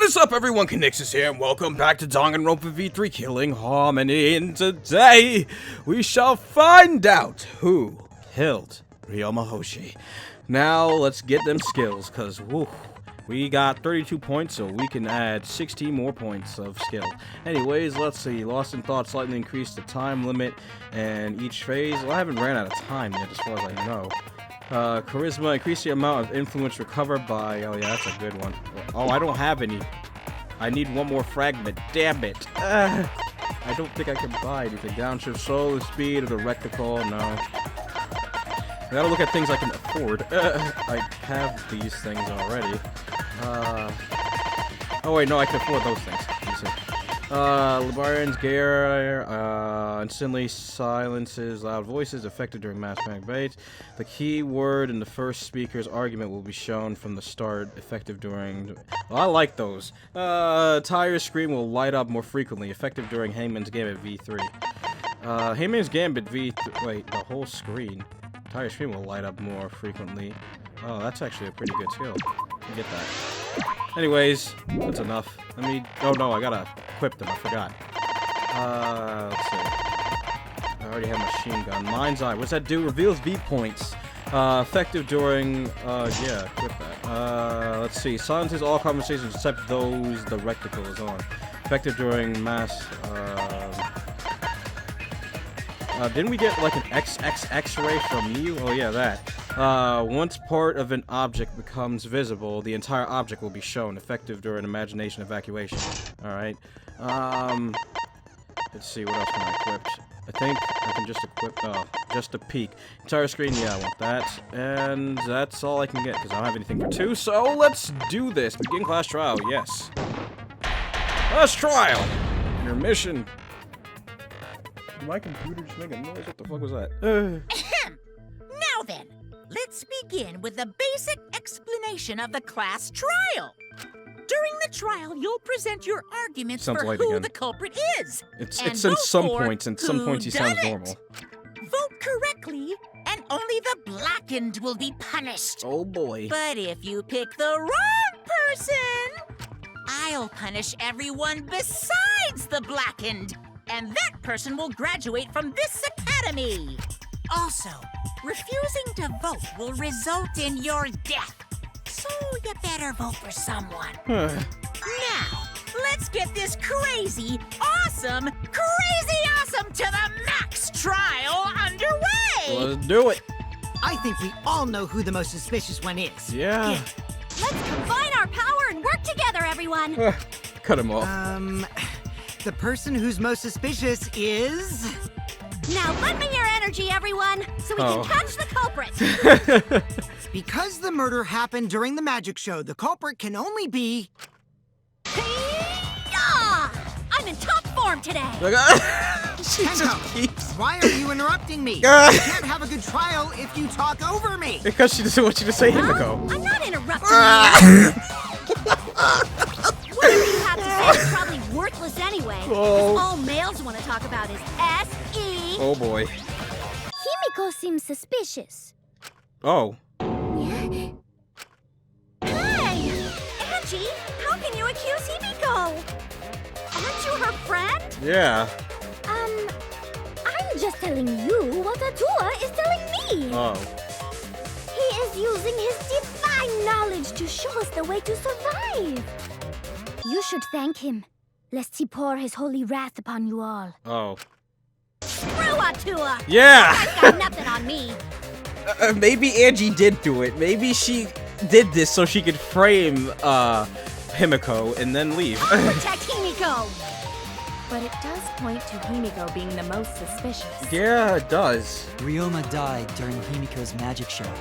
is up, everyone? Conixis here, and welcome back to Danganronpa V3 Killing Harmony. And today, we shall find out who killed Ryoma Hoshi. Now, let's get them skills, because, woo, we got 32 points, so we can add 16 more points of skill. Anyways, let's see. Lost in Thought slightly increased the time limit, and each phase, well, I haven't ran out of time yet, as far as I know. Charisma, increase the amount of influence recovered by... Oh, yeah, that's a good one. Oh, I don't have any. I need one more fragment. Damn it. I don't think I can buy anything. Downshift soul, the speed of the reticle. No. I gotta look at things I can afford. I have these things already. Oh, wait, no, I can afford those things. Librarian's gear, instantly silences loud voices affected during mass panic baits. The key word in the first speaker's argument will be shown from the start, effective during... Well, I like those. Tire screen will light up more frequently, effective during Hangman's Gambit V3. Hangman's Gambit V3... Wait, the whole screen. Tire screen will light up more frequently. Oh, that's actually a pretty good skill. Get that. Anyways, that's enough. Let me... Oh no, I gotta equip them, I forgot. Let's see. I already have machine gun. Mind's Eye, what's that do? Reveals V points. Effective during... yeah, equip that. Let's see. Silences all conversations except those the reticle is on. Effective during mass... didn't we get like an X-ray from you? Oh yeah, that. Once part of an object becomes visible, the entire object will be shown, effective during imagination evacuation. Alright. Let's see, what else can I equip? I think I can just equip, just a peek. Entire screen, yeah, I want that. And that's all I can get, because I don't have anything for 2, so let's do this. Begin class trial, yes. Class trial! Intermission. Did my computer just make a noise? What the fuck was that? Now then, let's begin with the basic explanation of the class trial. During the trial, you'll present your arguments for who the culprit is. It's in some points, and some points he sounds normal. Vote correctly, and only the blackened will be punished. Oh boy. But if you pick the wrong person, I'll punish everyone besides the blackened. And that person will graduate from this academy. Also, refusing to vote will result in your death. So you better vote for someone. Now, let's get this crazy awesome to the max trial underway. Let's do it. I think we all know who the most suspicious one is. Yeah. Let's combine our power and work together, everyone. Cut him off. The person who's most suspicious is... Now lend me your energy, everyone, so we can catch the culprit. Because the murder happened during the magic show, the culprit can only be... Hey-ya! I'm in top form today. She just keeps... Why are you interrupting me? You can't have a good trial if you talk over me. Because she doesn't want you to say Himiko. I'm not interrupting you. Whatever you have to say is probably worthless anyway. Oh. All males want to talk about is S.E. Oh boy. Himiko seems suspicious. Oh. Hey! Angie, how can you accuse Himiko? Aren't you her friend? Yeah. I'm just telling you what Atua is telling me. Oh. He is using his divine knowledge to show us the way to survive. You should thank him, lest he pour his holy wrath upon you all. Oh. Screw Atua! Yeah! I've got nothing on me. Maybe Angie did do it. Maybe she did this so she could frame, Himiko and then leave. I'll protect Himiko! But it does point to Himiko being the most suspicious. Yeah, it does. Ryoma died during Himiko's magic show.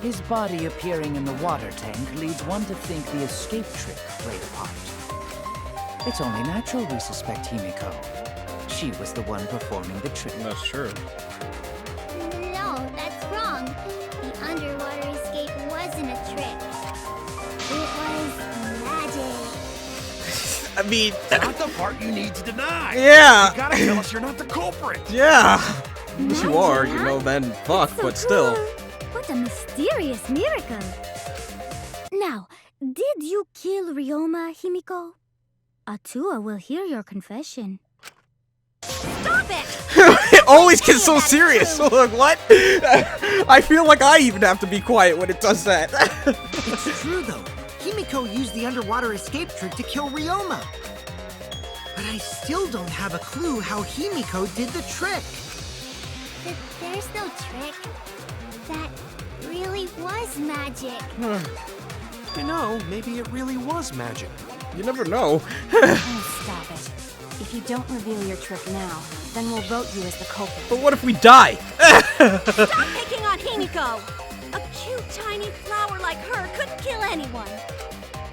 His body appearing in the water tank leads one to think the escape trick played a part. It's only natural we suspect Himiko. She was the one performing the trick. That's true. No, that's wrong. The underwater escape wasn't a trick. It was magic. I mean... Not the part you need to deny. Yeah! You gotta tell us you're not the culprit. Yeah! If you are, you know, then fuck, so but still. What a mysterious miracle. Now, Did you kill Ryoma, Himiko? Atua will hear your confession. Stop it! It always gets so serious. Look, what? I feel like I even have to be quiet when it does that. It's true, though. Himiko used the underwater escape trick to kill Ryoma. But I still don't have a clue how Himiko did the trick. There's no trick. That really was magic. You know, maybe it really was magic. You never know. Oh, stop it. If you don't reveal your trick now, then we'll vote you as the culprit. But what if we die? Stop picking on Himiko! A cute, tiny flower like her couldn't kill anyone.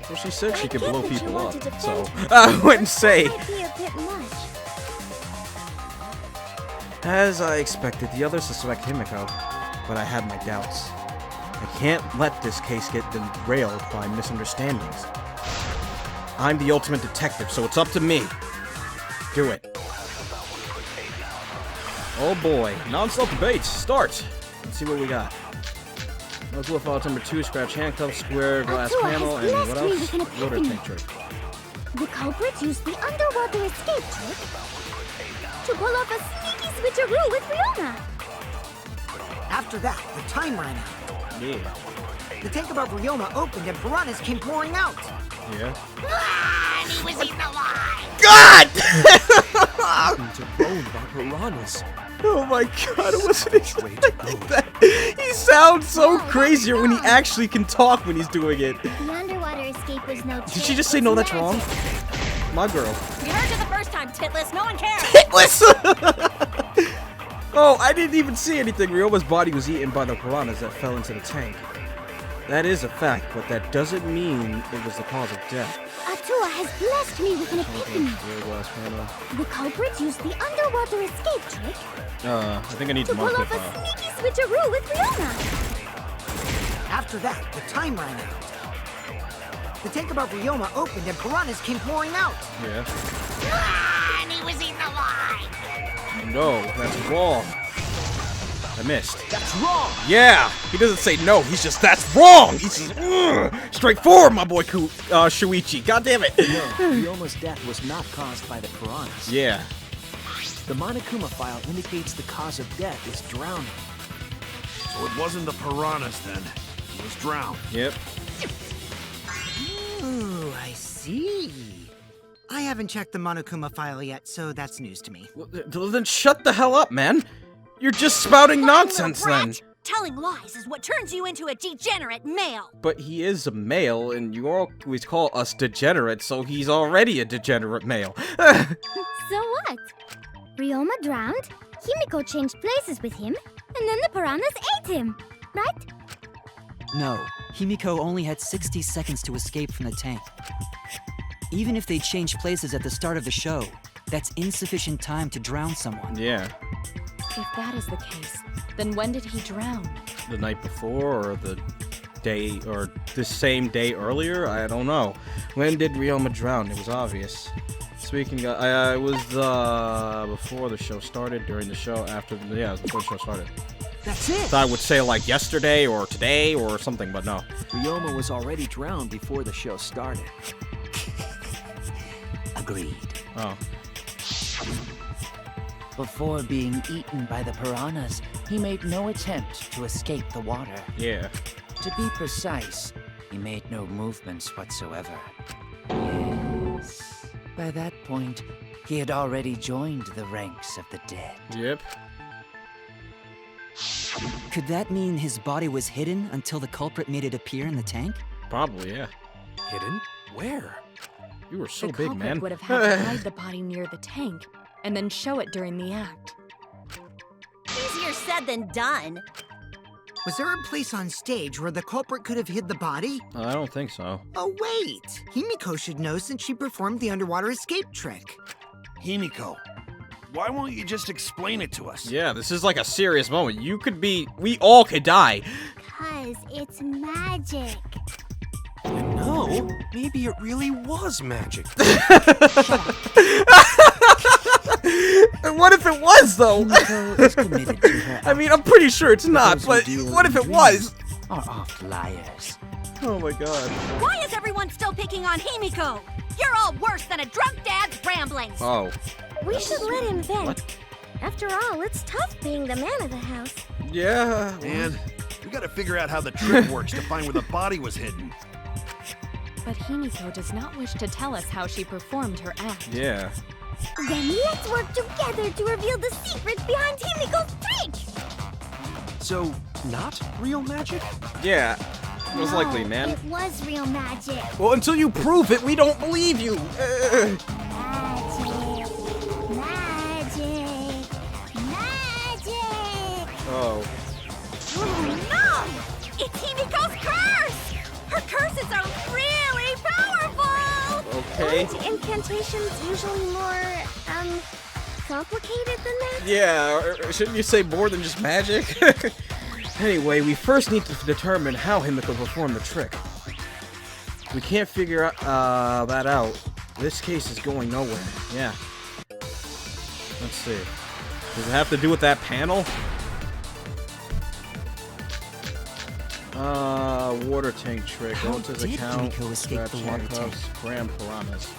Well, she said she could get blow that you people want up, to defend so her. I wouldn't say. Might be a bit much. As I expected, the others suspect Himiko, but I had my doubts. I can't let this case get derailed by misunderstandings. I'm the ultimate detective, so it's up to me. Do it. Oh boy, non-stop debates. Start. Let's see what we got. Local file number 2, scratch handcuff, square glass Atua panel, has and what blessed me else? with an Water epiphany. tank trick. The culprit used the underwater escape trick to pull off a sneaky switcheroo with Ryoma. After that, the time ran out. Yeah. The tank above Ryoma opened and piranhas came pouring out. Yeah. And he was eaten alive! God! Into bone by piranhas. Oh my god, I wasn't expecting that. He sounds so crazier when he actually can talk when he's doing it. The underwater escape was no trick. Did she just say no, that's wrong? My girl. We heard you the first time, Titless. No one cares. Listen! Oh, I didn't even see anything. Ryoma's body was eaten by the piranhas that fell into the tank. That is a fact, but that doesn't mean it was the cause of death. Atua has blessed me with an epiphany. Glass panel. The culprit used the underwater escape trick I think I need to to pull mark off it. a sneaky switcheroo with Ryoma. After that, the time ran out. The tank above Ryoma opened and piranhas came pouring out. Yeah. And he was eaten alive! No, that's wrong. I missed. That's wrong! Yeah! He doesn't say no, he's just, that's wrong! He's just, straightforward, my boy Shuichi. God damn it! No, Ryoma's death was not caused by the piranhas. Yeah. The Monokuma file indicates the cause of death is drowning. So it wasn't the piranhas then. He was drowned. Yep. Ooh, I see. I haven't checked the Monokuma file yet, so that's news to me. Well, then shut the hell up, man. You're just spouting nonsense then. Telling lies is what turns you into a degenerate male. But he is a male, and you always call us degenerates, so he's already a degenerate male. So what? Ryoma drowned, Himiko changed places with him, and then the piranhas ate him, right? No, Himiko only had 60 seconds to escape from the tank. Even if they changed places at the start of the show, that's insufficient time to drown someone. Yeah. If that is the case, then when did he drown? The night before, or the day, or the same day earlier? I don't know. When did Ryoma drown? It was obvious. Speaking of, it was before the show started, during the show, after, yeah, it was before the show started. That's it! So I would say like yesterday, or today, or something, but no. Ryoma was already drowned before the show started. Agreed. Oh. Before being eaten by the piranhas, he made no attempt to escape the water. Yeah. To be precise, he made no movements whatsoever. Yes. By that point, he had already joined the ranks of the dead. Yep. Could that mean his body was hidden until the culprit made it appear in the tank? Probably, yeah. Hidden? Where? You were so the big, culprit man. would have had to hide the body near the tank, and then show it during the act. Easier said than done. Was there a place on stage where the culprit could have hid the body? I don't think so. Oh, wait. Himiko should know since she performed the underwater escape trick. Himiko, why won't you just explain it to us? Yeah, this is like a serious moment. We all could die. 'Cause it's magic. No, maybe it really was magic. What if it was, though? Himiko is committed to her I mean, I'm pretty sure it's not, Those who but deal what if in it was? dreams Are oft liars. Oh my god. Why is everyone still picking on Himiko? You're all worse than a drunk dad's ramblings. Oh. We should let him vent. What? After all, it's tough being the man of the house. Yeah. And we gotta figure out how the trick works to find where the body was hidden. But Himiko does not wish to tell us how she performed her act. Yeah. Then let's work together to reveal the secret behind Himiko's trick! So, not real magic? Yeah. Most No, likely, man. It was real magic. Well, until you prove it, we don't believe you. Magic. Magic. Magic. Oh. Oh no! It's Himiko's curse! Her curses are really powerful! Okay. Aren't incantations usually more, complicated than that? Yeah, or shouldn't you say more than just magic? Anyway, we first need to determine how Himiko performed the trick. We can't figure that out. This case is going nowhere. Yeah. Let's see. Does it have to do with that panel? Water tank trick. How Go to the did count. Himiko escape the water tank? Grand piranhas.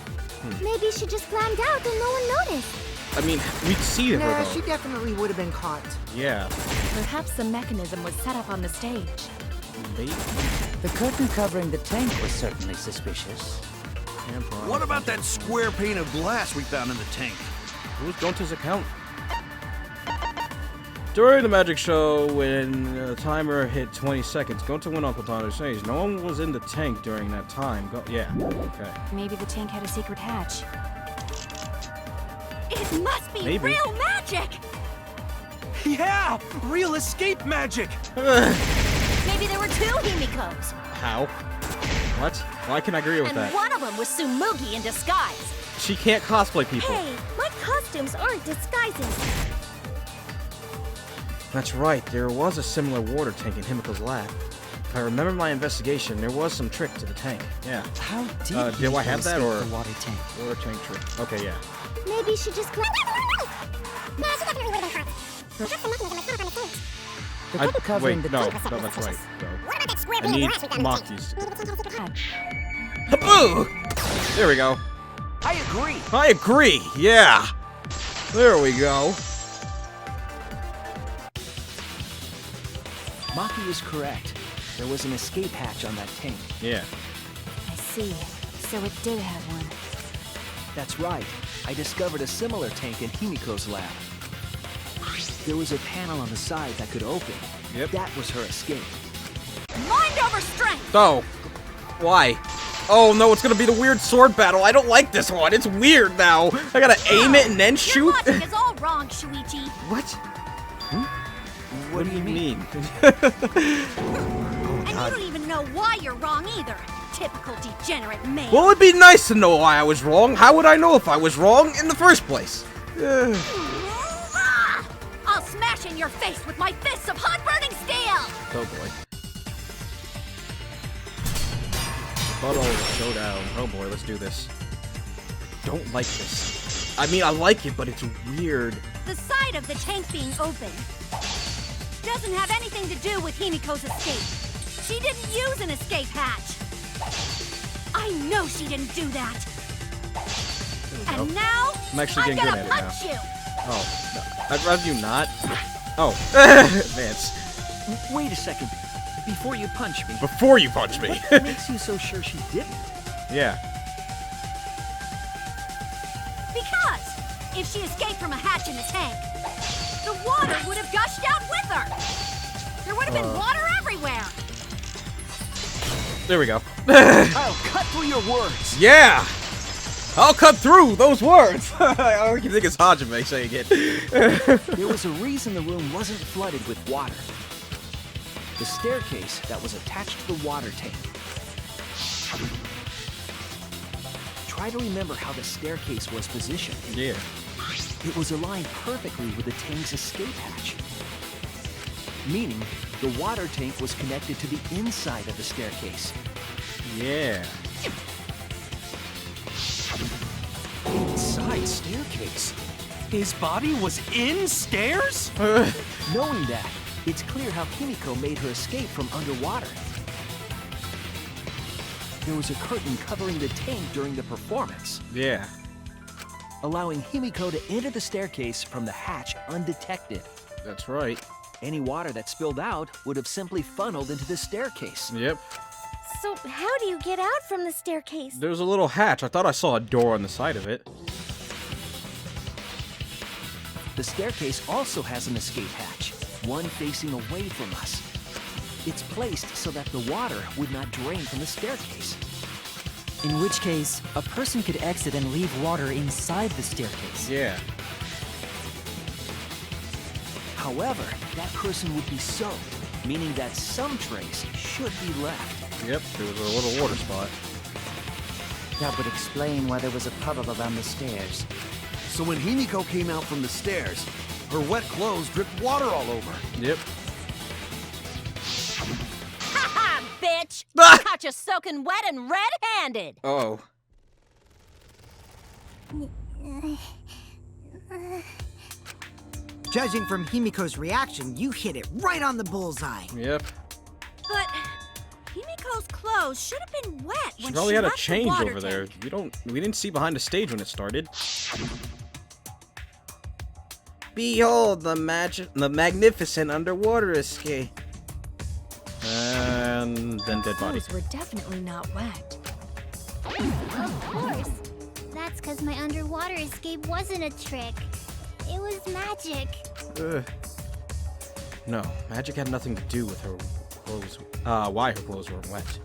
Maybe she just climbed out and no one noticed. I mean, we'd see her Nah, though. she definitely would have been caught. Yeah. Perhaps the mechanism was set up on the stage. Maybe. The curtain covering the tank was certainly suspicious. Grand piranhas. What about that square pane of glass we found in the tank? Who's going to his account? During the magic show, when the timer hit 20 seconds, Gonta went up on the stage. No one was in the tank during that time. Yeah, okay. Maybe the tank had a secret hatch. It must be Maybe. real magic! Yeah! Real escape magic! Maybe there were two Himikos, How? What? Well, I can agree with and that. one of them was Tsumugi in disguise. She can't cosplay people. Hey, my costumes aren't disguises. That's right, there was a similar water tank in Himiko's lab. If I remember my investigation, there was some trick to the tank. Yeah. How did do I Himiko have that, escape or- the water tank? Water tank trick. Okay, yeah. Maybe she just climbed. Nah, she definitely would have been caught. Perhaps the mechanism was set up on the tank. The curtain covering Wait, the no, tank no, that's right. No. What about that square I pane of need glass we found in the tank? Maki's. Maybe the tank has a secret hatch. Hatch. Haboo! There we go. I agree! I agree, yeah! There we go. Maki is correct. There was an escape hatch on that tank. Yeah. I see. So it did have one. That's right. I discovered a similar tank in Himiko's lab. There was a panel on the side that could open. Yep. That was her escape. Mind over strength! Oh. Why? Oh no, it's gonna be the weird sword battle. I don't like this one. It's weird now. I gotta aim it and then Your shoot? logic is all wrong, Shuichi. What? What do you mean? And you don't even know why you're wrong either. Typical degenerate male. Well, it'd be nice to know why I was wrong. How would I know if I was wrong in the first place? Ah! I'll smash in your face with my fists of hot burning steel! Oh boy. Butthole showdown. Oh boy, let's do this. Don't like this. I mean, I like it, but it's weird. The side of the tank being open doesn't have anything to do with Himiko's escape. She didn't use an escape hatch. I know she didn't do that. And now, I'm actually getting I'm good gonna at it now. punch you. Oh, no. I'd rather you not. Oh, Vance. Wait a second. Before you punch me, Before you punch me. what makes you so sure she didn't? Yeah. Because if she escaped from a hatch in the tank, the water would have gushed out with her. There would have been water everywhere. There we go. I'll cut through your words. Yeah! I'll cut through those words! I think it's Hajime saying it. There was a reason the room wasn't flooded with water. The staircase that was attached to the water tank. Try to remember how the staircase was positioned. Yeah. It was aligned perfectly with the tank's escape hatch. Meaning, the water tank was connected to the inside of the staircase. Yeah. Inside staircase? His body was in stairs? Knowing that, it's clear how Himiko made her escape from underwater. there was a curtain covering the tank during the performance, Yeah. allowing Himiko to enter the staircase from the hatch undetected. That's right. Any water that spilled out would have simply funneled into the staircase. Yep. So how do you get out from the staircase? There's a little hatch. I thought I saw a door on the side of it. The staircase also has an escape hatch, one facing away from us. It's placed so that the water would not drain from the staircase. In which case, a person could exit and leave water inside the staircase. Yeah. However, that person would be soaked, meaning that some trace should be left. Yep, there was a little water spot. That would explain why there was a puddle around the stairs. So when Himiko came out from the stairs, her wet clothes dripped water all over. Yep. Ha ha, bitch! Ah! Caught you soaking wet and red-handed! Oh. Judging from Himiko's reaction, you hit it right on the bullseye. Yep. But Himiko's clothes should have been wet She when probably she had a left the change water over there. tank. We didn't see behind the stage when it started. Behold the magnificent underwater escape. And then dead body. Clothes were definitely not wet. Of course. That's because my underwater escape wasn't a trick. It was magic. No, magic had nothing to do with her clothes. Why her clothes were wet.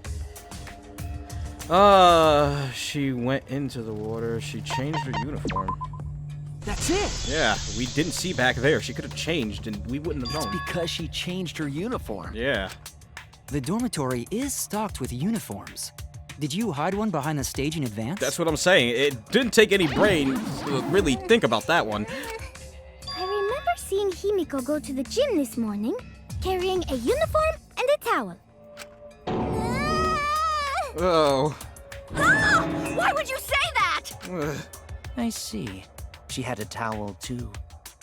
She went into the water. She changed her uniform. That's it! Yeah, we didn't see back there. She could have changed, and we wouldn't have It's known. because she changed her uniform. Yeah. The dormitory is stocked with uniforms. Did you hide one behind the stage in advance? That's what I'm saying. It didn't take any brain to really think about that one. I remember seeing Himiko go to the gym this morning, carrying a uniform and a towel. Oh. Ah! Why would you say that? I see. She had a towel, too.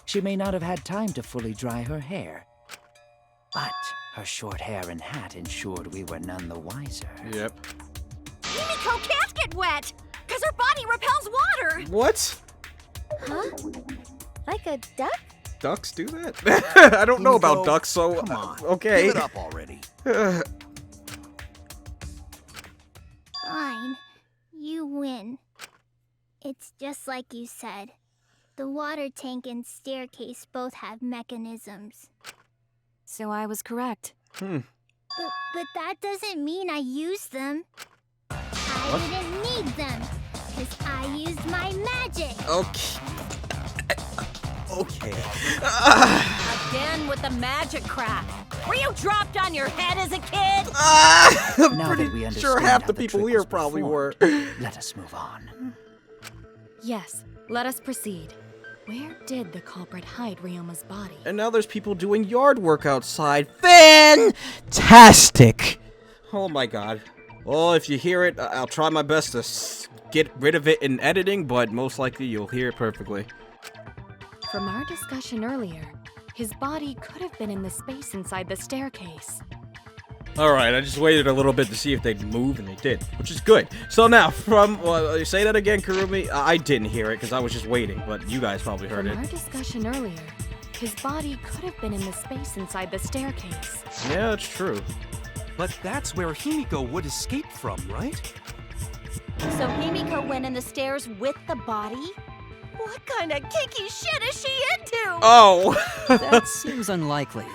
She may not have had time to fully dry her hair. But her short hair and hat ensured we were none the wiser. Yep. Himiko can't get wet, because her body repels water. What? Huh? Like a duck? Ducks do that? I don't know about Himiko, ducks, so come on. okay. Give it up already. Fine. You win. It's just like you said. The water tank and staircase both have mechanisms. So I was correct. But that doesn't mean I used them. I didn't need them, because I used my magic. Okay. Okay. Again with the magic crap. Were you dropped on your head as a kid? I'm Now that we pretty understand sure half how the the people trick here was probably were. performed, let us move on. Yes, let us proceed. Where did the culprit hide Ryoma's body? And now there's people doing yard work outside. Fantastic! Oh my god. Well, if you hear it, I'll try my best to get rid of it in editing, but most likely you'll hear it perfectly. From our discussion earlier, his body could have been in the space inside the staircase. Alright, I just waited a little bit to see if they'd move, and they did, which is good. So now, say that again, Kurumi? I didn't hear it, because I was just waiting, but you guys probably heard From it. our discussion earlier, his body could have been in the space inside the staircase. Yeah, that's true. But that's where Himiko would escape from, right? So Himiko went in the stairs with the body? What kind of kinky shit is she into? Oh! That seems unlikely.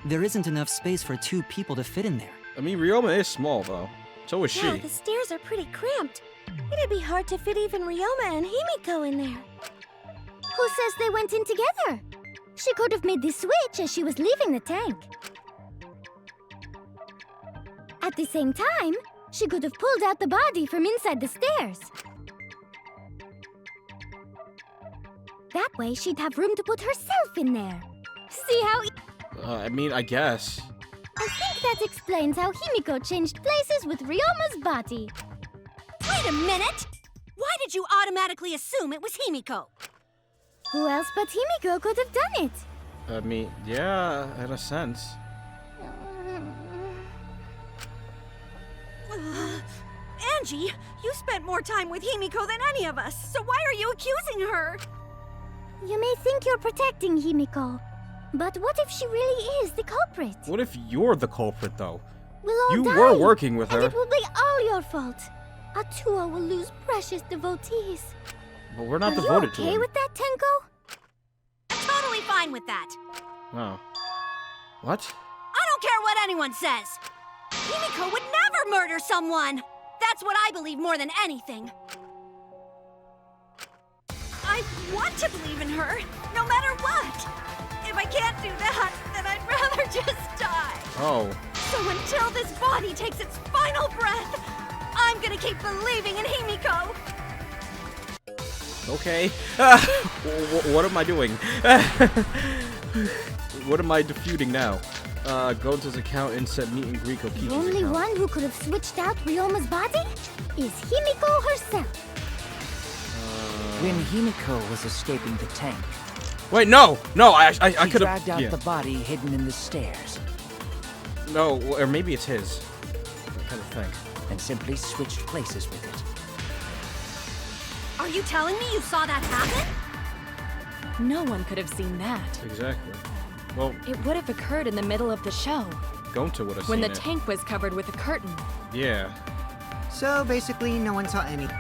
There isn't enough space for 2 people to fit in there. I mean, Ryoma is small, though. So is Yeah, she. the stairs are pretty cramped. It'd be hard to fit even Ryoma and Himiko in there. Who says they went in together? She could have made the switch as she was leaving the tank. At the same time, she could have pulled out the body from inside the stairs. That way, she'd have room to put herself in there. See how... I mean, I guess. I think that explains how Himiko changed places with Ryoma's body. Wait a minute! Why did you automatically assume it was Himiko? Who else but Himiko could have done it? I mean, yeah, in a sense. Angie, you spent more time with Himiko than any of us, so why are you accusing her? You may think you're protecting Himiko, but what if she really is the culprit? What if you're the culprit, though? We'll all You die, were working with and her. it will be all your fault. Atua will lose precious devotees. But we're not Are devoted you to okay him. with that, Tenko? I'm totally fine with that. Oh. What? I don't care what anyone says. Himiko would never murder someone. That's what I believe more than anything. I want to believe in her, no matter what. If I can't do that, then I'd rather just die. Oh. So until this body takes its final breath, I'm gonna keep believing in Himiko. Okay. What am I doing? What am I defeating now? Go to his account and set meet and greet Kokichi's The only account. one who could have switched out Ryoma's body is Himiko herself. When Himiko was escaping the tank, Wait, no! No, I she could have... dragged out the body hidden in the stairs No, or maybe it's his. I'm trying to think. and simply switched places with it. Are you telling me you saw that happen? No one could have seen that. Exactly. Well, It would have occurred in the middle of the show, Gonta would have when seen the it. tank was covered with a curtain. Yeah. So basically, no one saw anything.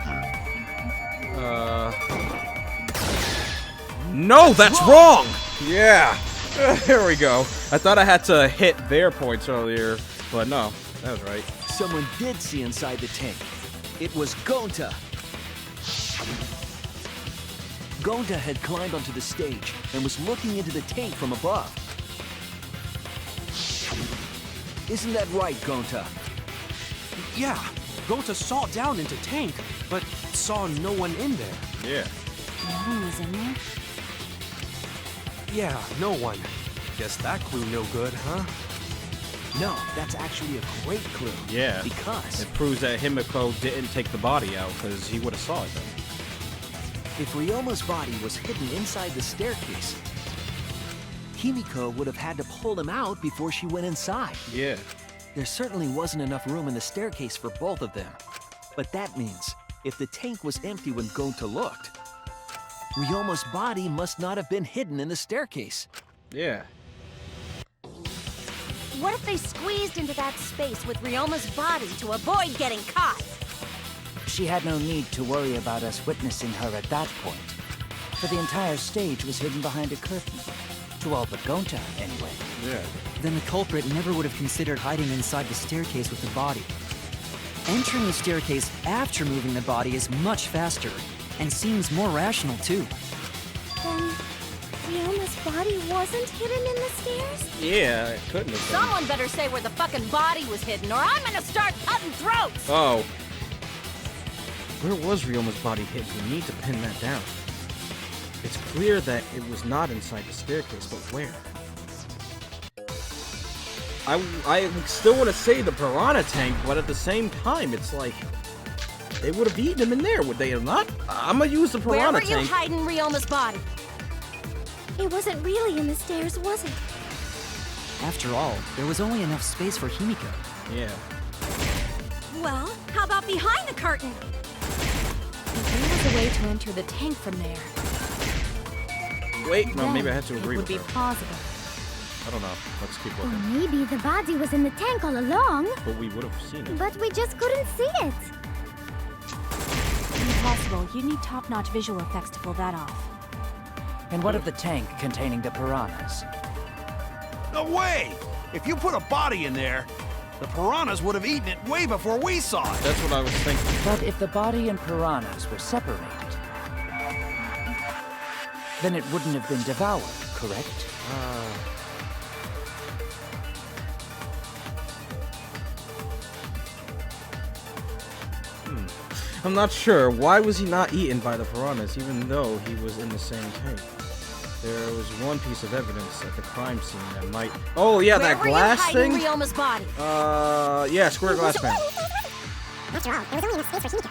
No, that's wrong! Yeah. There we go. I thought I had to hit their points earlier, but no, that was right. Someone did see inside the tank. It was Gonta. Gonta had climbed onto the stage and was looking into the tank from above. Isn't that right, Gonta? Yeah, Gonta saw down into tank, but saw no one in there. Yeah. No one was in there. Yeah, no one. Guess that clue no good, huh? No, that's actually a great clue. Yeah. Because It proves that Himiko didn't take the body out, because he would have saw it then. if Ryoma's body was hidden inside the staircase, Himiko would have had to pull him out before she went inside. Yeah. There certainly wasn't enough room in the staircase for both of them. But that means, if the tank was empty when Gonta looked, Ryoma's body must not have been hidden in the staircase. Yeah. What if they squeezed into that space with Ryoma's body to avoid getting caught? She had no need to worry about us witnessing her at that point, for the entire stage was hidden behind a curtain. To all but Gonta, anyway. Yeah. Then the culprit never would have considered hiding inside the staircase with the body. Entering the staircase after moving the body is much faster, and seems more rational too. Then Ryoma's body wasn't hidden in the stairs? Yeah, it couldn't have been. Someone better say where the fucking body was hidden, or I'm gonna start cutting throats! Oh. Where was Ryoma's body hidden? We need to pin that down. It's clear that it was not inside the staircase, but where? I still want to say the piranha tank, but at the same time, it's like they would have eaten him in there, would they have not? I'm gonna use the Where piranha were you tank. hiding Ryoma's body? It wasn't really in the stairs, was it? After all, there was only enough space for Himiko. Yeah. Well, how about behind the curtain? If there was a way to enter the tank from there, Wait, no, then maybe I had to it agree would with be her. plausible. I don't know. Let's keep Or looking. maybe the body was in the tank all along, But we would have seen it. but we just couldn't see it. Impossible. You need top-notch visual effects to pull that off. And what of the tank containing the piranhas? No way! If you put a body in there, the piranhas would have eaten it way before we saw it. That's what I was thinking. But if the body and piranhas were separated, then it wouldn't have been devoured, correct? I'm not sure. Why was he not eaten by the piranhas, even though he was in the same tank? There was one piece of evidence at the crime scene that might... Oh, yeah, that glass Where were thing? you hiding Ryoma's body? Yeah, square glass panel. After all, there was only enough space for Himiko.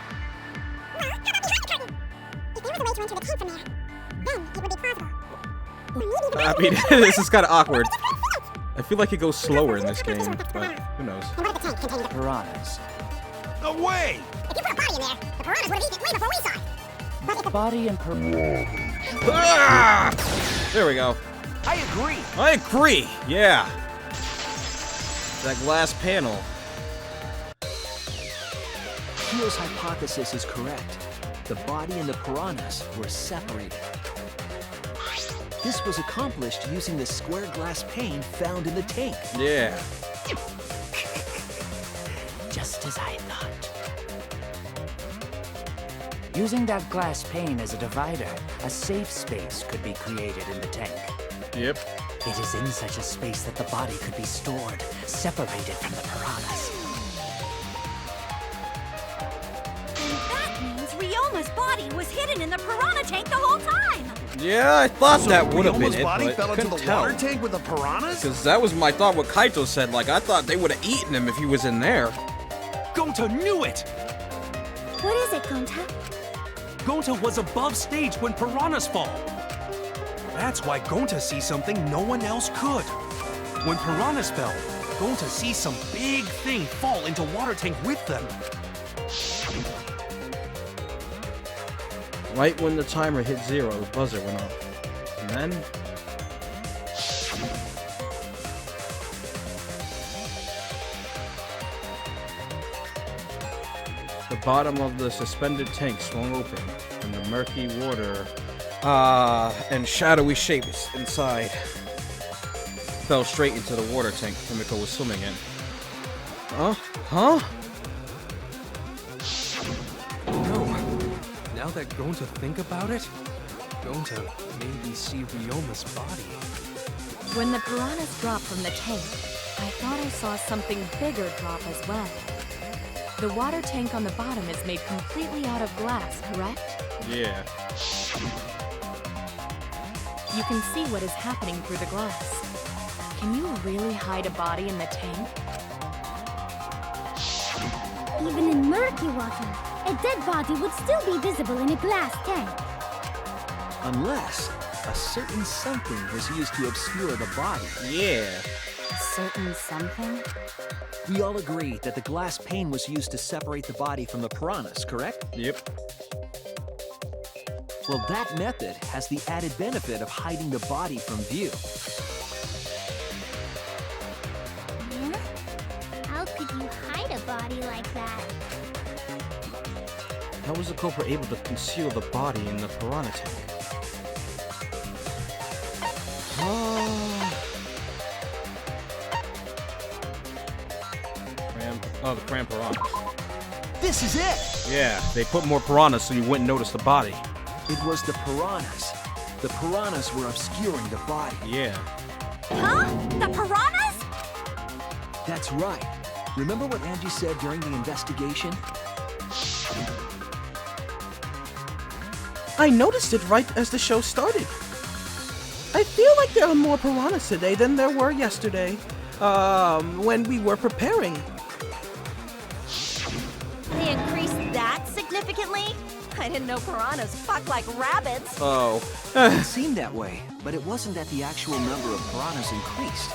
If there was a way to enter the tank from there, then it would be plausible. I mean, this is kind of awkward. I feel like it goes slower in this game, but who knows? Piranhas. No way! If you put a body in there, the piranhas would have eaten it way before we saw it. Body and piranha. Ah! There we go. I agree. I agree. Yeah. That glass panel. Kyo's hypothesis is correct. The body and the piranhas were separated. This was accomplished using the square glass pane found in the tank. Yeah. Just as I thought. Using that glass pane as a divider, a safe space could be created in the tank. Yep. It is in such a space that the body could be stored, separated from the piranhas. And that means Ryoma's body was hidden in the piranha tank the whole time. Yeah, I thought that would have been Ryoma's it, body but fell into couldn't the tell. water tank with the piranhas? Because that was my thought what Kaito said. Like, I thought they would have eaten him if he was in there. Gonta knew it! What is it, Gonta? Gonta was above stage when piranhas fall. That's why Gonta sees something no one else could. When piranhas fell, Gonta sees some big thing fall into water tank with them. Right when the timer hit 0, the buzzer went off. And then... the bottom of the suspended tank swung open, and the murky water, and shadowy shapes inside fell straight into the water tank Himiko was swimming in. Huh? No. Now that Gonta think about it, Gonta maybe see Ryoma's body. When the piranhas dropped from the tank, I thought I saw something bigger drop as well. The water tank on the bottom is made completely out of glass, correct? Yeah. You can see what is happening through the glass. Can you really hide a body in the tank? Even in murky water, a dead body would still be visible in a glass tank. Unless a certain something was used to obscure the body. Yeah. Certain something? We all agree that the glass pane was used to separate the body from the piranhas, correct? Yep. Well, that method has the added benefit of hiding the body from view. Yeah? How could you hide a body like that? How was the culprit able to conceal the body in the piranha tank? The cram piranhas. This is it! Yeah, they put more piranhas so you wouldn't notice the body. It was the piranhas. The piranhas were obscuring the body. Yeah. Huh? The piranhas? That's right. Remember what Angie said during the investigation? I noticed it right as the show started. I feel like there are more piranhas today than there were yesterday, when we were preparing. They increased that significantly? I didn't know piranhas fuck like rabbits. Oh. It seemed that way, but it wasn't that the actual number of piranhas increased.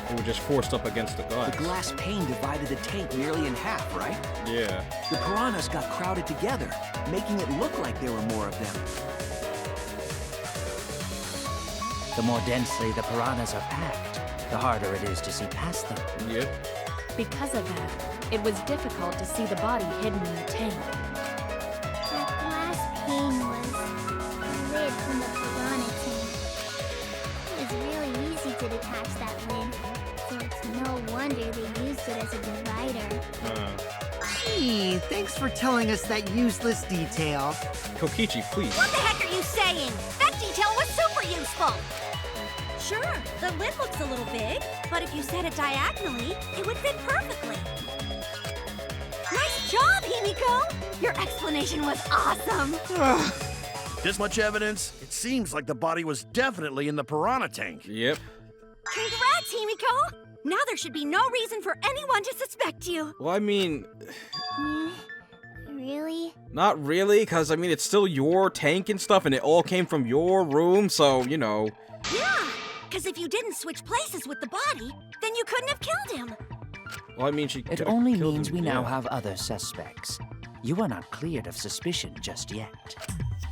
They were just forced up against the glass. The glass pane divided the tank nearly in half, right? Yeah. The piranhas got crowded together, making it look like there were more of them. The more densely the piranhas are packed, the harder it is to see past them. Yep. Because of that, it was difficult to see the body hidden in the tank. That glass pane was the lid from the piranha tank. It was really easy to detach that lid, so it's no wonder they used it as a divider. Gee, thanks for telling us that useless detail. Kokichi, please. What the heck are you saying? That detail was super useful! Sure, the lid looks a little big, but if you set it diagonally, it would fit perfectly. Nice job, Himiko! Your explanation was awesome! This much evidence? It seems like the body was definitely in the piranha tank. Yep. Congrats, Himiko! Now there should be no reason for anyone to suspect you. Well, I mean, Really? not really, because, I mean, it's still your tank and stuff, and it all came from your room, so, you know. Yeah, because if you didn't switch places with the body, then you couldn't have killed him. Well, I mean, she It could've only killed means him, we now yeah. have other suspects. You are not cleared of suspicion just yet.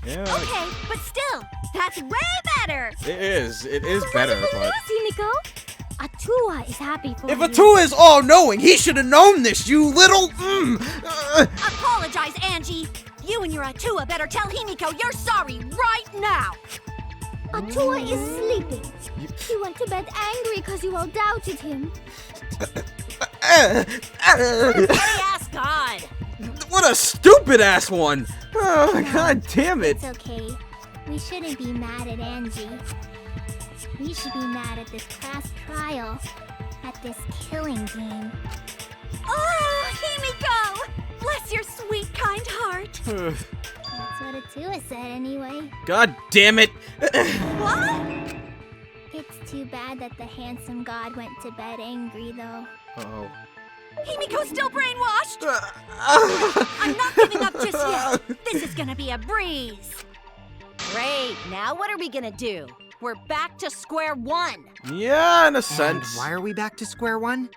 Yeah, Okay, but still, that's way better! it is. It is better, but... Himiko, Atua is happy for If you. Atua is all-knowing, he should have known this, you little... Apologize, Angie! You and your Atua better tell Himiko you're sorry right now! Atua is sleeping. He went to bed angry because you all doubted him. Ask God. What a stupid-ass one! Oh, god damn it! It's okay. We shouldn't be mad at Angie. We should be mad at this class trial. At this killing game. Oh, Himiko! Bless your sweet, kind heart! That's what Atua said anyway. God damn it! What? It's too bad that the handsome god went to bed angry, though. Uh-oh. Himiko's still brainwashed! I'm not giving up just yet! This is gonna be a breeze! Great. Now what are we gonna do? We're back to square one. Yeah, in a And sense. why are we back to square one?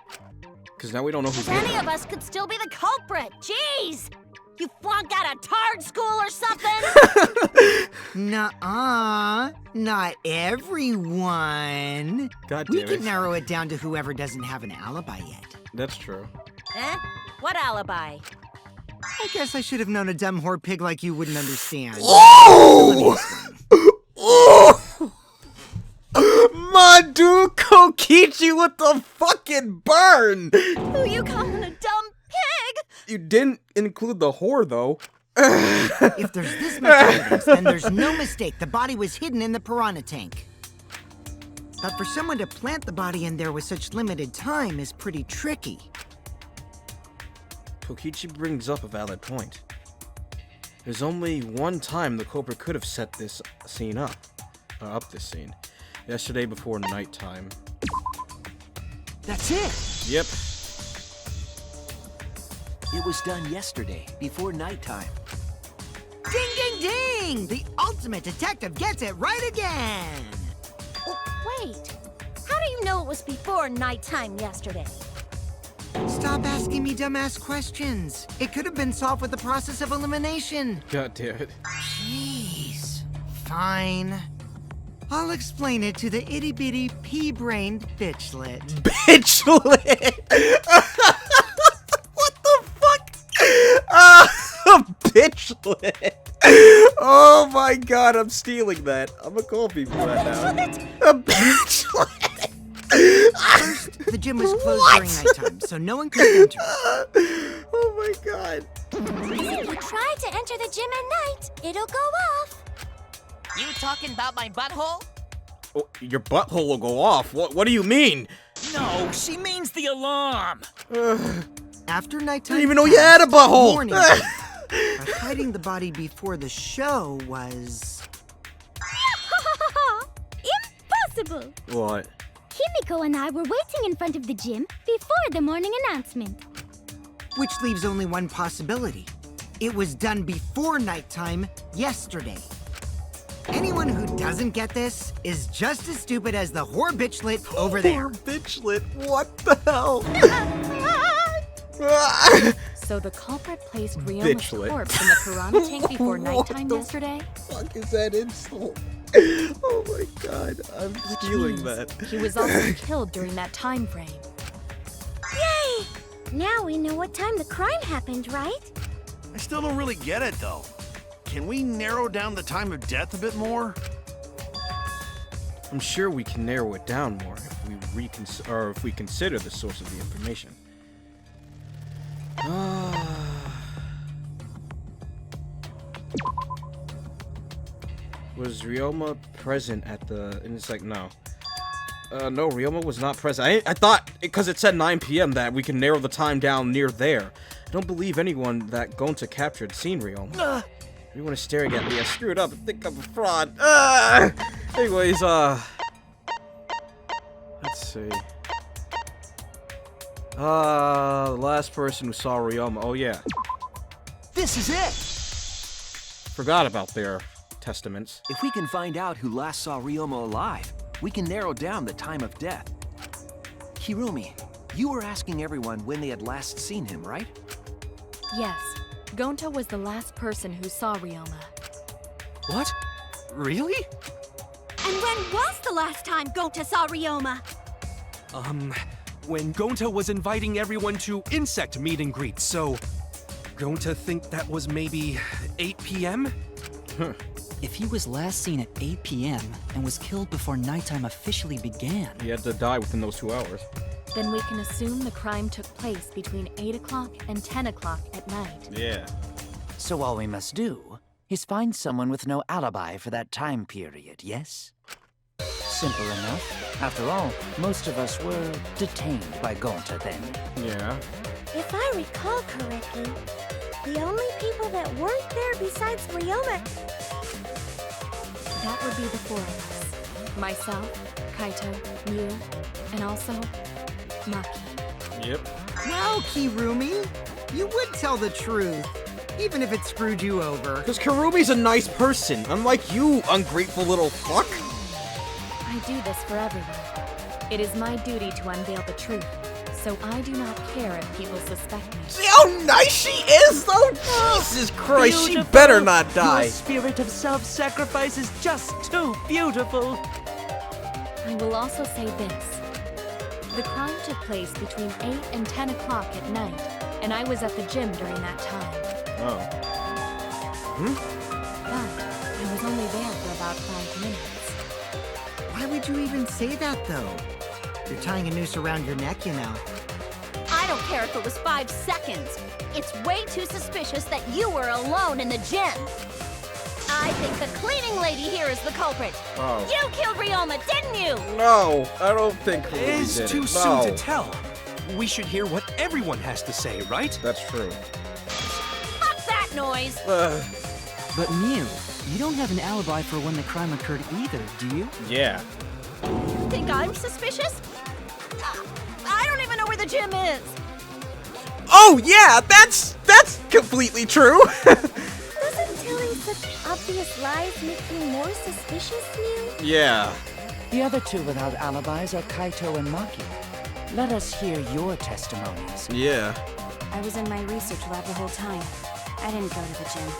Because now we don't know who's Any in of us could still be the culprit. Jeez! You flunked out of Tard School or something? Nuh-uh. Not everyone. God We damn could it. narrow it down to whoever doesn't have an alibi yet. That's true. Eh? What alibi? I guess I should have known a dumb whore pig like you wouldn't understand. Oh! Oh! My dude Kokichi with the fucking burn! Who you calling a dumb pig? You didn't include the whore, though. If there's this much evidence, then there's no mistake. The body was hidden in the piranha tank. But for someone to plant the body in there with such limited time is pretty tricky. Kokichi brings up a valid point. There's only one time the culprit could have set this scene up. This scene. Yesterday before nighttime. That's it! Yep. It was done yesterday, before nighttime. Ding, ding, ding! The ultimate detective gets it right again! Wait, how do you know it was before nighttime yesterday? Stop asking me dumbass questions. It could have been solved with the process of elimination. God damn it. Jeez. Fine. I'll explain it to the itty-bitty pea-brained bitchlet. Bitchlet! What the fuck? Bitchlet! Oh my god, I'm stealing that. I'm gonna call people that now. A bitchlet! First, the gym was closed during nighttime, so no one could enter. Oh my god. If you try to enter the gym at night, it'll go off. You talking about my butthole? Oh, your butthole will go off. What do you mean? No, she means the alarm. After nighttime, Didn't even know you had a butthole. morning came. But hiding the body before the show was... Impossible! What? Himiko and I were waiting in front of the gym before the morning announcement. Which leaves only one possibility. It was done before nighttime yesterday. Anyone who doesn't get this is just as stupid as the whore bitchlet over there. Bitchlet, what the hell? So the culprit placed Ryoma's Bitchlet. corpse in the piranha tank before nighttime What the yesterday? fuck is that insult? Oh my god, I'm stealing Means that. He was also killed during that time frame. Yay! Now we know what time the crime happened, right? I still don't really get it, though. Can we narrow down the time of death a bit more? I'm sure we can narrow it down more if we consider the source of the information. Was Ryoma present at the... And it's like, no. No, Ryoma was not present. I thought, because it said 9 p.m. that we can narrow the time down near there. I don't believe anyone that Gonta captured seen Ryoma. Everyone is staring at me. I screwed up. I think I'm a fraud. Anyways, let's see. The last person who saw Ryoma. Oh, yeah. This is it! Forgot about their testaments. If we can find out who last saw Ryoma alive, we can narrow down the time of death. Hirumi, You were asking everyone when they had last seen him, right? Yes, Gonta was the last person who saw Ryoma. What? Really? And when was the last time Gonta saw Ryoma? When Gonta was inviting everyone to insect meet and greet, so... Gonta think that was maybe 8 p.m.? If he was last seen at 8 p.m. and was killed before nighttime officially began... He had to die within those 2 hours. Then we can assume the crime took place between 8 o'clock and 10 o'clock at night. Yeah. So all we must do is find someone with no alibi for that time period, yes? Simple enough. After all, most of us were detained by Gonta then. Yeah. If I recall correctly, the only people that weren't there besides Ryoma... That would be the four of us. Myself, Kaito, Mew, and also Maki. Yep. Well, Kirumi, you would tell the truth, even if it screwed you over. Because Kirumi's a nice person, unlike you, ungrateful little fuck. I do this for everyone. It is my duty to unveil the truth, so I do not care if people suspect me. See how nice she is, though? Jesus Christ, she better not die. Your spirit of self-sacrifice is just too beautiful. I will also say this. The crime took place between 8 and 10 o'clock at night, and I was at the gym during that time. Oh. But I was only there for about 5 minutes. Why would you even say that, though? You're tying a noose around your neck, you know. I don't care if it was 5 seconds. It's way too suspicious that you were alone in the gym. I think the cleaning lady here is the culprit. Oh. You killed Ryoma, didn't you? No, I don't think Kirumi It's did too it. soon No. to tell. We should hear what everyone has to say, right? That's true. Fuck that noise. But Mew, you don't have an alibi for when the crime occurred either, do you? Yeah. You think I'm suspicious? I don't even know where the gym is. Oh, yeah, that's completely true. Doesn't telling such obvious lies make you more suspicious, Mew? Yeah. The other two without alibis are Kaito and Maki. Let us hear your testimonies. Yeah. I was in my research lab the whole time. I didn't go to the gym.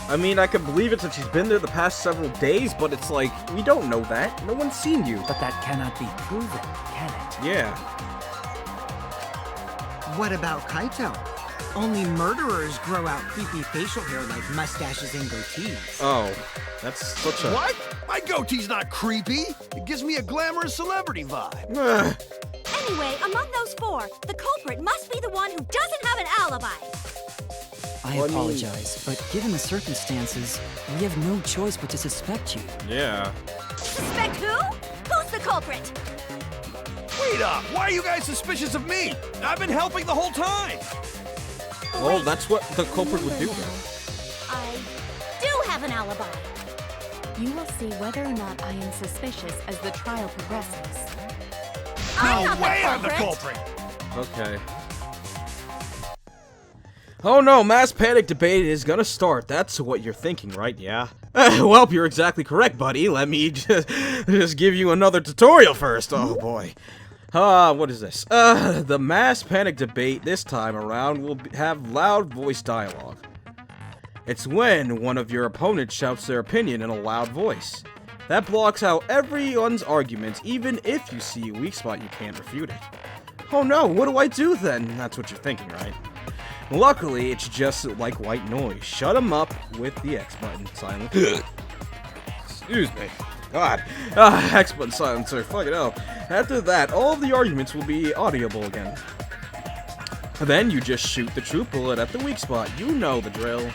I mean, I could believe it since she's been there the past several days, but it's like, we don't know that. No one's seen you. But that cannot be proven, can it? Yeah. What about Kaito? Only murderers grow out creepy facial hair like mustaches and goatees. Oh, that's such a... What? My goatee's not creepy. It gives me a glamorous celebrity vibe. Anyway, among those four, the culprit must be the one who doesn't have an alibi. I apologize, but given the circumstances, we have no choice but to suspect you. Yeah. Suspect who? Who's the culprit? Wait up! Why are you guys suspicious of me? I've been helping the whole time! Well, that's what the culprit would do then. I do have an alibi. You will see whether or not I am suspicious as the trial progresses. I'm not No way the I'm the culprit. culprit! Okay. Oh no, mass panic debate is gonna start. That's what you're thinking, right? Yeah. Well, you're exactly correct, buddy. Let me just give you another tutorial first. Oh boy. What is this? The mass panic debate this time around will have loud voice dialogue. It's when one of your opponents shouts their opinion in a loud voice. That blocks out everyone's arguments, even if you see a weak spot you can't refute it. Oh no, what do I do then? That's what you're thinking, right? Luckily, it's just like white noise. Shut 'em up with the X button silence. Excuse me. God. X button silencer. Fuck it up. After that, all of the arguments will be audible again. Then you just shoot the true bullet at the weak spot. You know the drill.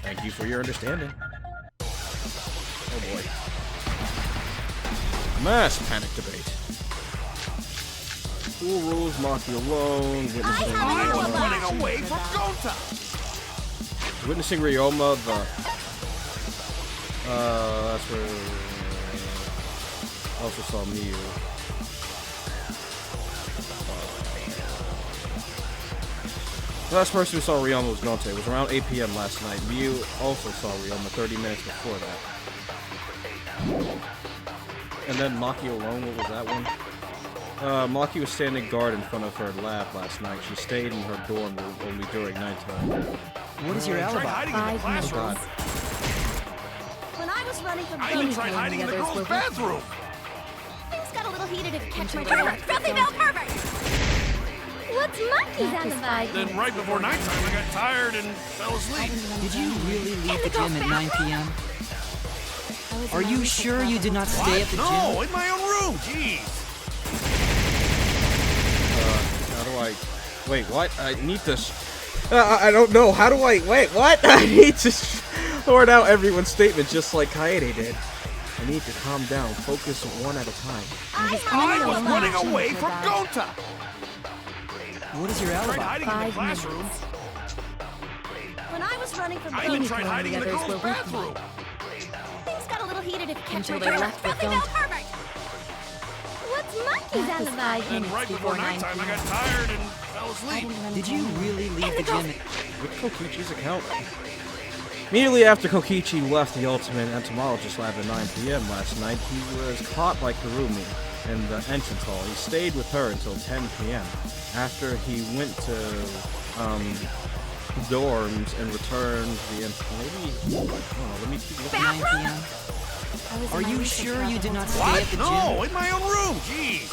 Thank you for your understanding. Oh boy. Mass panic debate. Cool rules, Maki alone, witnessing I'm Ryoma. running away from Gonta! Witnessing Ryoma, that's where I also saw Mew. The last person who saw Ryoma was Gonta. It was around 8 p.m. last night. Mew also saw Ryoma 30 minutes before that. And then Maki alone, what was that one? Maki was standing guard in front of her lab last night. She stayed in her dorm room only during nighttime. What is your Tried alibi? hiding in the 5 classroom. minutes. When I was running from I even Himiko tried and hiding the in the others girls' were bathroom. Things got a little heated if you catch my Pervert! drift. Filthy male pervert! What's Monkey's alibi? Then right before nighttime, I got tired and fell asleep. Did you really leave the gym at 9 p.m.? Are you sure you did not stay at the gym? No, in my own room. Jeez. How do I... Wait, what? I need to... I don't know. How do I... Wait, what? I need to sort out everyone's statement just like Kaede did. I need to calm down. Focus one at a time. I was running away from Gonta. What is your Tried alibi? hiding in the 5 classroom. minutes. When I was running from I even Himiko tried and hiding the in the others were girls' with me. bathroom. Things got a little heated if you catch Until my they drift. left with Filthy male Gonta. pervert! What's Monkey's That was alibi? 5 Then minutes right before before 9 nighttime, I p.m. got tired and fell asleep. Did you really leave the gym at... With Kokichi's account. Immediately after Kokichi left the Ultimate Entomologist Lab at 9 p.m. last night, he was caught by Kurumi in the entrance hall. He stayed with her until 10 p.m. After he went to dorms and returned the let me keep looking. 9 p.m.? Are you sure you did not stay at the gym? No, in my own room. Jeez.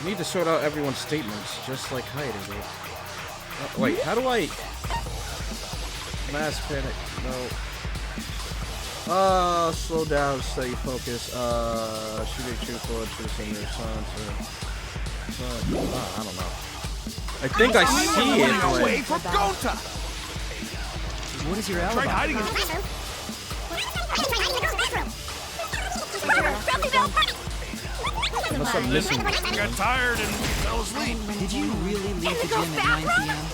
Need to sort out everyone's statements, just like Heidi did. Wait, how do I... Mass panic, no. Slow down, stay focused. Shooting truthful and choosing your son to... I don't know. I think I see it, Running away but... from Gonta. What is your Tried alibi? hiding in the Filthy male pervert! Unless I'm missing I got tired and fell asleep. Did you really leave the gym at 9 p.m.?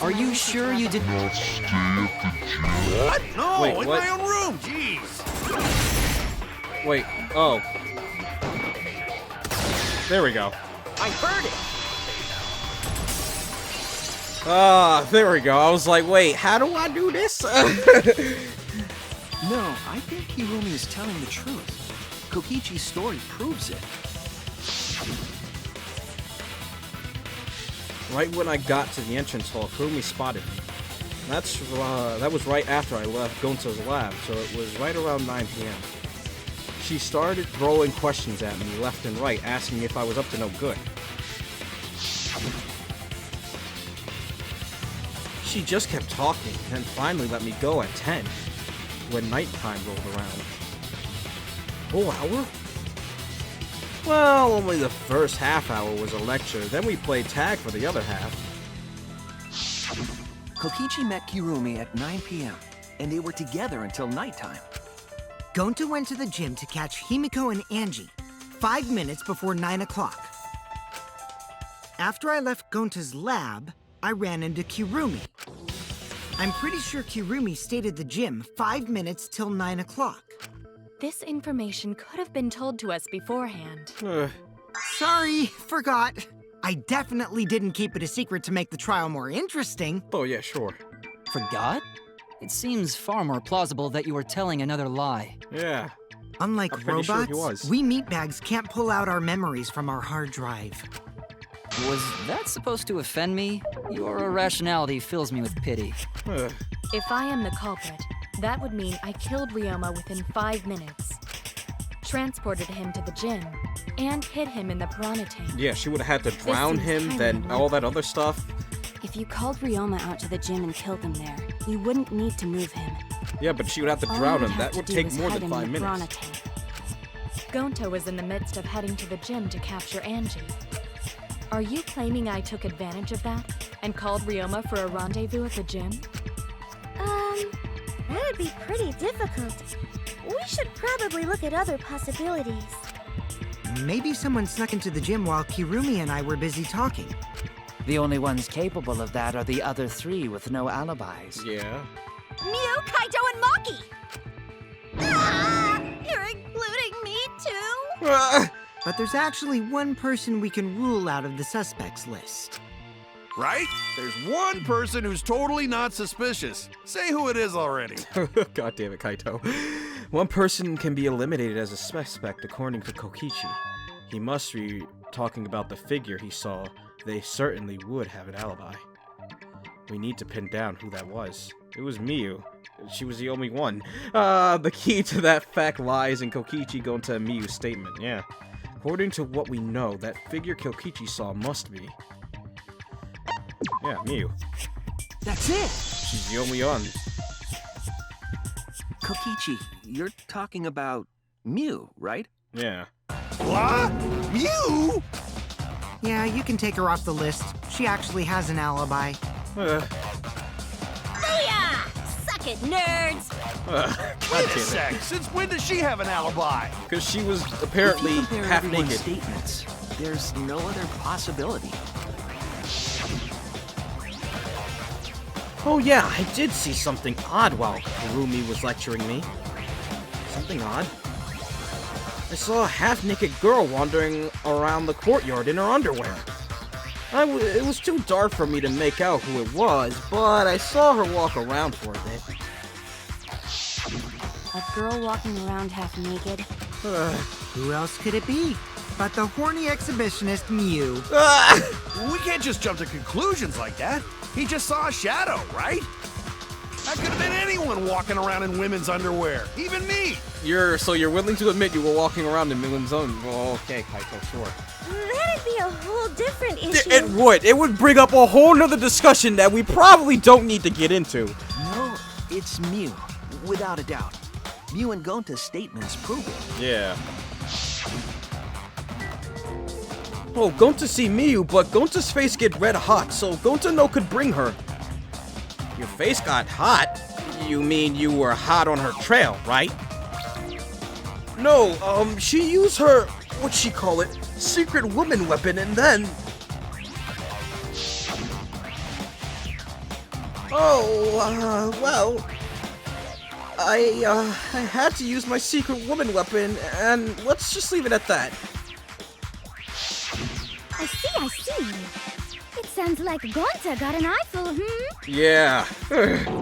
Are you sure you did not stay at the gym? What? No, Wait, in what? my own room. Jeez. Wait, oh. There we go. I heard it! There we go. I was like, wait, how do I do this? No, I think Hirumi is telling the truth. Kokichi's story proves it. Right when I got to the entrance hall, Kurumi spotted me. That was right after I left Gonta's lab, so it was right around 9 p.m. She started throwing questions at me left and right, asking if I was up to no good. She just kept talking, and finally let me go at 10, when nighttime rolled around. Whole hour? Well, only the first half hour was a lecture, then we played tag for the other half. Kokichi met Kirumi at 9 p.m., and they were together until nighttime. Gonta went to the gym to catch Himiko and Angie 5 minutes before 9 o'clock. After I left Gonta's lab, I ran into Kirumi. I'm pretty sure Kirumi stayed at the gym 5 minutes till 9 o'clock. This information could have been told to us beforehand. Sorry, forgot. I definitely didn't keep it a secret to make the trial more interesting. Oh yeah, sure. Forgot? It seems far more plausible that you were telling another lie. Yeah. Unlike I'm pretty sure robots, he was. we meatbags can't pull out our memories from our hard drive. Was that supposed to offend me? Your irrationality fills me with pity. If I am the culprit, that would mean I killed Ryoma within 5 minutes, transported him to the gym, and hid him in the piranha tank. Yeah, she would have had to drown seems him, kinda then unlikely. all that other stuff. If you called Ryoma out to the gym and killed him there, you wouldn't need to move him. Yeah, but she would have to All drown you'd him. have That to would do take is more hide than him 5 in the piranha minutes. tank. Gonta was in the midst of heading to the gym to capture Angie. Are you claiming I took advantage of that and called Ryoma for a rendezvous at the gym? That would be pretty difficult. We should probably look at other possibilities. Maybe someone snuck into the gym while Kirumi and I were busy talking. The only ones capable of that are the other three with no alibis. Yeah. Mew, Kaito, and Maki! Ah, you're including me too? But there's actually one person we can rule out of the suspects list. Right? There's one person who's totally not suspicious. Say who it is already. God damn it, Kaito. One person can be eliminated as a suspect according to Kokichi. He must be talking about the figure he saw. They certainly would have an alibi. We need to pin down who that was. It was Miyu. She was the only one. The key to that fact lies in Kokichi going to Miyu's statement, yeah. According to what we know, that figure Kokichi saw must be... yeah, Miyu. That's it! She's the only one. Kokichi, you're talking about Mew, right? Yeah. What? You? Yeah, you can take her off the list. She actually has an alibi. Booyah! Suck it, nerds! Wait a sec. Since when does she have an alibi? Because she was apparently If you compare half everyone's naked. statements, there's no other possibility. Oh yeah, I did see something odd while Harumi was lecturing me. Something odd? I saw a half-naked girl wandering around the courtyard in her underwear. It was too dark for me to make out who it was, but I saw her walk around for a bit. A girl walking around half naked? Who else could it be but the horny exhibitionist Miyu? We can't just jump to conclusions like that. He just saw a shadow, right? That could have been anyone walking around in women's underwear. Even me. So you're willing to admit you were walking around in Milan's own? Well, okay, Kaito, sure. That'd be a whole different issue. It would. It would bring up a whole nother discussion that we probably don't need to get into. No, it's Mew, without a doubt. Mew and Gonta's statements prove it. Yeah. Oh, Gonta see Miyu, but Gonta's face get red hot, so Gonta no could bring her. Your face got hot? You mean you were hot on her trail, right? No, she used her, what'd she call it, secret woman weapon, and then... well... I had to use my secret woman weapon, and let's just leave it at that. I see. It sounds like Gonta got an eyeful, Yeah.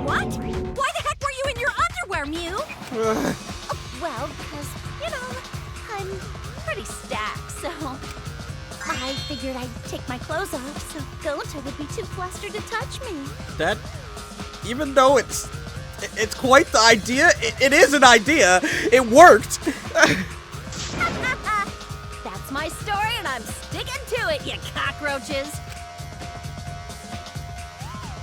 What? Why the heck were you in your underwear, Mew? Well, because, I'm pretty stacked, so I figured I'd take my clothes off so Gonta would be too flustered to touch me. That, even though it's quite the idea, it is an idea. It worked. That's my story, and I'm sticking to it, you cockroaches.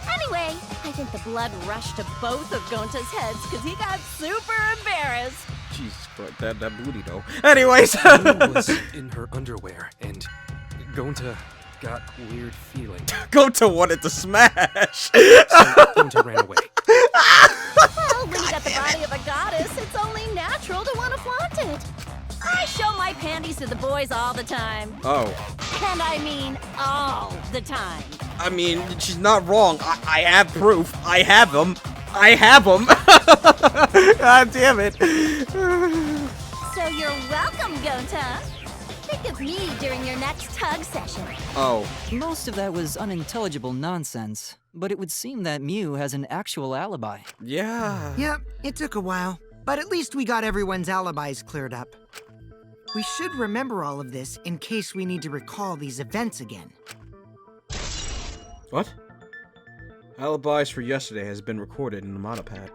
Anyway, I think the blood rushed to both of Gonta's heads because he got super embarrassed. Jesus Christ, that booty though. Anyways. Mew was in her underwear, and Gonta got weird feeling. Gonta wanted to smash. So Gonta ran away. Well, when you got the body of a goddess, it's only natural to want to flaunt it. I show my panties to the boys all the time. Oh. And I mean all the time. I mean, she's not wrong. I have proof. I have them. God damn it. So you're welcome, Gonta. Think of me during your next tug session. Oh. Most of that was unintelligible nonsense, but it would seem that Mew has an actual alibi. Yeah. Yep, it took a while, but at least we got everyone's alibis cleared up. We should remember all of this in case we need to recall these events again. What? Alibis for yesterday has been recorded in the monopad.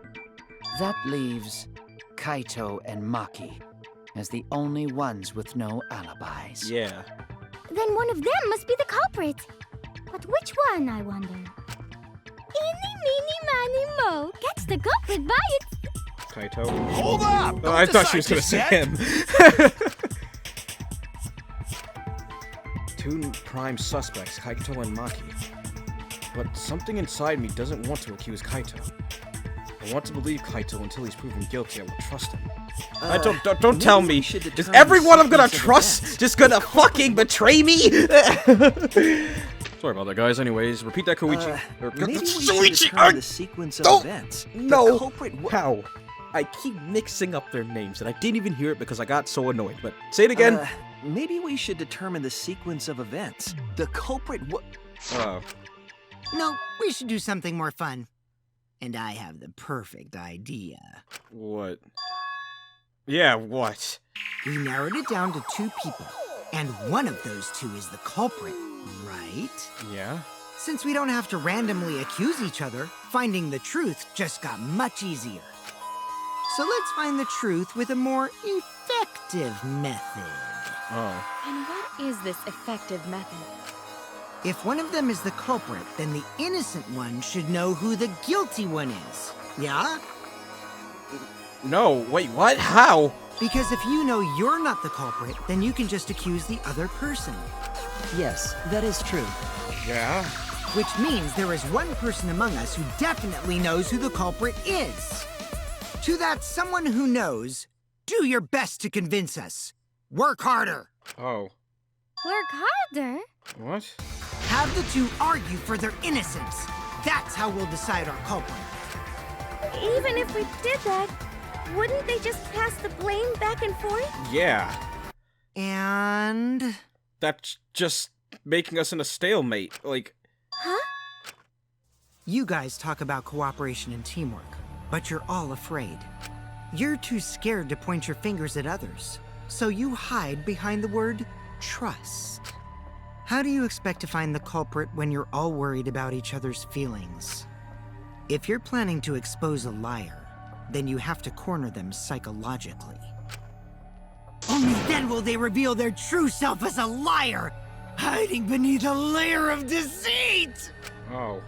That leaves Kaito and Maki as the only ones with no alibis. Yeah. Then one of them must be the culprit. But which one, I wonder? Eeny, meeny, miny, mo. Catch the culprit by its... Kaito. Hold up! Oh, I Don't thought she was decide gonna just say yet. him. Two prime suspects, Kaito and Maki. But something inside me doesn't want to accuse Kaito. I want to believe Kaito until he's proven guilty. I will trust him. Don't tell me. Is everyone I'm gonna trust just gonna fucking betray me? Sorry about that, guys. Anyways, repeat that, Koichi. Maybe we should determine the sequence of events. No. The culprit How? I keep mixing up their names, and I didn't even hear it because I got so annoyed. But say it again. Maybe we should determine the sequence of events. The culprit Oh. No, we should do something more fun. And I have the perfect idea. What? Yeah, what? We narrowed it down to 2 people, and one of those 2 is the culprit, right? Yeah? Since we don't have to randomly accuse each other, finding the truth just got much easier. So let's find the truth with a more effective method. Oh. And what is this effective method? If one of them is the culprit, then the innocent one should know who the guilty one is. Yeah? No, wait, what? How? Because if you know you're not the culprit, then you can just accuse the other person. Yes, that is true. Yeah? Which means there is one person among us who definitely knows who the culprit is. To that someone who knows, do your best to convince us. Work harder. Oh. Work harder? What? Have the 2 argue for their innocence. That's how we'll decide our culprit. Even if we did that, wouldn't they just pass the blame back and forth? Yeah. And... That's just making us in a stalemate. Like... Huh? You guys talk about cooperation and teamwork, but you're all afraid. You're too scared to point your fingers at others, so you hide behind the word trust. How do you expect to find the culprit when you're all worried about each other's feelings? If you're planning to expose a liar, then you have to corner them psychologically. Only then will they reveal their true self as a liar, hiding beneath a layer of deceit! Oh.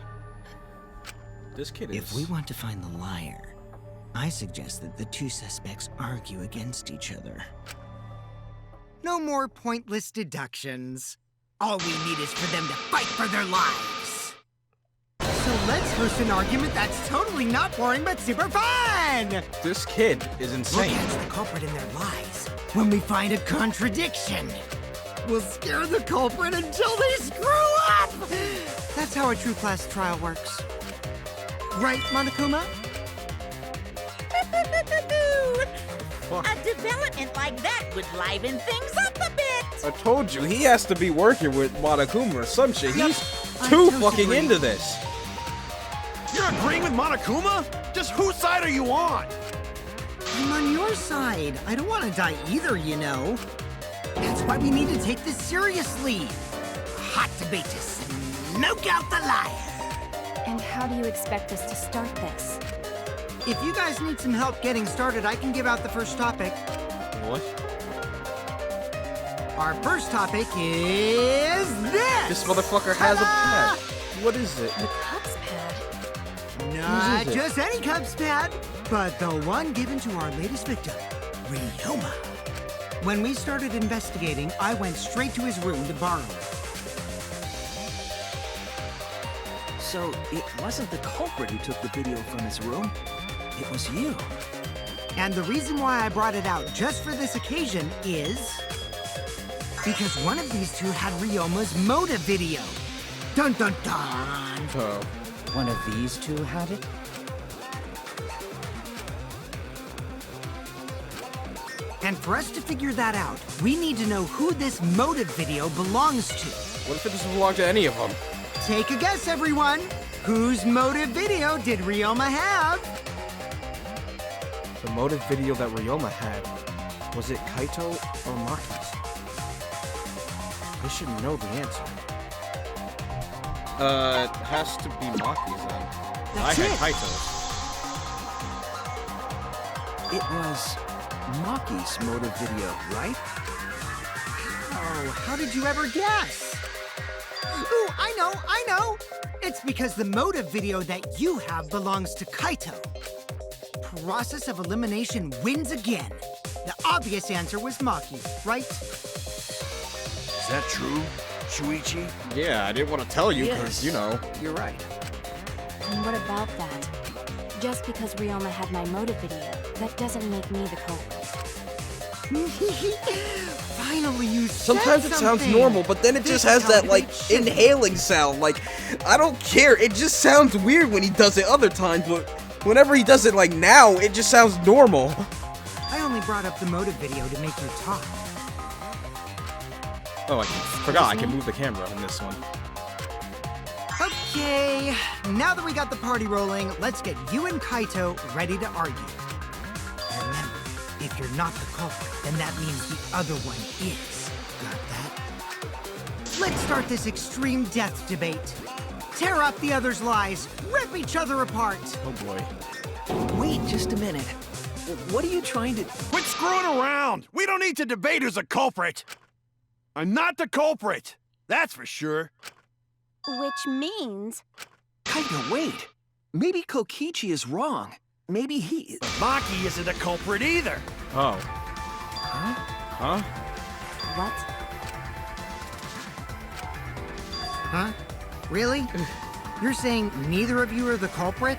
This kid is... If we want to find the liar, I suggest that the 2 suspects argue against each other. No more pointless deductions. All we need is for them to fight for their lives. So let's host an argument that's totally not boring but super fun! This kid is insane. We'll catch the culprit in their lies when we find a contradiction. We'll scare the culprit until they screw up! That's how a true class trial works. Right, Monokuma? A development like that would liven things up a bit. I told you, he has to be working with Monokuma or some shit. Yep, He's I too totally fucking agree. into this. You're agreeing with Monokuma? Just whose side are you on? I'm on your side. I don't want to die either, you know. That's why we need to take this seriously. A hot debate to smoke out the liar. And how do you expect us to start this? If you guys need some help getting started, I can give out the first topic. What? Our first topic is this! This motherfucker has a Ta-da! pad. What is it? The Cubs pad. Not Whose is it? just any Cubs pad, but the one given to our latest victim, Ryoma. When we started investigating, I went straight to his room to borrow it. So it wasn't the culprit who took the video from his room. It was you. And the reason why I brought it out just for this occasion is... because one of these 2 had Ryoma's motive video. Dun dun dun! Oh. One of these 2 had it? And for us to figure that out, we need to know who this motive video belongs to. What if it doesn't belong to any of them? Take a guess, everyone. Whose motive video did Ryoma have? The motive video that Ryoma had, was it Kaito or Maki's? They should know the answer. It has to be Maki's then. That's I it. had Kaito's. It was Maki's motive video, right? Oh, how did you ever guess? Ooh, I know! It's because the motive video that you have belongs to Kaito. Process of elimination wins again. The obvious answer was Maki, right? Is that true, Shuichi? Yeah, I didn't want to tell you because, Yes. you know. You're right. And what about that? Just because Ryoma had my motive video, that doesn't make me the culprit. Finally, you Sometimes said it sounds something. normal, but then it This just is has how that, like, debates should be. inhaling sound. Like, I don't care. It just sounds weird when he does it other times, but whenever he does it, like, now, it just sounds normal. I only brought up the motive video to make you talk. Oh, I forgot I can move the camera in this one. Okay, now that we got the party rolling, let's get you and Kaito ready to argue. Remember, If you're not the culprit, then that means the other one is. Got that? Let's start this extreme death debate. Tear up the other's lies, rip each other apart. Oh boy. Wait just a minute. What are you trying to... Quit screwing around! We don't need to debate who's a culprit! I'm not the culprit! That's for sure. Which means... Kaito, wait. Maybe Kokichi is wrong. Maybe he... Maki isn't a culprit either! Oh. Huh? Huh? What? Huh? Really? You're saying neither of you are the culprit?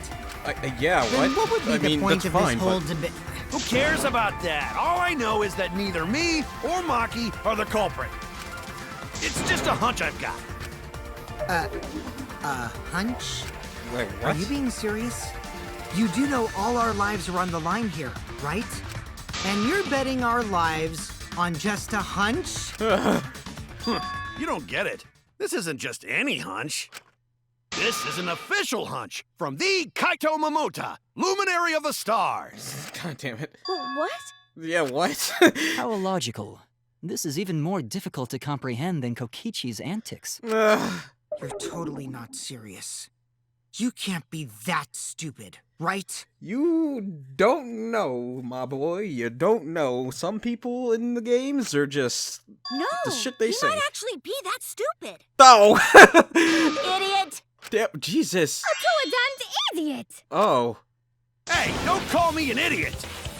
Yeah, Then what would be the point that's of fine, this whole but... debate? Who cares about that? All I know is that neither me or Maki are the culprit. It's just a hunch I've got. Hunch? Wait, Are what? you being serious? You do know all our lives are on the line here, right? And you're betting our lives on just a hunch? You don't get it. This isn't just any hunch. This is an official hunch from the Kaito Momota, Luminary of the Stars. God damn it. What? Yeah, what? How illogical. This is even more difficult to comprehend than Kokichi's antics. You're totally not serious. You can't be that stupid, right? You don't know, my boy. You don't know. Some people in the games are just... No, the shit they he say. might actually be that stupid. Oh! Idiot! Damn, Jesus. A two-a-duns idiot! Oh. Hey, don't call me an idiot!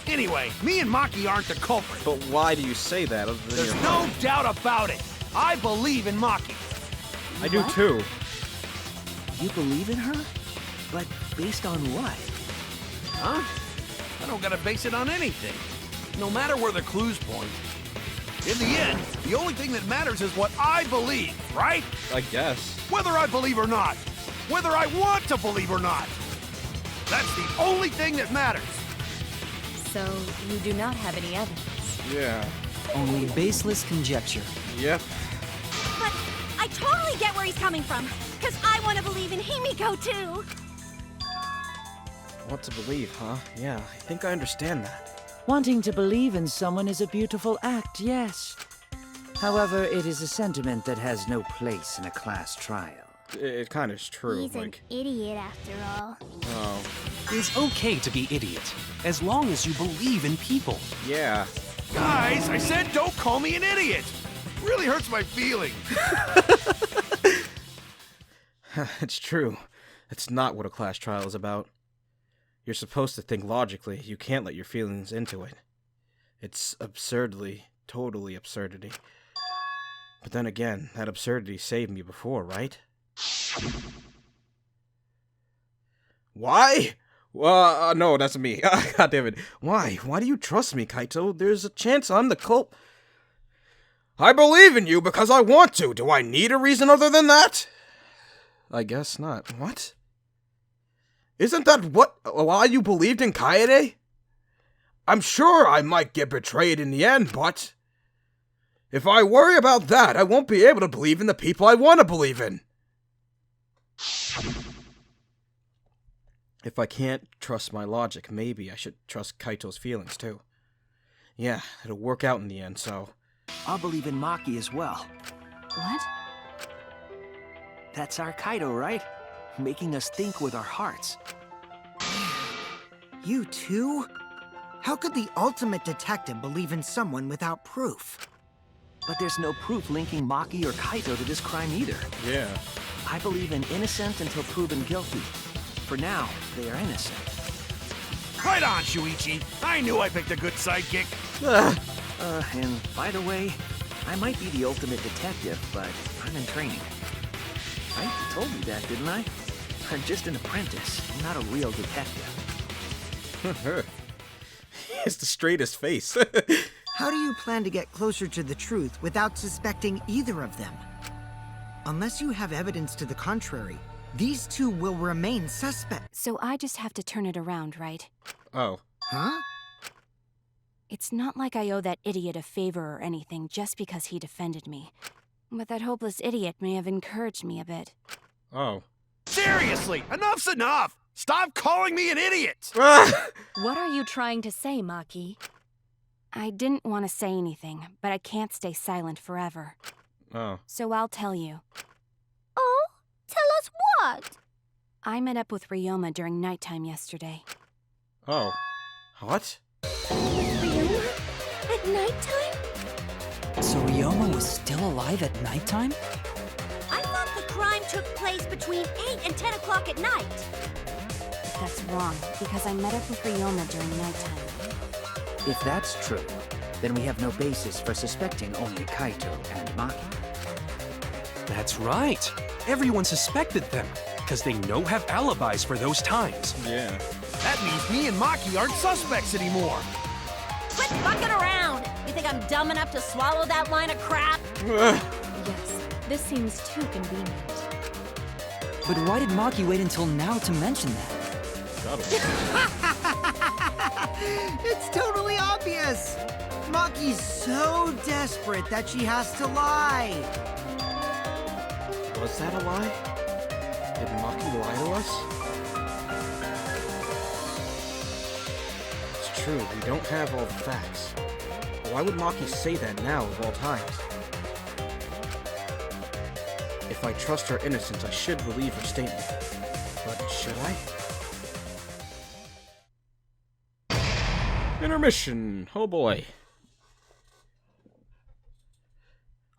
Anyway, me and Maki aren't the culprit. But why do you say that? Other than There's your- no doubt about it. I believe in Maki. I do too. You believe in her? But based on what? Huh? I don't gotta base it on anything. No matter where the clues point. In the end, the only thing that matters is what I believe, right? I guess. Whether I believe or not. Whether I want to believe or not. That's the only thing that matters. So, you do not have any evidence. Yeah. Only baseless conjecture. Yep. But I totally get where he's coming from, because I want to believe in Himiko too. What to believe, huh? Yeah, I think I understand that. Wanting to believe in someone is a beautiful act, yes. However, it is a sentiment that has no place in a class trial. It kind of is true, He's an like... idiot after all. Oh. It's okay to be idiot, as long as you believe in people. Yeah. Guys, I said don't call me an idiot. Really hurts my feelings. It's true. It's not what a class trial is about. You're supposed to think logically. You can't let your feelings into it. It's absurdly, totally absurdity. But then again, that absurdity saved me before, right? Why? No, that's me. God damn it. Why? Why do you trust me, Kaito? There's a chance I'm the culp. I believe in you because I want to. Do I need a reason other than that? I guess not. What? Isn't that why you believed in Kaede? I'm sure I might get betrayed in the end, but... if I worry about that, I won't be able to believe in the people I want to believe in. If I can't trust my logic, maybe I should trust Kaito's feelings, too. Yeah, it'll work out in the end, so... I'll believe in Maki as well. What? That's our Kaito, right? Making us think with our hearts. You too? How could the ultimate detective believe in someone without proof? But there's no proof linking Maki or Kaito to this crime either. Yeah. I believe in innocent until proven guilty. For now, they are innocent. Right on, Shuichi. I knew I picked a good sidekick. And by the way, I might be the ultimate detective, but I'm in training. I told you that, didn't I? I'm just an apprentice, not a real detective. He has the straightest face. How do you plan to get closer to the truth without suspecting either of them? Unless you have evidence to the contrary, these two will remain suspects. So I just have to turn it around, right? Oh. Huh? It's not like I owe that idiot a favor or anything just because he defended me. But that hopeless idiot may have encouraged me a bit. Oh. Seriously, enough's enough! Stop calling me an idiot! What are you trying to say, Maki? I didn't want to say anything, but I can't stay silent forever. Oh. So I'll tell you. Oh? Tell us what? I met up with Ryoma during nighttime yesterday. Oh. What? Ryoma? At nighttime? So Ryoma was still alive at nighttime? I thought the crime took place between 8 and 10 o'clock at night. But that's wrong, because I met up with Ryoma during nighttime. If that's true, then we have no basis for suspecting only Kaito and Maki. That's right. Everyone suspected them, because they have alibis for those times. Yeah. That means me and Maki aren't suspects anymore. Quit fucking around! You think I'm dumb enough to swallow that line of crap? Yes, this seems too convenient. But why did Maki wait until now to mention that? It's totally obvious! Maki's so desperate that she has to lie. Was that a lie? Did Maki lie to us? It's true, we don't have all the facts. Why would Maki say that now of all times? If I trust her innocence, I should believe her statement. But should I? Intermission! Oh boy.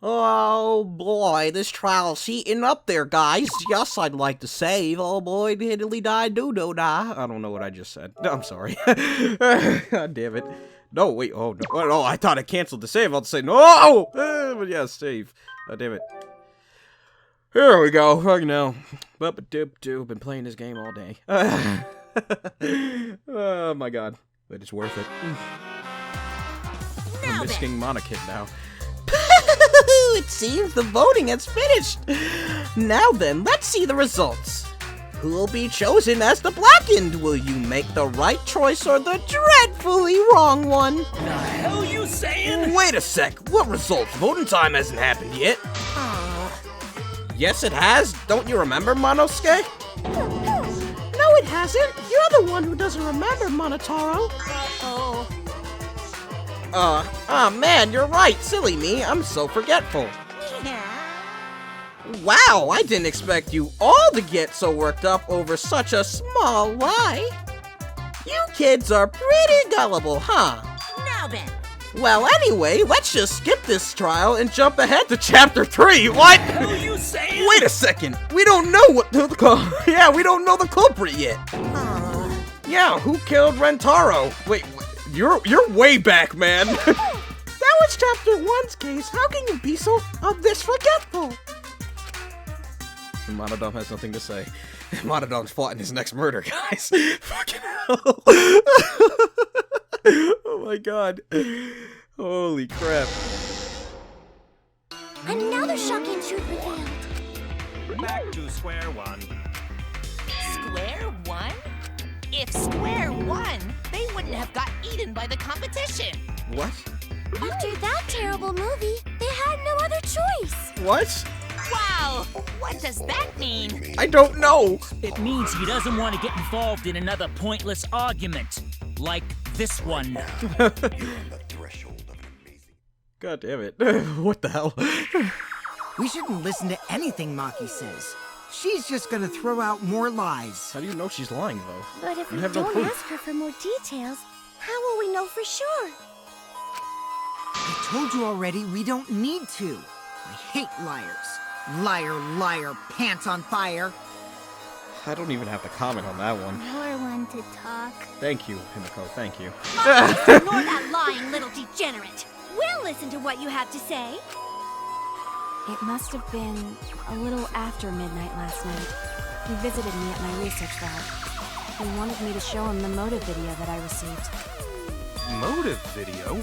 Oh boy, this trial's heating up there, guys. Yes, I'd like to save. Oh boy, diddly die doo doo da. I don't know what I just said. I'm sorry. God damn it. No, wait, oh no. Oh, I thought I canceled the save. I'll say no! But yeah, save. God damn it. Here we go. Right now. Doop. Been playing this game all day. Oh my god. But it's worth it. I'm risking Monokid now. It seems the voting has finished. Now then, let's see the results. Who'll be chosen as the Blackened? Will you make the right choice or the dreadfully wrong one? The hell you saying? Wait a sec. What results? Voting time hasn't happened yet. Yes, it has. Don't you remember, Monosuke? No, it hasn't. You're the one who doesn't remember, Monotaro. Man, you're right. Silly me. I'm so forgetful. Wow, I didn't expect you all to get so worked up over such a small lie. You kids are pretty gullible, huh? Now then. Well, anyway, let's just skip this trial and jump ahead to Chapter 3. What? What are you saying? Wait a second. We don't know what we don't know the culprit yet. Yeah, who killed Rentaro? Wait, you're way back, man. That was Chapter 1's case. How can you be so this forgetful? Monodome has nothing to say. Monodome's fought in his next murder, guys. Fucking hell. Oh my god. Holy crap. Another shocking truth revealed. Back to square one. Square one? If square one, they wouldn't have got eaten by the competition. What? After that terrible movie, they had no other choice. What? Wow! What does that mean? I don't know. It means he doesn't want to get involved in another pointless argument. Like this one. God damn it. What the hell? We shouldn't listen to anything Maki says. She's just gonna throw out more lies. How do you know she's lying, though? But if You we have no don't proof. ask her for more details, how will we know for sure? I told you already, we don't need to. I hate liars. Liar, liar, pants on fire. I don't even have to comment on that one. You're one to talk. Thank you, Himiko. Thank you. Ignore that lying little degenerate. We'll listen to what you have to say. It must have been a little after midnight last night. He visited me at my research lab. He wanted me to show him the motive video that I received. Motive video?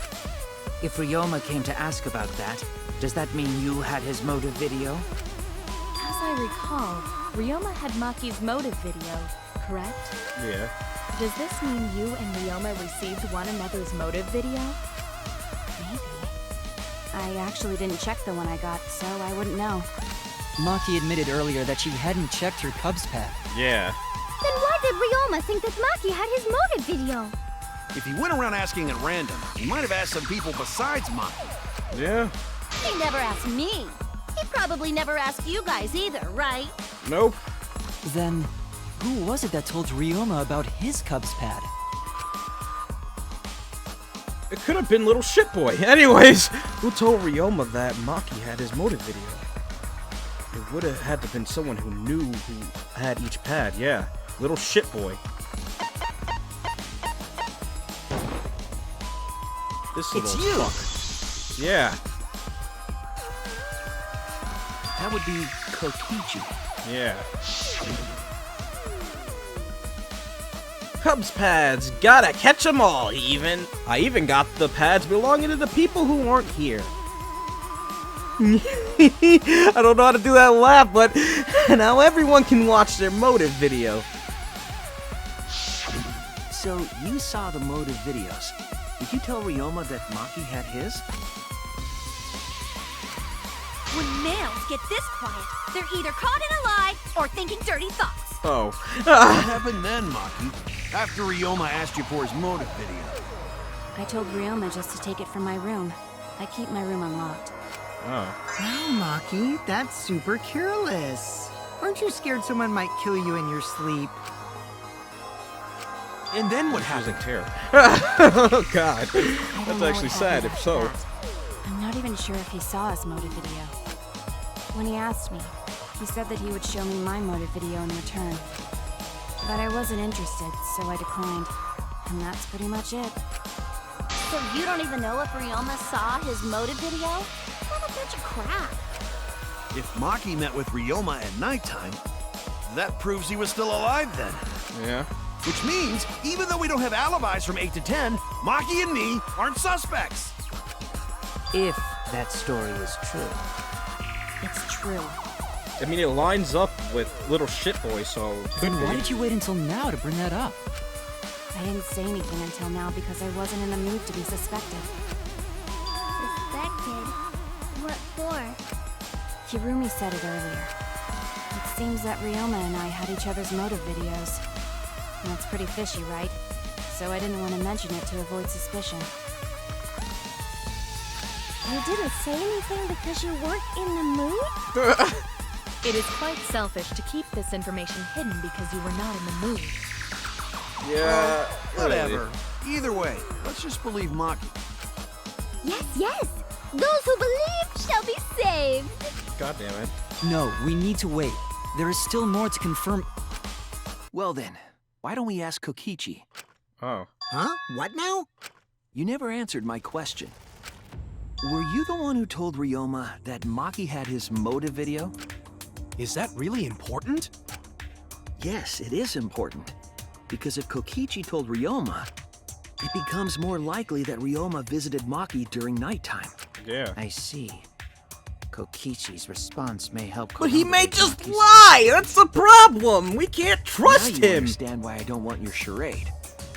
If Ryoma came to ask about that, does that mean you had his motive video? As I recall, Ryoma had Maki's motive video, correct? Yeah. Does this mean you and Ryoma received one another's motive video? Maybe. I actually didn't check the one I got, so I wouldn't know. Maki admitted earlier that she hadn't checked her Cubs pad. Yeah. Then why did Ryoma think that Maki had his motive video? If he went around asking at random, he might have asked some people besides Maki. Yeah. He never asked me. He probably never asked you guys either, right? Nope. Then, who was it that told Ryoma about his Cubs pad? It could have been little shit boy. Anyways, who told Ryoma that Maki had his motive video? It would have had to been someone who knew who had each pad. Yeah, little shit boy. This little It's you! fuck. Yeah. That would be Kokichi. Yeah. Cubs pads, gotta catch 'em all. I even got the pads belonging to the people who aren't here. I don't know how to do that laugh, but now everyone can watch their motive video. So, you saw the motive videos. Did you tell Ryoma that Maki had his? When males get this quiet, they're either caught in a lie or thinking dirty thoughts. Oh. What happened then, Maki? After Ryoma asked you for his motive video. I told Ryoma just to take it from my room. I keep my room unlocked. Oh. Wow, Maki, that's super careless. Aren't you scared someone might kill you in your sleep? And then what Using happened? terror. Oh god. I don't That's know actually what sad happened if so. after that. I'm not even sure if he saw his motive video. When he asked me, he said that he would show me my motive video in return. But I wasn't interested, so I declined. And that's pretty much it. So you don't even know if Ryoma saw his motive video? What a bunch of crap. If Maki met with Ryoma at nighttime, that proves he was still alive then. Yeah. Which means, even though we don't have alibis from 8 to 10, Maki and me aren't suspects. If that story is true. It's true. I mean, it lines up with little shit boy, so. Then why did you wait until now to bring that up? I didn't say anything until now because I wasn't in the mood to be suspected. Suspected? What for? Hirumi said it earlier. It seems that Ryoma and I had each other's motive videos. That's pretty fishy, right? So I didn't want to mention it to avoid suspicion. You didn't say anything because you weren't in the mood? It is quite selfish to keep this information hidden because you were not in the mood. Yeah. Whatever. Either way, let's just believe Maki. Yes, yes! Those who believe shall be saved! God damn it. No, we need to wait. There is still more to confirm. Well then, why don't we ask Kokichi? Oh. Huh? What now? You never answered my question. Were you the one who told Ryoma that Maki had his motive video? Is that really important? Yes, it is important. Because if Kokichi told Ryoma, it becomes more likely that Ryoma visited Maki during nighttime. Yeah. I see. Kokichi's response may help. But he may corroborate just Maki's- lie! That's the problem! We can't Now trust you him! understand why I don't want your charade.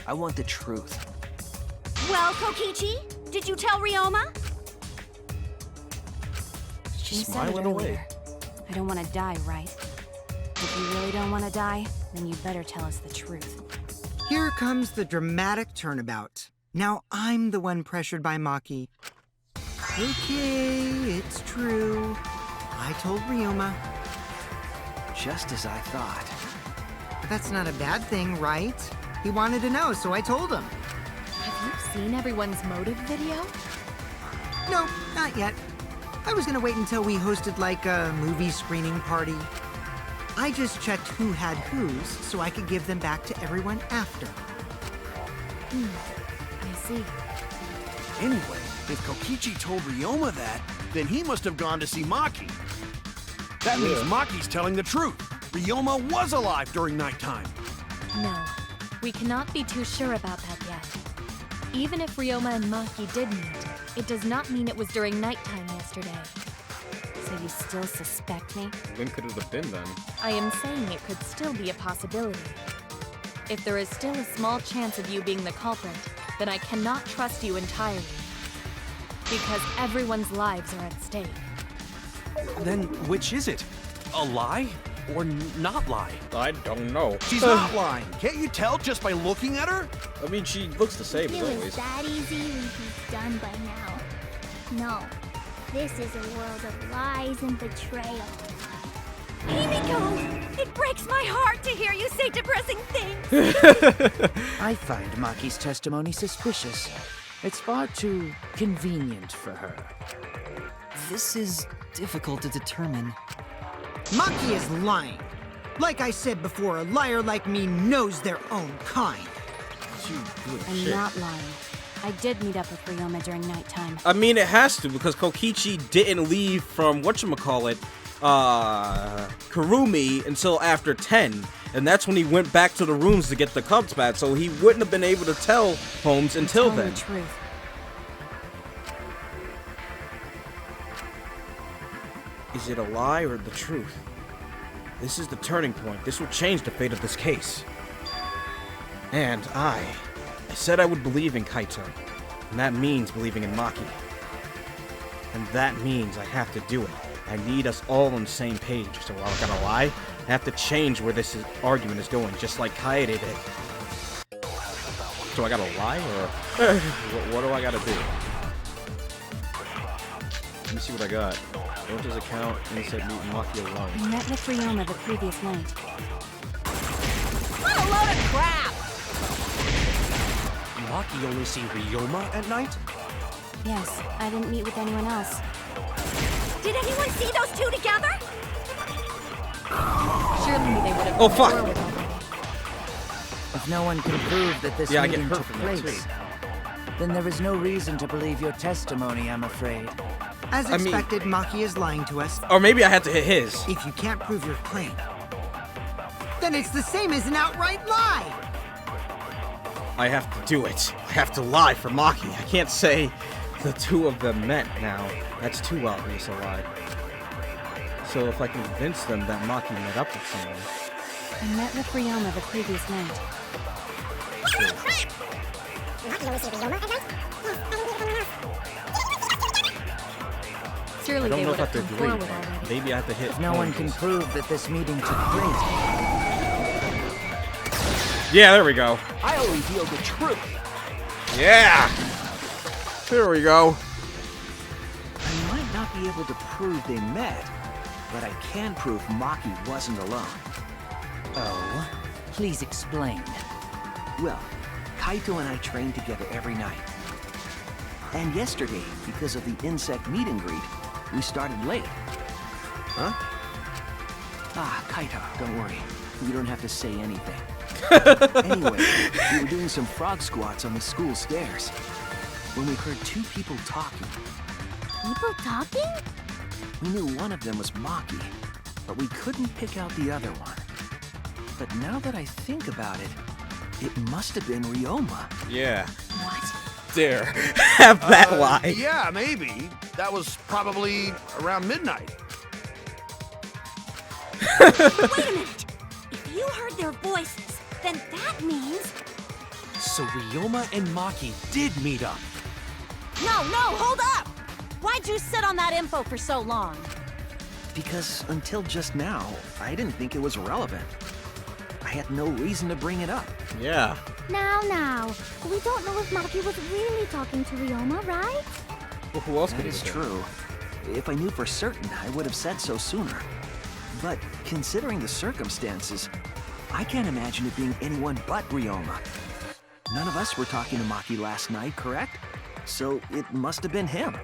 I want the truth. Well, Kokichi, did you tell Ryoma? She Just said it smiling away. earlier. I don't want to die, right? If you really don't want to die, then you better tell us the truth. Here comes the dramatic turnabout. Now I'm the one pressured by Maki. Okay, it's true. I told Ryoma. Just as I thought. But that's not a bad thing, right? He wanted to know, so I told him. Have you seen everyone's motive video? No, not yet. I was gonna wait until we hosted like a movie screening party. I just checked who had whose so I could give them back to everyone after. I see. Anyway, if Kokichi told Ryoma that, then he must have gone to see Maki. That means Maki's telling the truth. Ryoma was alive during nighttime. No, we cannot be too sure about that yet. Even if Ryoma and Maki did meet, it does not mean it was during nighttime yesterday. So you still suspect me? When could it have been then? I am saying it could still be a possibility. If there is still a small chance of you being the culprit, then I cannot trust you entirely. Because everyone's lives are at stake. Then which is it? A lie? or not lie? I don't know. She's not lying. Can't you tell just by looking at her? I mean, she looks the same If as it was always. that easy, we'd be done by now. No, this is a world of lies and betrayal. Himiko! It breaks my heart to hear you say depressing things! I find Maki's testimony suspicious. It's far too convenient for her. This is difficult to determine. Maki is lying. Like I said before, a liar like me knows their own kind. I'm not lying. I did meet up with Ryoma during nighttime. I mean, it has to, because Kokichi didn't leave from whatchamacallit, Kurumi until after 10. And that's when he went back to the rooms to get the Cubs bat, so he wouldn't have been able to tell Holmes until Tell me then. the truth. Is it a lie or the truth? This is the turning point. This will change the fate of this case. And I said I would believe in Kaito. And that means believing in Maki. And that means I have to do it. I need us all on the same page. So while I gotta lie, I have to change where argument is going, just like Kaede did. So I gotta lie, or what do I gotta do? Let me see what I got. Don't does account and said meet Maki alone. I met with Ryoma the previous night. What a load of crap! Maki only see Ryoma at night? Yes, I didn't meet with anyone else. Did anyone see those two together? Surely they would have Oh, come fuck. forward already. If no one can prove that this Yeah, I get meeting hurt took from that, place, too. then there is no reason to believe your testimony, I'm afraid. As I mean- expected, Maki is lying to us. Or maybe I had to hit his. If you can't prove your claim, then it's the same as an outright lie. I have to do it. I have to lie for Maki. I can't say the two of them met now. That's too obvious a lie. So if I can convince them that Maki met up with someone. I met with Ryoma the previous night. Surely I don't they know would if I have have to come agree. forward already. Maybe I have to hit If no one can Holmes. prove that this meeting took place, Yeah, there we go. I'll reveal the truth. Yeah! There we go. I might not be able to prove they met, but I can prove Maki wasn't alone. oh, please explain. Well, Kaito and I train together every night. And yesterday, because of the insect meet and greet, we started late. Huh? Ah, Kaito, don't worry. You don't have to say anything. Anyway, we were doing some frog squats on the school stairs when we heard two people talking. People talking? We knew one of them was Maki, but we couldn't pick out the other one. But now that I think about it, it must have been Ryoma. Yeah. What? There. Have that lie. Yeah, maybe. That was probably around midnight. Wait a minute! If you heard their voices, then that means... So Ryoma and Maki did meet up. No, hold up! Why'd you sit on that info for so long? Because until just now, I didn't think it was relevant. I had no reason to bring it up. Yeah. Now. We don't know if Maki was really talking to Ryoma, right? Well, who else That could is it be? true. If I knew for certain, I would have said so sooner. But considering the circumstances, I can't imagine it being anyone but Ryoma. None of us were talking to Maki last night, correct? So it must have been him.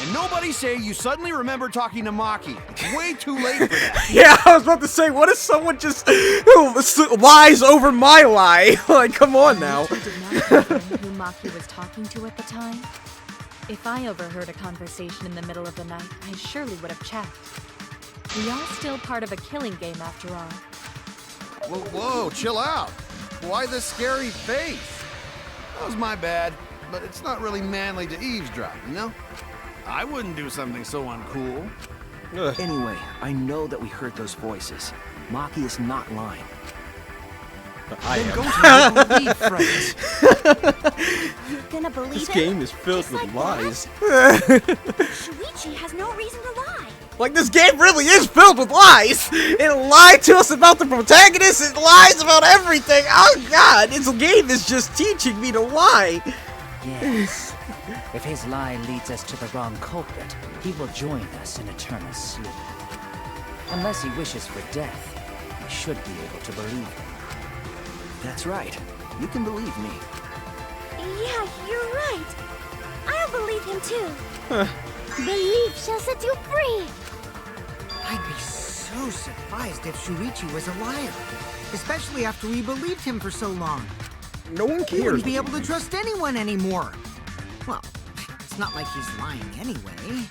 And nobody say you suddenly remember talking to Maki. It's way too late for that. Yeah, I was about to say, what if someone just lies over my lie? Like, come on now. I did not confirm who Maki was talking to at the time. If I overheard a conversation in the middle of the night, I surely would have checked. We are still part of a killing game after all. Whoa, chill out. Why this scary face? That was my bad, but it's not really manly to eavesdrop, you know? I wouldn't do something so uncool. Ugh. Anyway, I know that we heard those voices. Maki is not lying. But I Then am. go to the belief phrase. You're gonna believe This it? game is filled Just with like lies. Shuichi has no reason to lie. Like, this game really is filled with lies! It lied to us about the protagonist, it lies about everything! Oh god, this game is just teaching me to lie! Yes. If his lie leads us to the wrong culprit, he will join us in eternal sleep. Unless he wishes for death, we should be able to believe him. That's right. You can believe me. Yeah, you're right. I'll believe him too. Belief shall set you free. I'd be so surprised if Shuichi was a liar. Especially after we believed him for so long. No one He cares. wouldn't be able to trust anyone anymore. Well, it's not like he's lying anyway.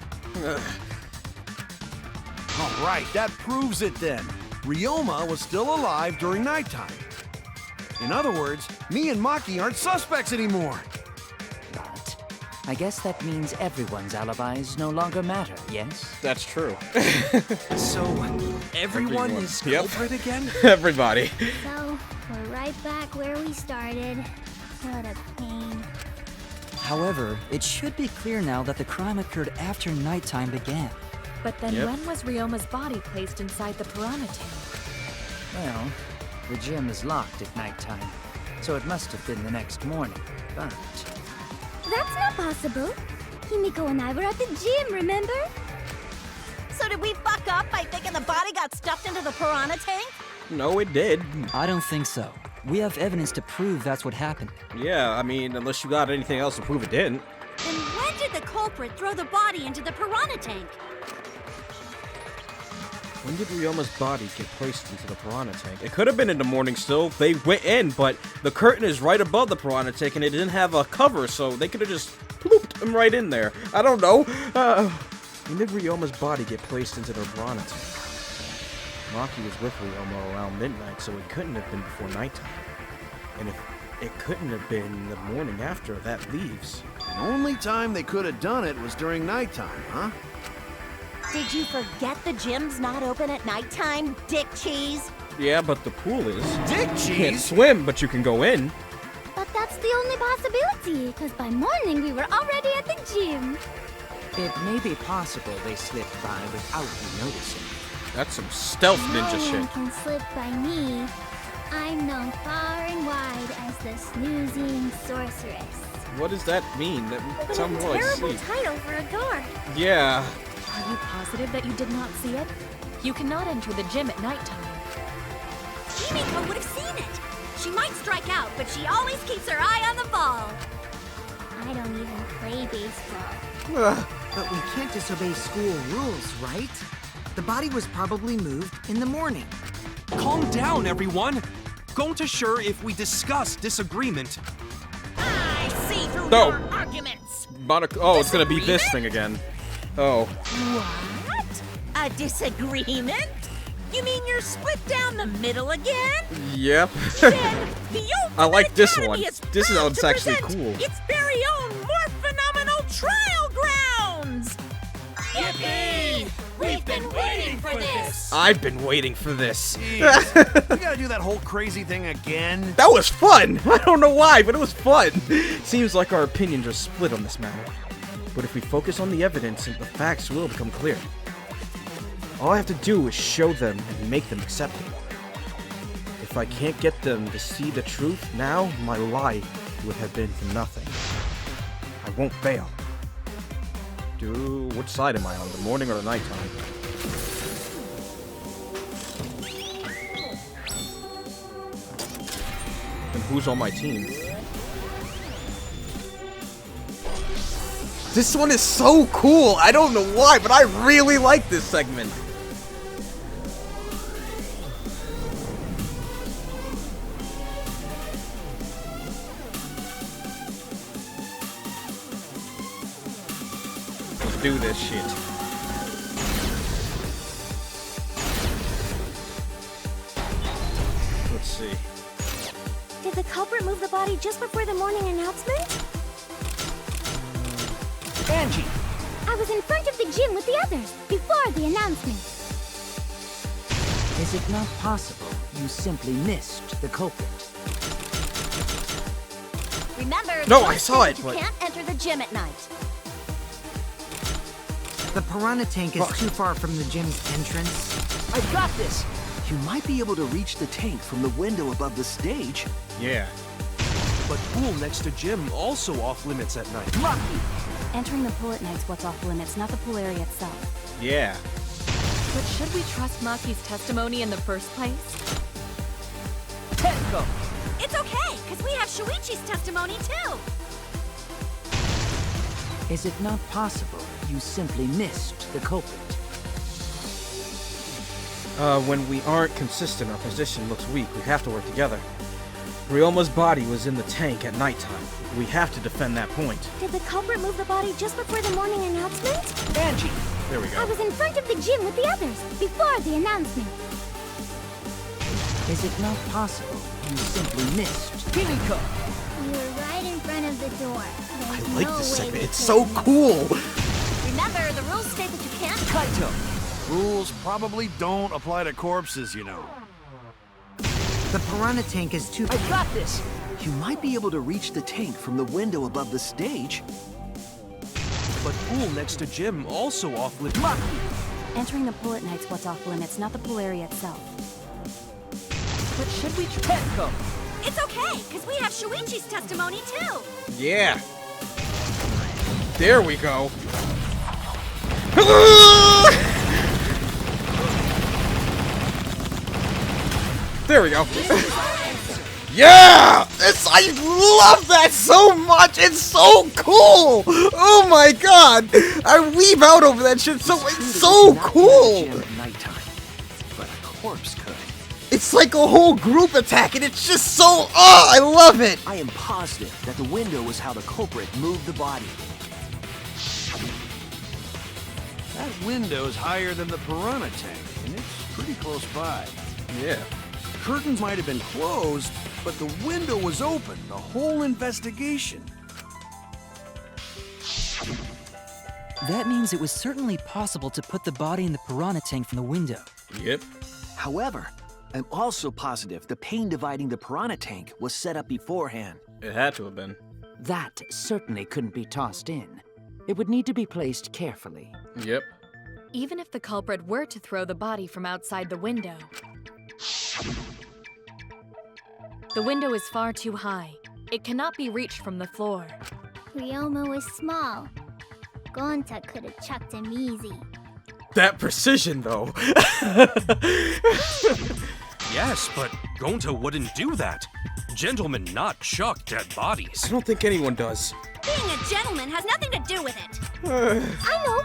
All right, that proves it then. Ryoma was still alive during nighttime. In other words, me and Maki aren't suspects anymore. But I guess that means everyone's alibis no longer matter, yes? That's true. So, everyone is culprit again? Everybody. So, we're right back where we started. What a pain. However, it should be clear now that the crime occurred after nighttime began. But then when was Ryoma's body placed inside the piranha tank? Well, the gym is locked at nighttime, so it must have been the next morning, but... That's not possible. Himiko and I were at the gym, remember? So did we fuck up by thinking the body got stuffed into the piranha tank? No, it did. I don't think so. We have evidence to prove that's what happened. Yeah, I mean, unless you got anything else to prove it didn't. Then when did the culprit throw the body into the piranha tank? When did Ryoma's body get placed into the piranha tank? It could have been in the morning still. They went in, but the curtain is right above the piranha tank, and it didn't have a cover, so they could have just plooped him right in there. I don't know. When did Ryoma's body get placed into the piranha tank? Maki was with Ryoma around midnight, so it couldn't have been before nighttime. And if it couldn't have been the morning after, that leaves. The only time they could have done it was during nighttime, huh? Did you forget the gym's not open at nighttime, dick cheese? Yeah, but the pool is. Dick You can't cheese? swim, but you can go in. But that's the only possibility, because by morning we were already at the gym. It may be possible they slipped by without you noticing. That's some stealth ninja No one shit. can slip by me. I'm known far and wide as the snoozing sorceress. What does that mean? That What sounds a more like terrible sleep. title for a guard. Yeah. Are you positive that you did not see it? You cannot enter the gym at nighttime. Himiko would have seen it. She might strike out, but she always keeps her eye on the ball. I don't even play baseball. But we can't disobey school rules, right? The body was probably moved in the morning. Calm down, everyone. Going to sure if we discuss disagreement. I see through No. your arguments. Oh, it's gonna be this thing again. Oh. What? A disagreement? You mean you're split down the middle again? Yep. Then the I like this Academy one. is This proud one's to actually present cool. Its very own more phenomenal trial grounds. Yippee! We've been waiting for this. I've been waiting for this. Jeez. We gotta do that whole crazy thing again. That was fun! I don't know why, but it was fun. Seems like our opinions are split on this matter. But if we focus on the evidence, the facts will become clear. All I have to do is show them and make them accept it. If I can't get them to see the truth now, my lie would have been for nothing. I won't fail. Which side am I on, the morning or the nighttime? And who's on my team? This one is so cool! I don't know why, but I really like this segment. Let's do this shit. Let's see. Did the culprit move the body just before the morning announcement? Angie! I was in front of the gym with the others, before the announcement. Is it not possible you simply missed the culprit? Remember, No, you I saw said it, you but- can't enter the gym at night. The piranha tank is too far from the gym's entrance. I've got this! You might be able to reach the tank from the window above the stage. Yeah. But pool next to gym also off limits at night. Lucky! Entering the pool at night's what's off limits, not the pool area itself. Yeah. But should we trust Maki's testimony in the first place? Tenko! It's okay, because we have Shuichi's testimony too. Is it not possible you simply missed the culprit? When we aren't consistent, our position looks weak. We have to work together. Ryoma's body was in the tank at nighttime. We have to defend that point. Did the culprit move the body just before the morning announcement? Angie! There we I go. was in front of the gym with the others, before the announcement. Is it not possible you simply missed? Himiko! You were right in front of the door. I There's like no this way segment. they It's could so have. cool. Remember, the rules state that you can't. Kaito! Rules probably don't apply to corpses, you know. The piranha tank is too... I've got this! You might be able to reach the tank from the window above the stage. But pool next to gym also off limits. Lucky! Entering the pool at night's what's off limits, not the pool area itself. But should we Tenko! It's okay, because we have Shuichi's testimony too. Yeah. There we go. There we go. Yeah! I love that so much! It's so cool! Oh my god! I weave out over that shit so it's so cool! Gym at nighttime, but a corpse could. It's like a whole group attack and it's just so I love it! I am positive that the window was how the culprit moved the body. That window's higher than the piranha tank, and it's pretty close by. Yeah. Curtains might have been closed, but the window was open the whole investigation. That means it was certainly possible to put the body in the piranha tank from the window. Yep. However, I'm also positive the pane dividing the piranha tank was set up beforehand. It had to have been. That certainly couldn't be tossed in. It would need to be placed carefully. Yep. Even if the culprit were to throw the body from outside the window, the window is far too high. It cannot be reached from the floor. Ryoma was small. Gonta could have chucked him easy. That precision though. Yes, but Gonta wouldn't do that. Gentlemen not chuck dead bodies. I don't think anyone does. Being a gentleman has nothing to do with it. I know!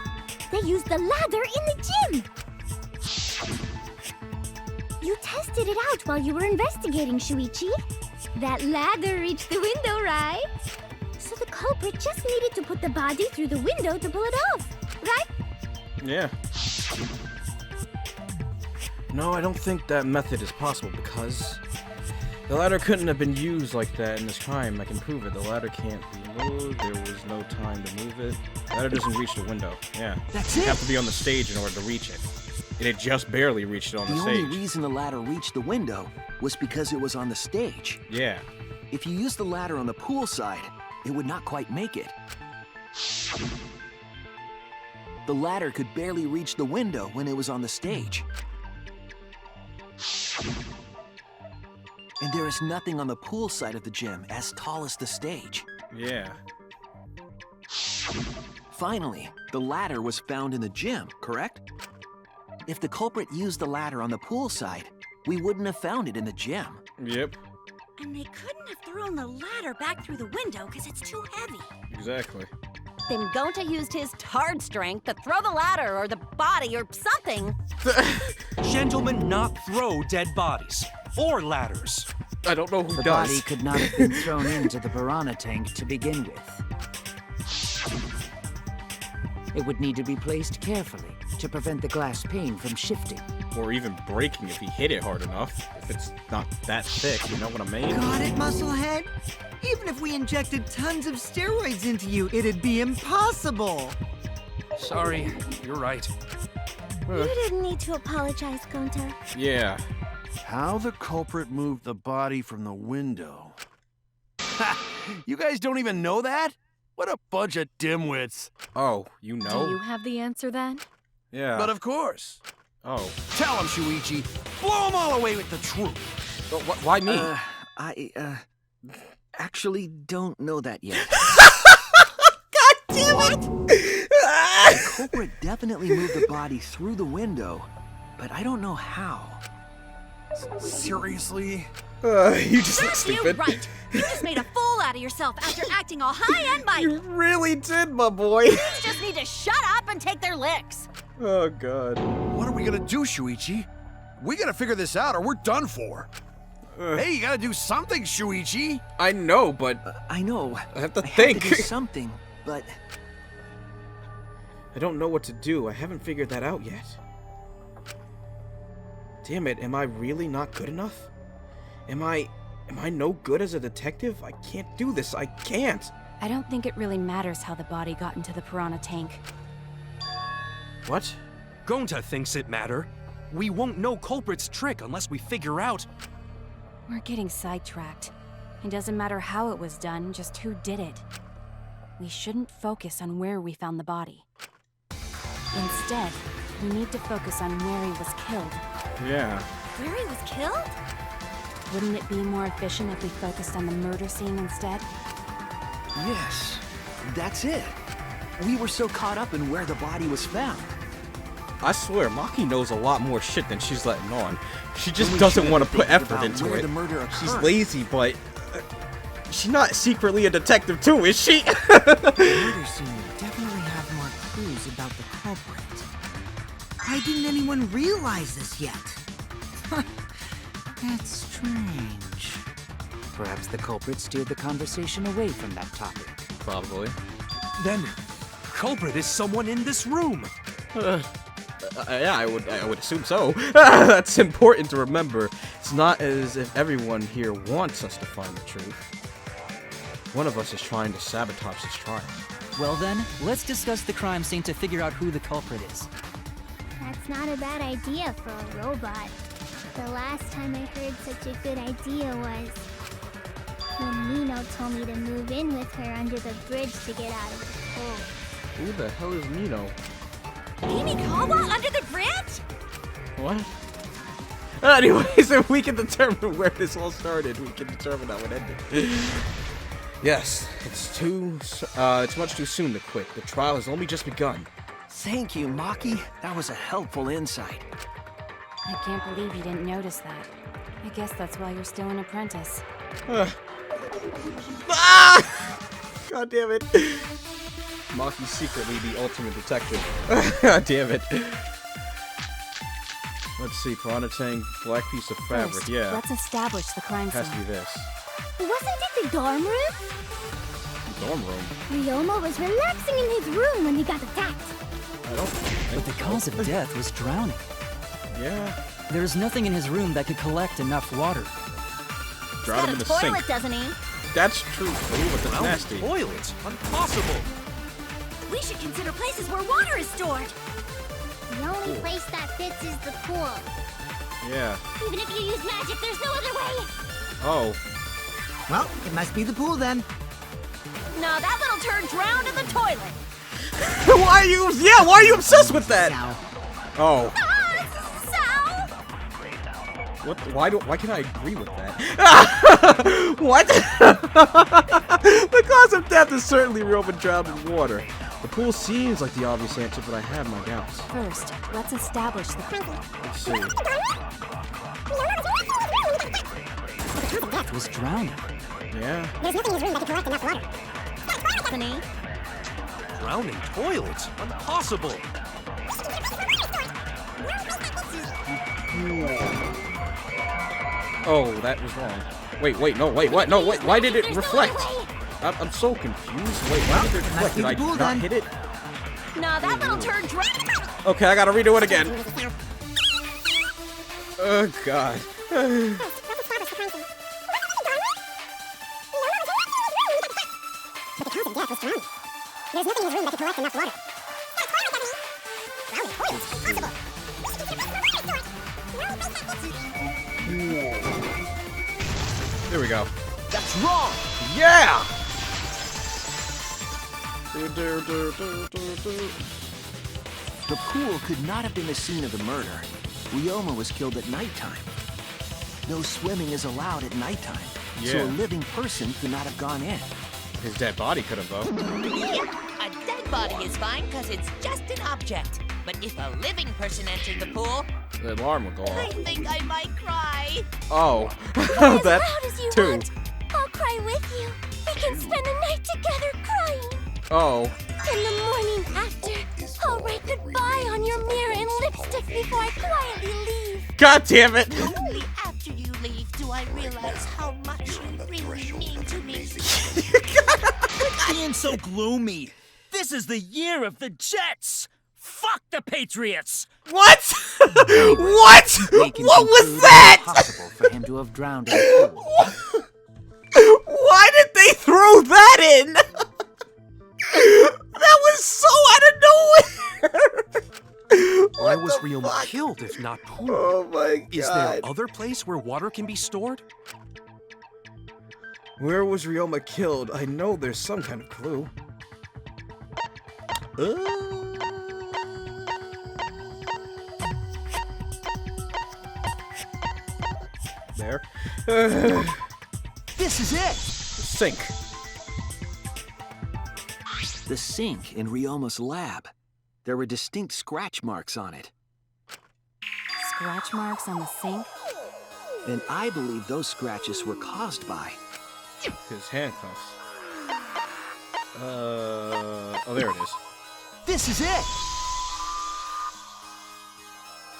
They used the ladder in the gym! You tested it out while you were investigating, Shuichi. That ladder reached the window, right? So the culprit just needed to put the body through the window to pull it off, right? Yeah. No, I don't think that method is possible because the ladder couldn't have been used like that in this crime. I can prove it. The ladder can't be moved. There was no time to move it. The ladder doesn't reach the window. Yeah. That's You it! have to be on the stage in order to reach it. And it just barely reached it on The the only stage. reason the ladder reached the window was because it was on the stage. Yeah. If you used the ladder on the pool side, it would not quite make it. The ladder could barely reach the window when it was on the stage. And there is nothing on the pool side of the gym as tall as the stage. Yeah. Finally, the ladder was found in the gym, correct? If the culprit used the ladder on the pool side, we wouldn't have found it in the gym. Yep. And they couldn't have thrown the ladder back through the window because it's too heavy. Exactly. Then Gonta used his hard strength to throw the ladder or the body or something. Gentlemen not throw dead bodies. Or ladders. I don't know who The does. body could not have been thrown into the piranha tank to begin with. It would need to be placed carefully to prevent the glass pane from shifting. Or even breaking if he hit it hard enough. If it's not that thick, you know what I mean? Got it, Musclehead? Even if we injected tons of steroids into you, it'd be impossible! Sorry, you're right. You didn't need to apologize, Gonta. Yeah. How the culprit moved the body from the window. Ha! You guys don't even know that? What a bunch of dimwits. Oh, you know? Do you have the answer then? Yeah. But of course. Oh. Tell him, Shuichi. Blow them all away with the truth. But why me? I actually don't know that yet. God damn it! The culprit definitely moved the body through the window, but I don't know how. Seriously? You just look Serves you stupid. right. You just made a fool out of yourself after acting all high and mighty. You really did, my boy. Kids just need to shut up and take their licks. Oh, God. What are we gonna do, Shuichi? We gotta figure this out or we're done for. Hey, you gotta do something, Shuichi. I know, but... I know. I have to I think. have to do something, but... I don't know what to do. I haven't figured that out yet. Damn it, am I really not good enough? Am I no good as a detective? I can't do this. I can't. I don't think it really matters how the body got into the piranha tank. What? Gonta thinks it matter. We won't know Culprit's trick unless we figure out... We're getting sidetracked. It doesn't matter how it was done, just who did it. We shouldn't focus on where we found the body. Instead, we need to focus on where he was killed. Yeah. Where he was killed? Wouldn't it be more efficient if we focused on the murder scene instead? Yes, that's it. We were so caught up in where the body was found. I swear, Maki knows a lot more shit than she's letting on. She just doesn't want to put effort into where it. the murder She's occurred. lazy, but... she's not secretly a detective too, is she? The murder scene would definitely have more clues about the culprit. Why didn't anyone realize this yet? That's strange. Perhaps the culprit steered the conversation away from that topic. Probably. Then, Culprit is someone in this room. Yeah, I would assume so. That's important to remember. It's not as if everyone here wants us to find the truth. One of us is trying to sabotage this trial. Well then, let's discuss the crime scene to figure out who the culprit is. That's not a bad idea for a robot. The last time I heard such a good idea was when Nino told me to move in with her under the bridge to get out of the cold. Who the hell is Nino? Himikawa under the bridge? What? Anyways, if we can determine where this all started, we can determine how it ended. Yes, it's much too soon to quit. The trial has only just begun. Thank you, Maki. That was a helpful insight. I can't believe you didn't notice that. I guess that's why you're still an apprentice. God damn it. Maki's secretly the ultimate detective. God damn it. Let's see, piranha tank, black piece of fabric, First, yeah. let's establish the crime Has to scene. be this. Wasn't it the dorm room? Dorm room. Ryoma was relaxing in his room when he got attacked. I don't But the cause of death was drowning. Yeah. There is nothing in his room that could collect enough water. Drown him in the sink. Doesn't he? That's true, too, but that's nasty. Toilets? Impossible. We should consider places where water is stored. The only place that fits is the pool. Yeah. Even if you use magic, there's no other way. Oh. Well, it must be the pool then. No, that little turd drowned in the toilet. Why are you obsessed with that? Oh. What? Why can't I agree with that? What? The cause of death is certainly Roman drowned in water. The pool seems like the obvious answer, but I have my doubts. First, let's establish the Let's see. It was drowning. Yeah. There's nothing in his room that can collect enough water. Honey? Drowning toilets? Impossible. Oh, that was wrong. Wait, no, wait, what? No, wait, why did it reflect? I'm so confused. Wait, why did it reflect? Did I not hit it? No, that little turd drowned. Okay, I gotta redo it again. Oh, God. There's nothing in his room that can collect enough water. There we go. That's wrong! Yeah! The pool could not have been the scene of the murder. Ryoma was killed at nighttime. No swimming is allowed at nighttime, so Yeah. a living person could not have gone in. His dead body could have, though. Yeah, a dead body is fine because it's just an object. But if a living person entered the pool, The alarm would go I off. think I might cry. Oh, As that loud as you too. want. I'll cry with you. We can spend the night together crying. Oh, In the morning after, I'll write goodbye on your mirror in lipstick before I quietly leave. God damn it! Only after you leave do I realize how much you really mean to me. Being so gloomy. This is the year of the Jets. Fuck the Patriots. What? What? We can What was conclude that? It's impossible for him to have drowned in the pool. Why did they throw that in? That was so out of nowhere. Why was Ryoma killed if not pooled? Oh my god. Is there other place where water can be stored? Where was Ryoma killed? I know there's some kind of clue. There. This is it! Sink. The sink in Ryoma's lab. There were distinct scratch marks on it. Scratch marks on the sink? And I believe those scratches were caused by... His handcuffs. Oh, there it is. This is it!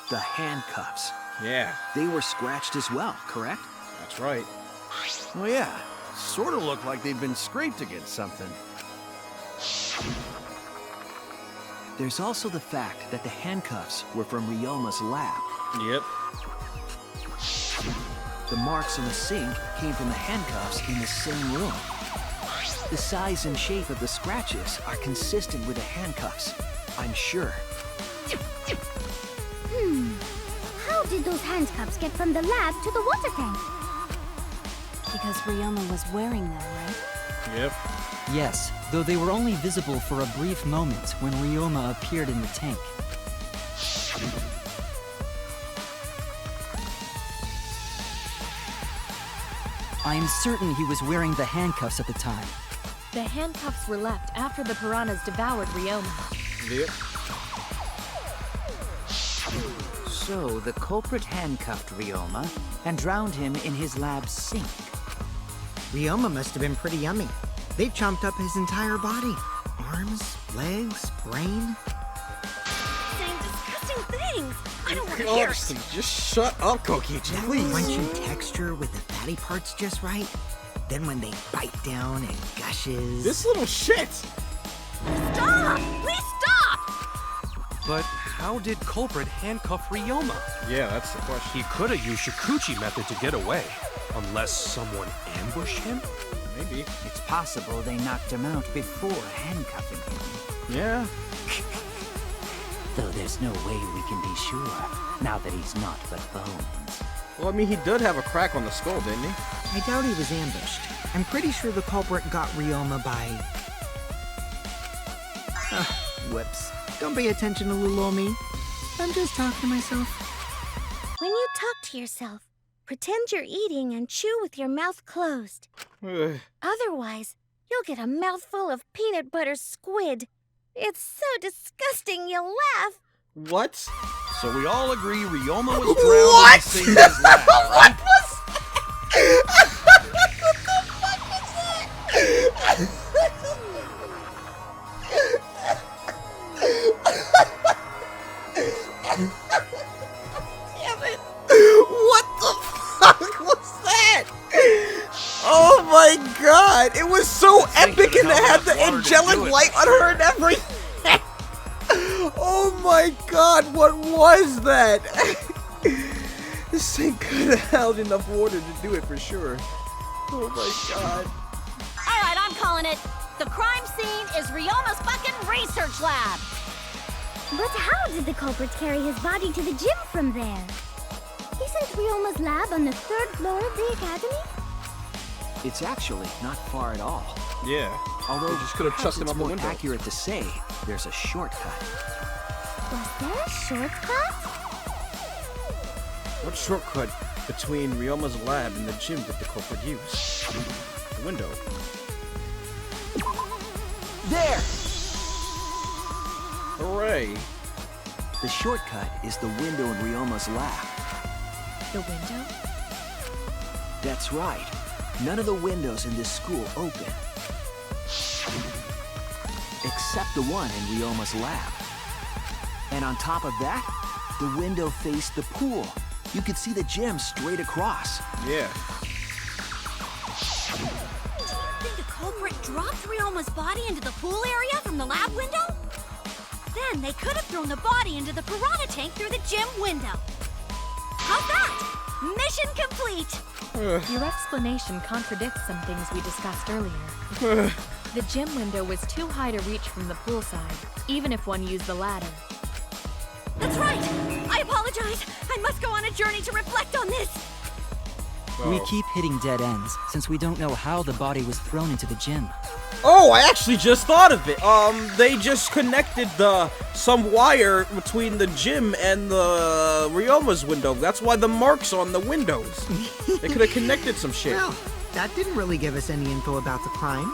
The handcuffs. Yeah, They were scratched as well, correct? that's right. Well, yeah. Sort of looked like they'd been scraped against something. There's also the fact that the handcuffs were from Ryoma's lab. Yep. The marks on the sink came from the handcuffs in the same room. The size and shape of the scratches are consistent with the handcuffs, I'm sure. How did those handcuffs get from the lab to the water tank? Because Ryoma was wearing them, right? Yep. Yes, though they were only visible for a brief moment when Ryoma appeared in the tank. I am certain he was wearing the handcuffs at the time. The handcuffs were left after the piranhas devoured Ryoma. Yep. So the culprit handcuffed Ryoma and drowned him in his lab's sink. Ryoma must have been pretty yummy. They chomped up his entire body. Arms, legs, brain. Saying disgusting things. I don't want to hear it. Honestly, just shut up, Kokichi, That please. crunchy texture with the fatty parts just right. Then when they bite down, it gushes. This little shit. Stop! Please stop! But how did Culprit handcuff Ryoma? Yeah, that's the question. He could have used Shikuchi method to get away, unless someone ambushed him? Maybe. It's possible they knocked him out before handcuffing him. Yeah. Though there's no way we can be sure, now that he's not but bones. Well, I mean, he did have a crack on the skull, didn't he? I doubt he was ambushed. I'm pretty sure the culprit got Ryoma by... Whoops. Don't pay attention to little old me. I'm just talking to myself. When you talk to yourself, pretend you're eating and chew with your mouth closed. Otherwise, you'll get a mouthful of peanut butter squid. It's so disgusting you'll laugh. What? So we all agree Ryoma was drowned in the sink in his lab, right? What the fuck was that? Oh my god! It was so epic and it had the angelic light on her and everything! Oh my god, what was that? This thing could have held enough water to do it for sure. Oh my god. All right, I'm calling it. The crime scene is Ryoma's fucking research lab. But how did the culprit carry his body to the gym from there? Isn't Ryoma's lab on the 3rd floor of the academy? It's actually not far at all. Yeah. Although just could have perhaps chucked him it's out the more window. accurate to say there's a shortcut. Was there a shortcut? What shortcut between Ryoma's lab and the gym did the culprit use? The window. There! Hooray! The shortcut is the window in Ryoma's lab. The window? That's right. None of the windows in this school open. Except the one in Ryoma's lab. And on top of that, the window faced the pool. You could see the gym straight across. Yeah. Think the culprit dropped Ryoma's body into the pool area from the lab window? Then they could have thrown the body into the piranha tank through the gym window. How's that? Mission complete! Your explanation contradicts some things we discussed earlier. The gym window was too high to reach from the pool side, even if one used the ladder. That's right! I apologize! I must go on a journey to reflect on this! We keep hitting dead ends, since we don't know how the body was thrown into the gym. Oh, I actually just thought of it. They just connected some wire between the gym and the Ryoma's window. That's why the marks on the windows. They could have connected some shit. Well, that didn't really give us any info about the crime.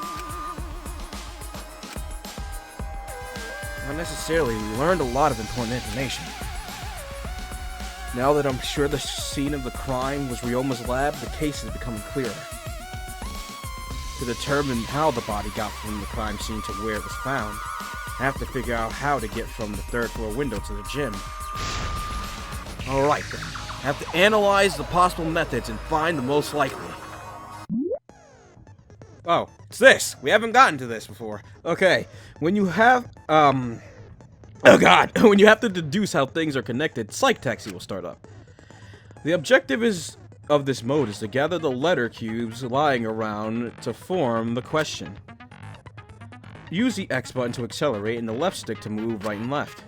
Not necessarily. We learned a lot of important information. Now that I'm sure the scene of the crime was Ryoma's lab, the case is becoming clearer. To determine how the body got from the crime scene to where it was found, I have to figure out how to get from the third floor window to the gym. Alright then. I have to analyze the possible methods and find the most likely. Oh, it's this! We haven't gotten to this before. Okay, when you have, oh god! When you have to deduce how things are connected, Psych Taxi will start up. The objective of this mode is to gather the letter cubes lying around to form the question. Use the X button to accelerate and the left stick to move right and left.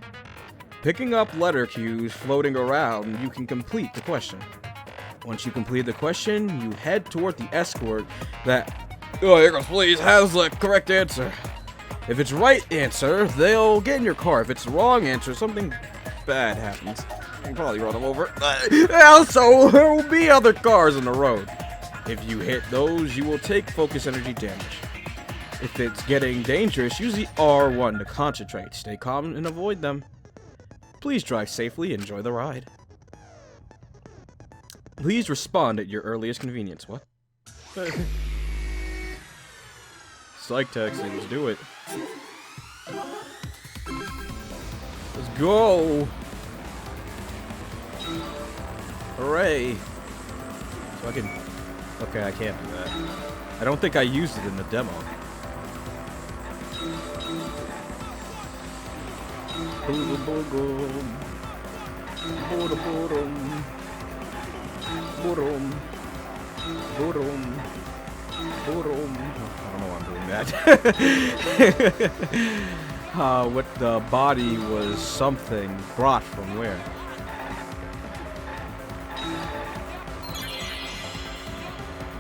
Picking up letter cubes floating around, you can complete the question. Once you complete the question, you head toward the escort that... Oh, here goes, please, has the correct answer. If it's right answer, they'll get in your car. If it's the wrong answer, something bad happens. You can probably run them over. Also, there will be other cars on the road. If you hit those, you will take focus energy damage. If it's getting dangerous, use the R1 to concentrate. Stay calm and avoid them. Please drive safely and enjoy the ride. Please respond at your earliest convenience. What? Psych Taxi, let's do it. Let's go! Hooray! So I can... Okay, I can't do that. I don't think I used it in the demo. I don't know why I'm doing that. What the body was something brought from where?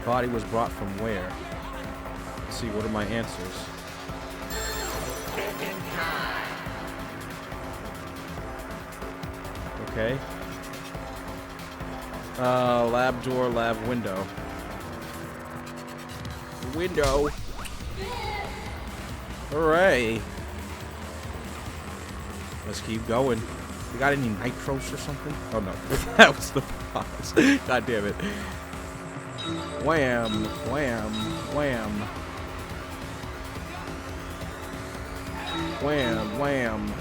Body was brought from where? Let's see, what are my answers? Okay. Lab door, lab window. Window. Hooray. Let's keep going. You got any nitros or something? Oh no, that was the boss. God damn it. Wham, wham, wham. Wham, wham.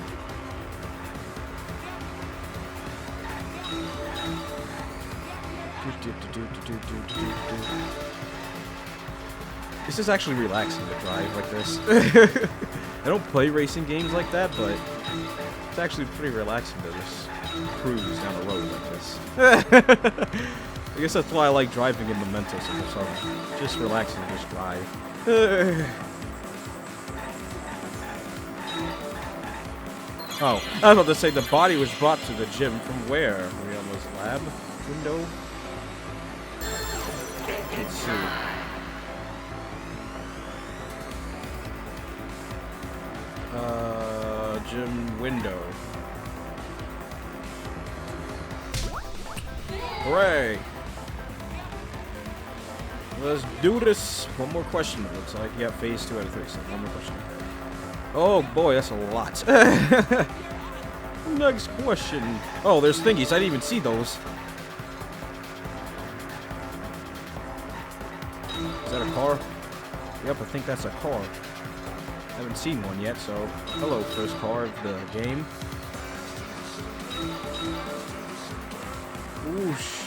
This is actually relaxing to drive like this. I don't play racing games like that, but it's actually pretty relaxing to just cruise down the road like this. I guess that's why I like driving in Mementos or something. Just relaxing to just drive. Oh, I was about to say the body was brought to the gym from where? Ryoma's lab window? Let's see. Gym window. Hooray! Let's do this. One more question. It looks like you got phase 2 out of 3. So one more question. Oh boy, that's a lot. Next question. Oh, there's thingies. I didn't even see those. Is that a car? Yep, I think that's a car. I haven't seen one yet, so hello, first car of the game. Whoosh.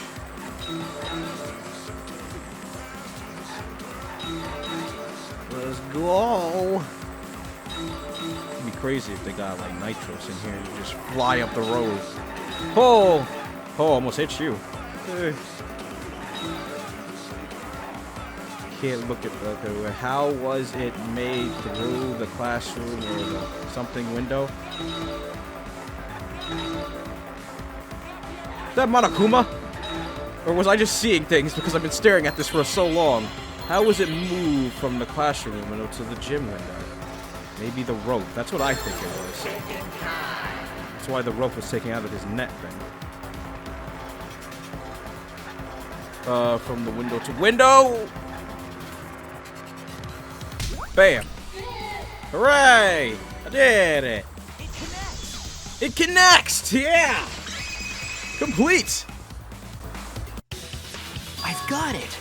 Let's go. It'd be crazy if they got like nitros in here and you just fly up the road. Oh! Oh, almost hit you. Can't look at the. How was it made through the classroom or the something window? Is that Monokuma? Or was I just seeing things because I've been staring at this for so long? How was it moved from the classroom window to the gym window? Maybe the rope. That's what I think it was. That's why the rope was taken out of his neck then. From the window to window! Bam! Hooray! I did it! It connects! Yeah! Complete! I've got it!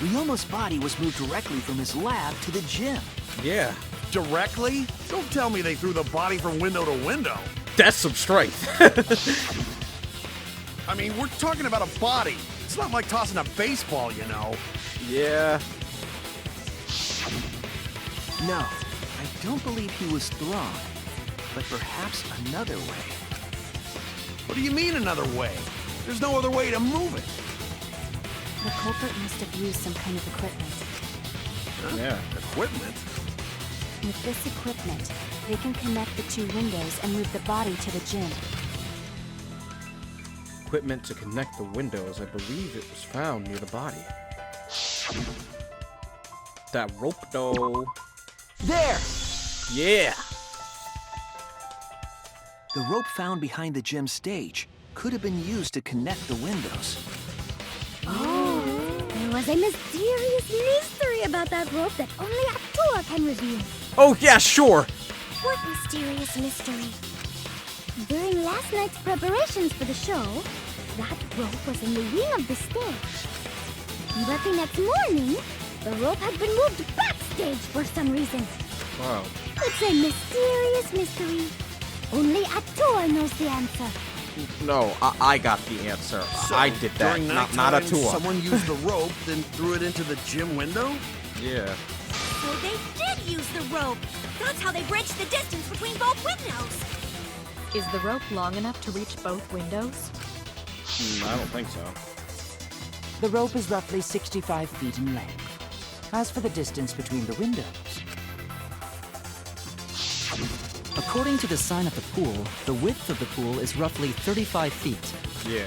Ryoma's body was moved directly from his lab to the gym. Yeah. Directly? Don't tell me they threw the body from window to window. That's some strength. I mean, we're talking about a body. It's not like tossing a baseball, you know. Yeah. No, I don't believe he was thrown. But perhaps another way. What do you mean another way? There's no other way to move it. The culprit must have used some kind of equipment. Huh? Yeah. Equipment? With this equipment, they can connect the two windows and move the body to the gym. Equipment to connect the windows. I believe it was found near the body. That rope though. There! Yeah! The rope found behind the gym stage could have been used to connect the windows. Oh, there was a mysterious mystery about that rope that only Actua can reveal. Oh yeah, sure! What mysterious mystery? During last night's preparations for the show, that rope was in the wing of the stage. But the next morning, the rope had been moved backstage for some reason. Wow. It's a mysterious mystery. Only Actua knows the answer. No, I got the answer. So, I did that, during not nighttime, a tour. Someone used the rope, then threw it into the gym window? Yeah. So they did use the rope. That's how they bridged the distance between both windows. Is the rope long enough to reach both windows? I don't think so. The rope is roughly 65 feet in length. As for the distance between the windows, According to the sign at the pool, the width of the pool is roughly 35 feet. Yeah.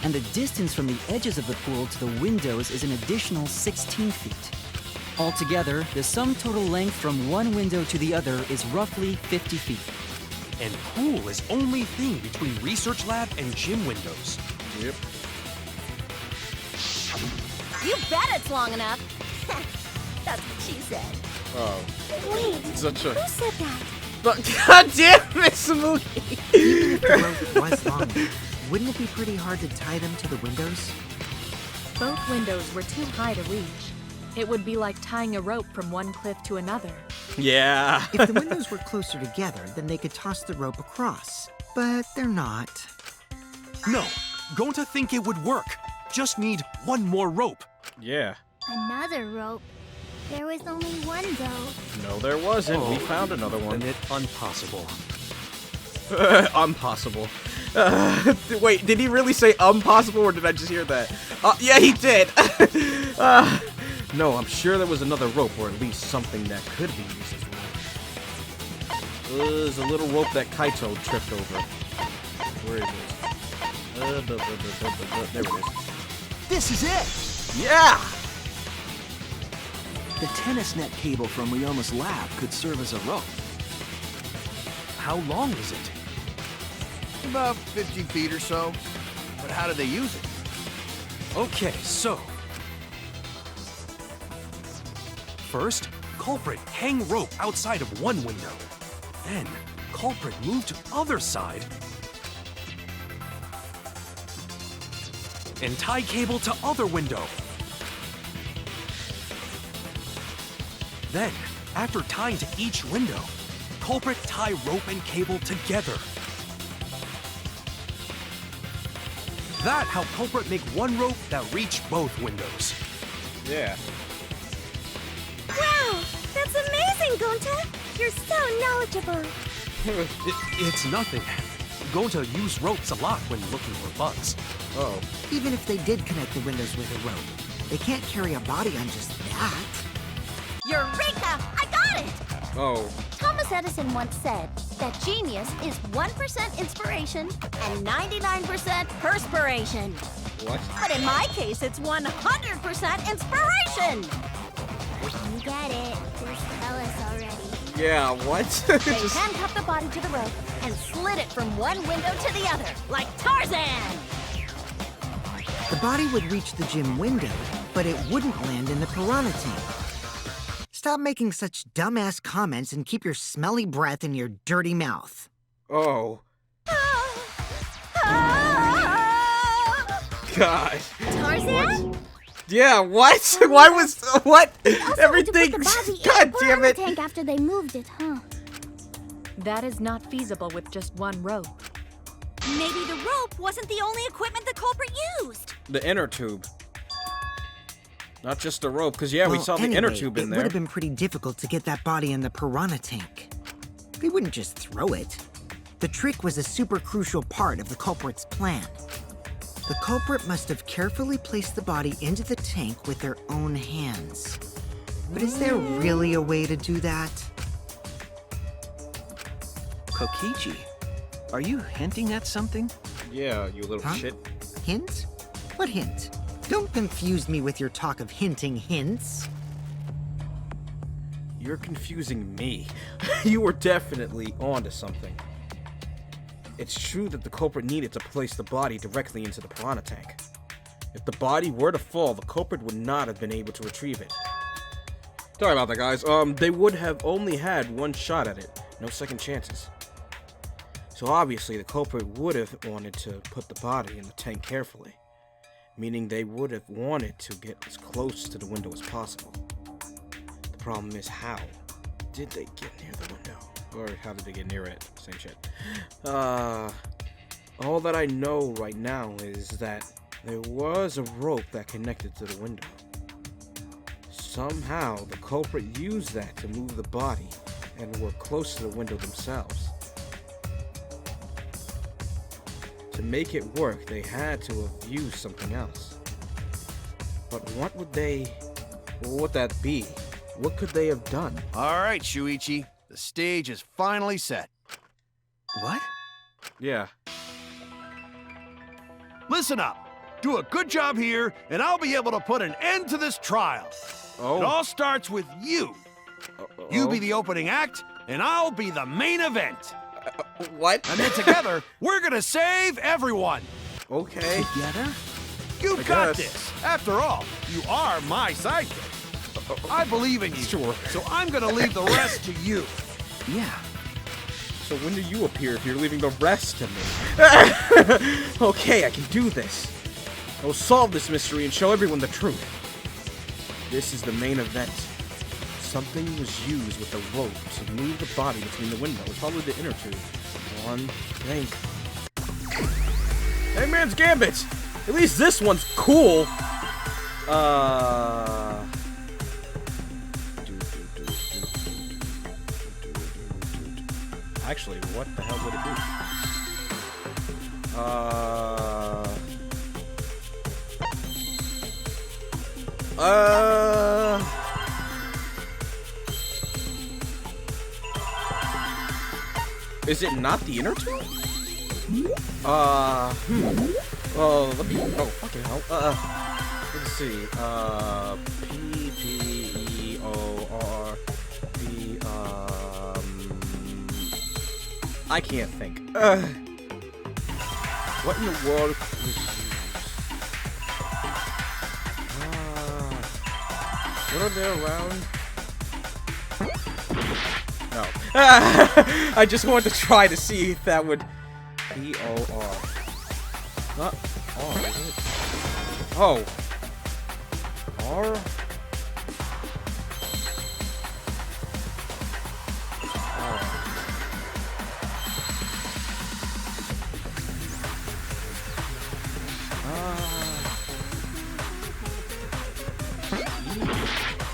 And the distance from the edges of the pool to the windows is an additional 16 feet. Altogether, the sum total length from one window to the other is roughly 50 feet. And pool is only thing between research lab and gym windows. Yep. You bet it's long enough. That's what she said. Oh. Wait, Such a... who said that? God damn it, Samuki! If the rope was long, wouldn't it be pretty hard to tie them to the windows? Both windows were too high to reach. It would be like tying a rope from one cliff to another. Yeah. If the windows were closer together, then they could toss the rope across. But they're not. No, going to think it would work. Just need one more rope. Yeah. Another rope. There was only one though. No, there wasn't. We Oh. found another one. And it impossible. Impossible. Wait, did he really say impossible, or did I just hear that? Yeah, he did. No, I'm sure there was another rope, or at least something that could be used as well. There's a little rope that Kaito tripped over. Where is it? There it is. This is it! Yeah! The tennis net cable from Ryoma's lab could serve as a rope. How long is it? About 50 feet or so. But how do they use it? Okay, so... First, Culprit hang rope outside of one window. Then, Culprit move to other side and tie cable to other window. Then, after tying to each window, Culprit tie rope and cable together. That how Culprit make one rope that reach both windows. Yeah. Wow! That's amazing, Gonta! You're so knowledgeable! It's nothing. Gonta use ropes a lot when looking for bugs. Oh. Even if they did connect the windows with a rope, they can't carry a body on just that. Eureka! I got it! Oh. Thomas Edison once said that genius is 1% inspiration and 99% perspiration. What? But in my case, it's 100% inspiration! You get it. Just tell us already. Yeah, what? They handcuffed the body to the rope and slid it from one window to the other, like Tarzan! The body would reach the gym window, but it wouldn't land in the piranha tank. Stop making such dumbass comments and keep your smelly breath in your dirty mouth. Oh. God. Tarzan? What? Yeah, what? Why was... What? Everything... Put the body God in the damn piranha it. tank after they moved it, huh? That is not feasible with just one rope. Maybe the rope wasn't the only equipment the culprit used. The inner tube. Not just the rope, because yeah, we saw the inner tube in it there. would have been pretty difficult to get that body in the piranha tank. They wouldn't just throw it. The trick was a super crucial part of the culprit's plan. The culprit must have carefully placed the body into the tank with their own hands. But is there really a way to do that? Kokichi, are you hinting at something? Yeah, you little shit. Hint? What hint? Don't confuse me with your talk of hinting hints. You're confusing me. You were definitely onto something. It's true that the culprit needed to place the body directly into the piranha tank. If the body were to fall, the culprit would not have been able to retrieve it. Sorry about that, guys. They would have only had one shot at it. No second chances. So obviously, the culprit would have wanted to put the body in the tank carefully. Meaning they would have wanted to get as close to the window as possible. The problem is how did they get near the window? Or how did they get near it? Same shit. All that I know right now is that there was a rope that connected to the window. Somehow, the culprit used that to move the body and were close to the window themselves. To make it work, they had to have used something else. But what would that be? What could they have done? All right, Shuichi. The stage is finally set. What? Yeah. Listen up. Do a good job here, and I'll be able to put an end to this trial. Oh. It all starts with you. You be the opening act, and I'll be the main event. What? And then together, we're gonna save everyone. Okay. Together? You got this. After all, you are my sidekick. I believe in you. Sure. So I'm gonna leave the rest to you. Yeah. So when do you appear if you're leaving the rest to me? Okay, I can do this. I will solve this mystery and show everyone the truth. This is the main event. Something was used with a rope to move the body between the windows, probably the inner tube. One thing. Hangman's Gambit! At least this one's cool! Actually, what the hell would it be? Is it not the inner tube? Let me. Oh, fucking hell. Let's see. P-G-E-O-R-B, I can't think. What in the world was used? What are they around? No. I just wanted to try to see if that would... P-O-R. Not R, is it? Oh. R?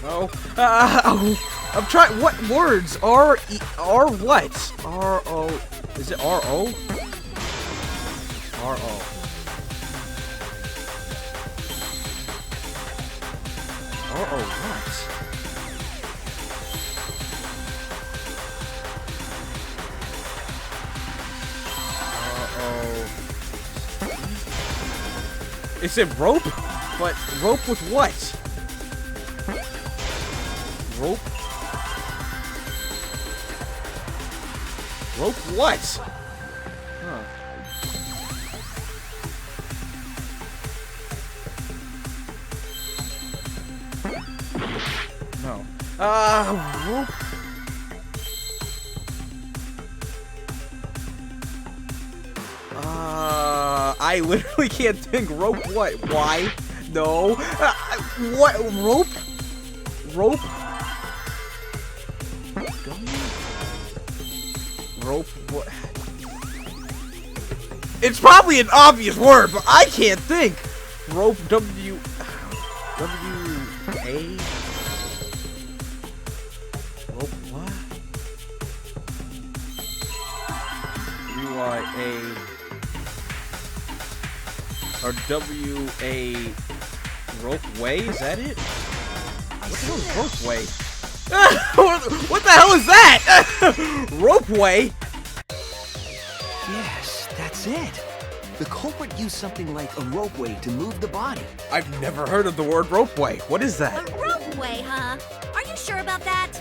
No. I'm trying. What words? R what? R-O. Is it R-O? R-O. R-O what? R-O. Is it rope? But rope with what? Rope? Rope what? Huh. No. Rope. I literally can't think. Rope what? Why? No. What? Rope? Rope? Rope? What? It's probably an obvious word, but I can't think. Rope. W. A. Rope. What? W-I-A. Or W-A. Rope way? Is that it? What the hell is rope way? What the hell is that? Ropeway? Yes, that's it. The culprit used something like a ropeway to move the body. I've never heard of the word ropeway. What is that? A ropeway, huh? Are you sure about that?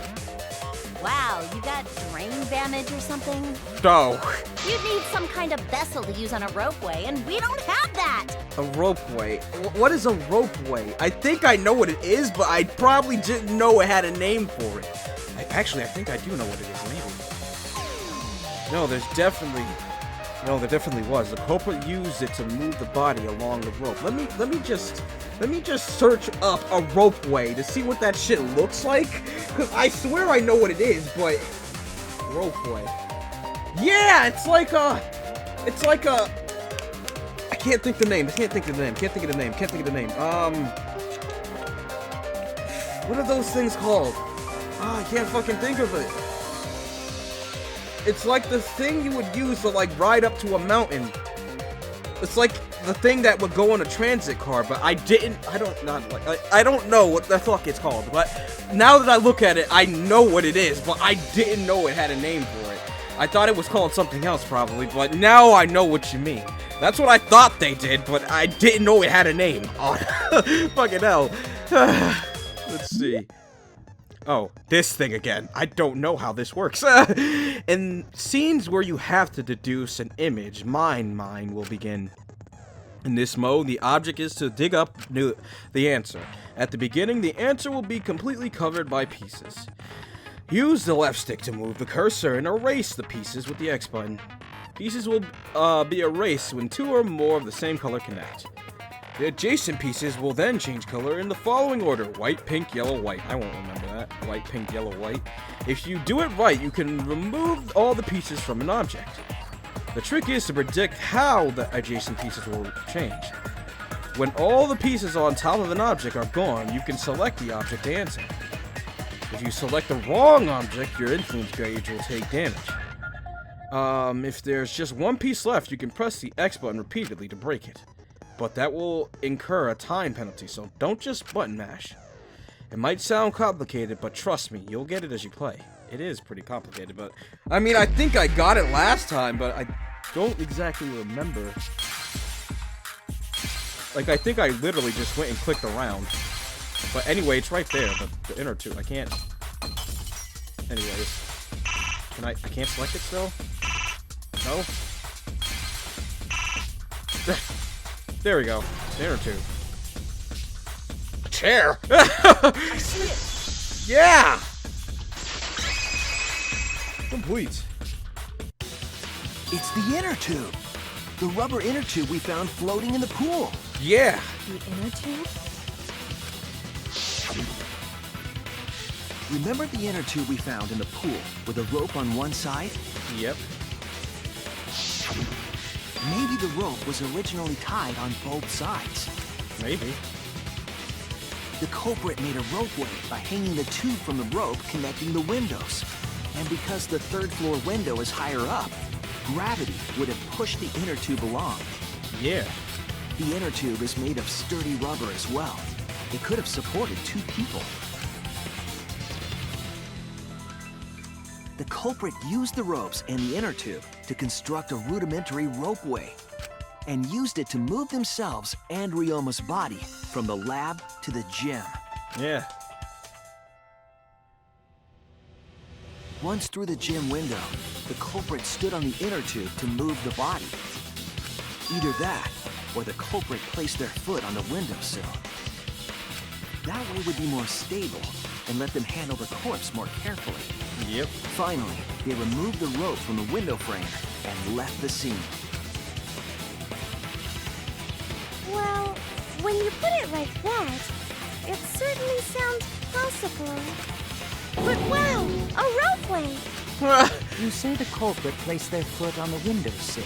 Wow, you got drain damage or something? No. You'd need some kind of vessel to use on a ropeway, and we don't have that! A ropeway. What is a ropeway? I think I know what it is, but I probably didn't know it had a name for it. Actually, I think I do know what it is, maybe. No, there definitely was. The culprit used it to move the body along the rope. Let me just search up a ropeway to see what that shit looks like. Cause I swear I know what it is, but ropeway. Yeah, it's like a. I can't think the name. What are those things called? I can't fucking think of it. It's like the thing you would use to like ride up to a mountain. It's like the thing that would go on a transit car, but I don't know what the fuck it's called. But now that I look at it, I know what it is, but I didn't know it had a name for it. I thought it was called something else probably, but now I know what you mean. That's what I thought they did, but I didn't know it had a name. Oh, fucking hell. Let's see. Oh, this thing again. I don't know how this works. In scenes where you have to deduce an image, mine will begin. In this mode, the object is to dig up the answer. At the beginning, the answer will be completely covered by pieces. Use the left stick to move the cursor and erase the pieces with the X button. Pieces will be erased when two or more of the same color connect. The adjacent pieces will then change color in the following order: white, pink, yellow, white. I won't remember that. White, pink, yellow, white. If you do it right, you can remove all the pieces from an object. The trick is to predict how the adjacent pieces will change. When all the pieces on top of an object are gone, you can select the object to answer. If you select the wrong object, your influence gauge will take damage. If there's just one piece left, you can press the X button repeatedly to break it. But that will incur a time penalty, so don't just button mash. It might sound complicated, but trust me, you'll get it as you play. It is pretty complicated, but... I mean, I think I got it last time, but I don't exactly remember. Like, I think I literally just went and clicked around. But anyway, it's right there, the inner tube. I can't... Anyways. I can't select it still? No? There we go. The inner tube. A chair! I see it! Yeah! Complete. It's the inner tube. The rubber inner tube we found floating in the pool. Yeah! The inner tube? Remember the inner tube we found in the pool with a rope on one side? Yep. Maybe the rope was originally tied on both sides. Maybe. The culprit made a ropeway by hanging the tube from the rope connecting the windows. And because the third floor window is higher up, gravity would have pushed the inner tube along. Yeah. The inner tube is made of sturdy rubber as well. It could have supported 2 people. The culprit used the ropes and the inner tube to construct a rudimentary ropeway, and used it to move themselves and Ryoma's body from the lab to the gym. Yeah. Once through the gym window, the culprit stood on the inner tube to move the body. Either that, or the culprit placed their foot on the windowsill. That way would be more stable and let them handle the corpse more carefully. Yep. Finally, they removed the rope from the window frame and left the scene. Well, when you put it like that, it certainly sounds possible. But wow, a ropeway! You say the culprit placed their foot on the windowsill.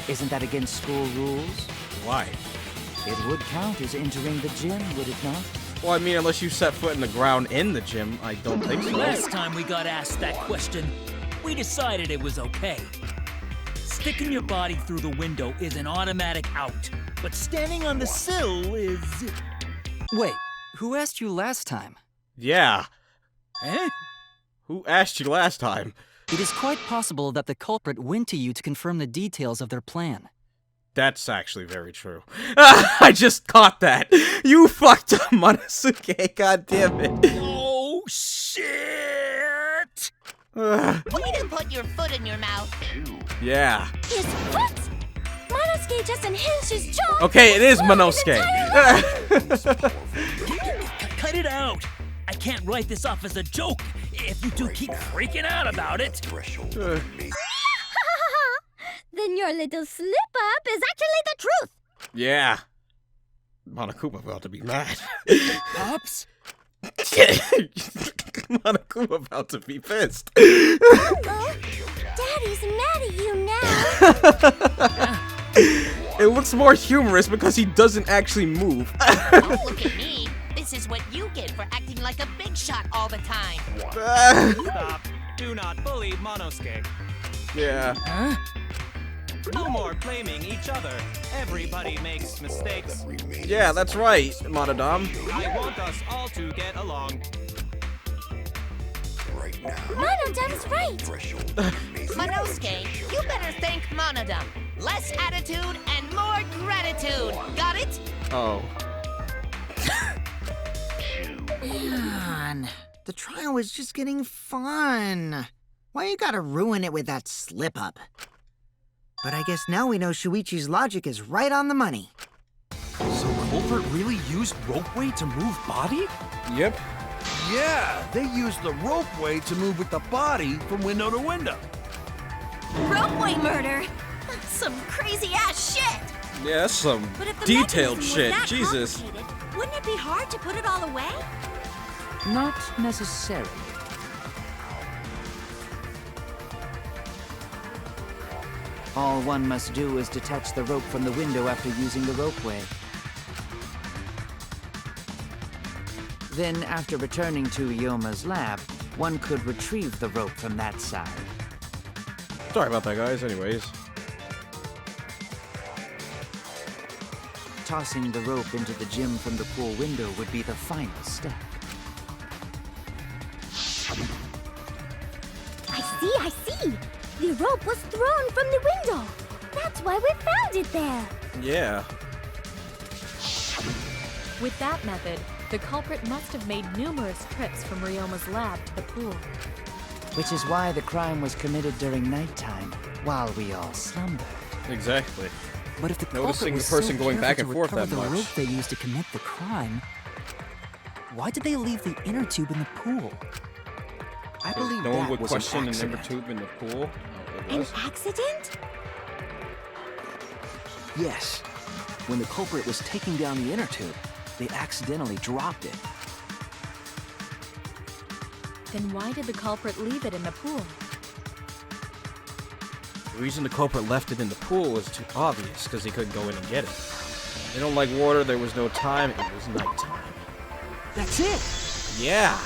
Isn't that against school rules? Why? It would count as entering the gym, would it not? Well, I mean, unless you set foot in the ground in the gym, I don't think so. Last time we got asked that question, we decided it was okay. Sticking your body through the window is an automatic out, but standing on the sill is... Wait, who asked you last time? Yeah. Eh? Who asked you last time? It is quite possible that the culprit went to you to confirm the details of their plan. That's actually very true. I just caught that. You fucked up, Monosuke. God damn it. Oh, shit! Way to put your foot in your mouth. Yeah. His foot? Monosuke just unhinged his jaw. Okay, it is Monosuke. Cut it out. I can't write this off as a joke if you two keep freaking out about it. Then your little slip-up is actually the truth. Yeah. Monokuma about to be mad. Pops? Monokuma about to be pissed. Daddy's mad at you now. It looks more humorous because he doesn't actually move. Don't look at me. This is what you get for acting like a big shot all the time. Stop. Do not bully Monosuke. Yeah. Huh? No more blaming each other. Everybody makes mistakes. Yeah, that's right, Monodam. I want us all to get along. Monodam's right. Monosuke, you better thank Monodam. Less attitude and more gratitude. Got it? Oh. Man, the trial was just getting fun. Why you gotta ruin it with that slip-up? But I guess now we know Shuichi's logic is right on the money. So Culprit really used ropeway to move body? Yep. Yeah, they used the ropeway to move with the body from window to window. Ropeway murder? That's some crazy-ass shit! Yeah, that's some But if the detailed mechanism was shit. that Jesus. complicated, wouldn't it be hard to put it all away? Not necessarily. All one must do is detach the rope from the window after using the ropeway. Then, after returning to Yoma's lab, one could retrieve the rope from that side. Sorry about that, guys. Anyways. Tossing the rope into the gym from the pool window would be the final step. I see. The rope was thrown from the window. That's why we found it there. Yeah. With that method, the culprit must have made numerous trips from Ryoma's lab to the pool. Which is why the crime was committed during nighttime, while we all slumbered. Exactly. But if the culprit Noticing was the person so going back careful and forth to recover that the much. rope they used to commit the crime, why did they leave the inner tube in the pool? I believe No one that would was an question an accident. inner tube in the pool. Oh, it An was? accident? Yes. When the culprit was taking down the inner tube, they accidentally dropped it. Then why did the culprit leave it in the pool? The reason the culprit left it in the pool was too obvious, because he couldn't go in and get it. They don't like water, there was no time, it was nighttime. That's it! Yeah!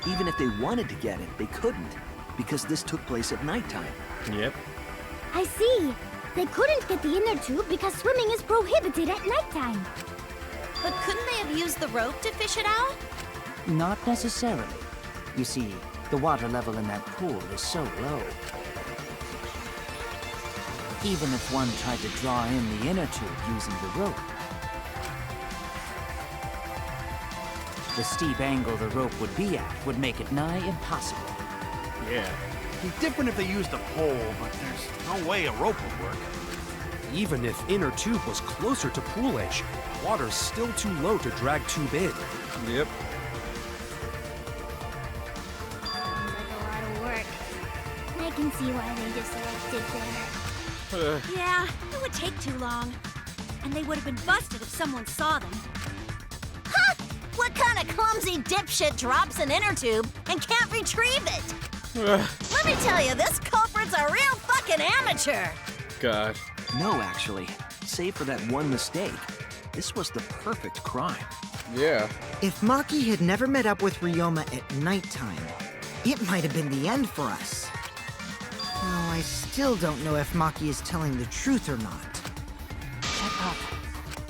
Even if they wanted to get it, they couldn't, because this took place at nighttime. Yep. I see. They couldn't get the inner tube because swimming is prohibited at nighttime. But couldn't they have used the rope to fish it out? Not necessarily. You see, the water level in that pool is so low. Even if one tried to draw in the inner tube using the rope, the steep angle the rope would be at would make it nigh impossible. Yeah. It'd be different if they used a pole, but there's no way a rope would work. Even if inner tube was closer to pool edge, water's still too low to drag tube in. Yep. Sounds like a lot of work. I can see why they just left it there. Yeah, it would take too long. And they would have been busted if someone saw them. Huh! What kind of clumsy dipshit drops an inner tube and can't retrieve it? Let me tell you, this culprit's a real fucking amateur. God. No, actually. Save for that one mistake, this was the perfect crime. Yeah. If Maki had never met up with Ryoma at nighttime, it might have been the end for us. Though I still don't know if Maki is telling the truth or not. Shut up.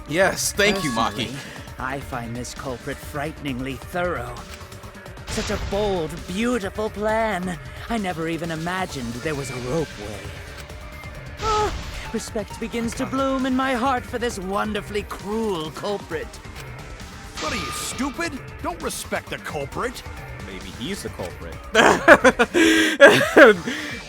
Yes, thank you, Maki. Personally, I find this culprit frighteningly thorough. Such a bold, beautiful plan. I never even imagined there was a ropeway. Ah, respect begins to bloom in my heart for this wonderfully cruel culprit. What are you, stupid? Don't respect the culprit. Maybe he's the culprit.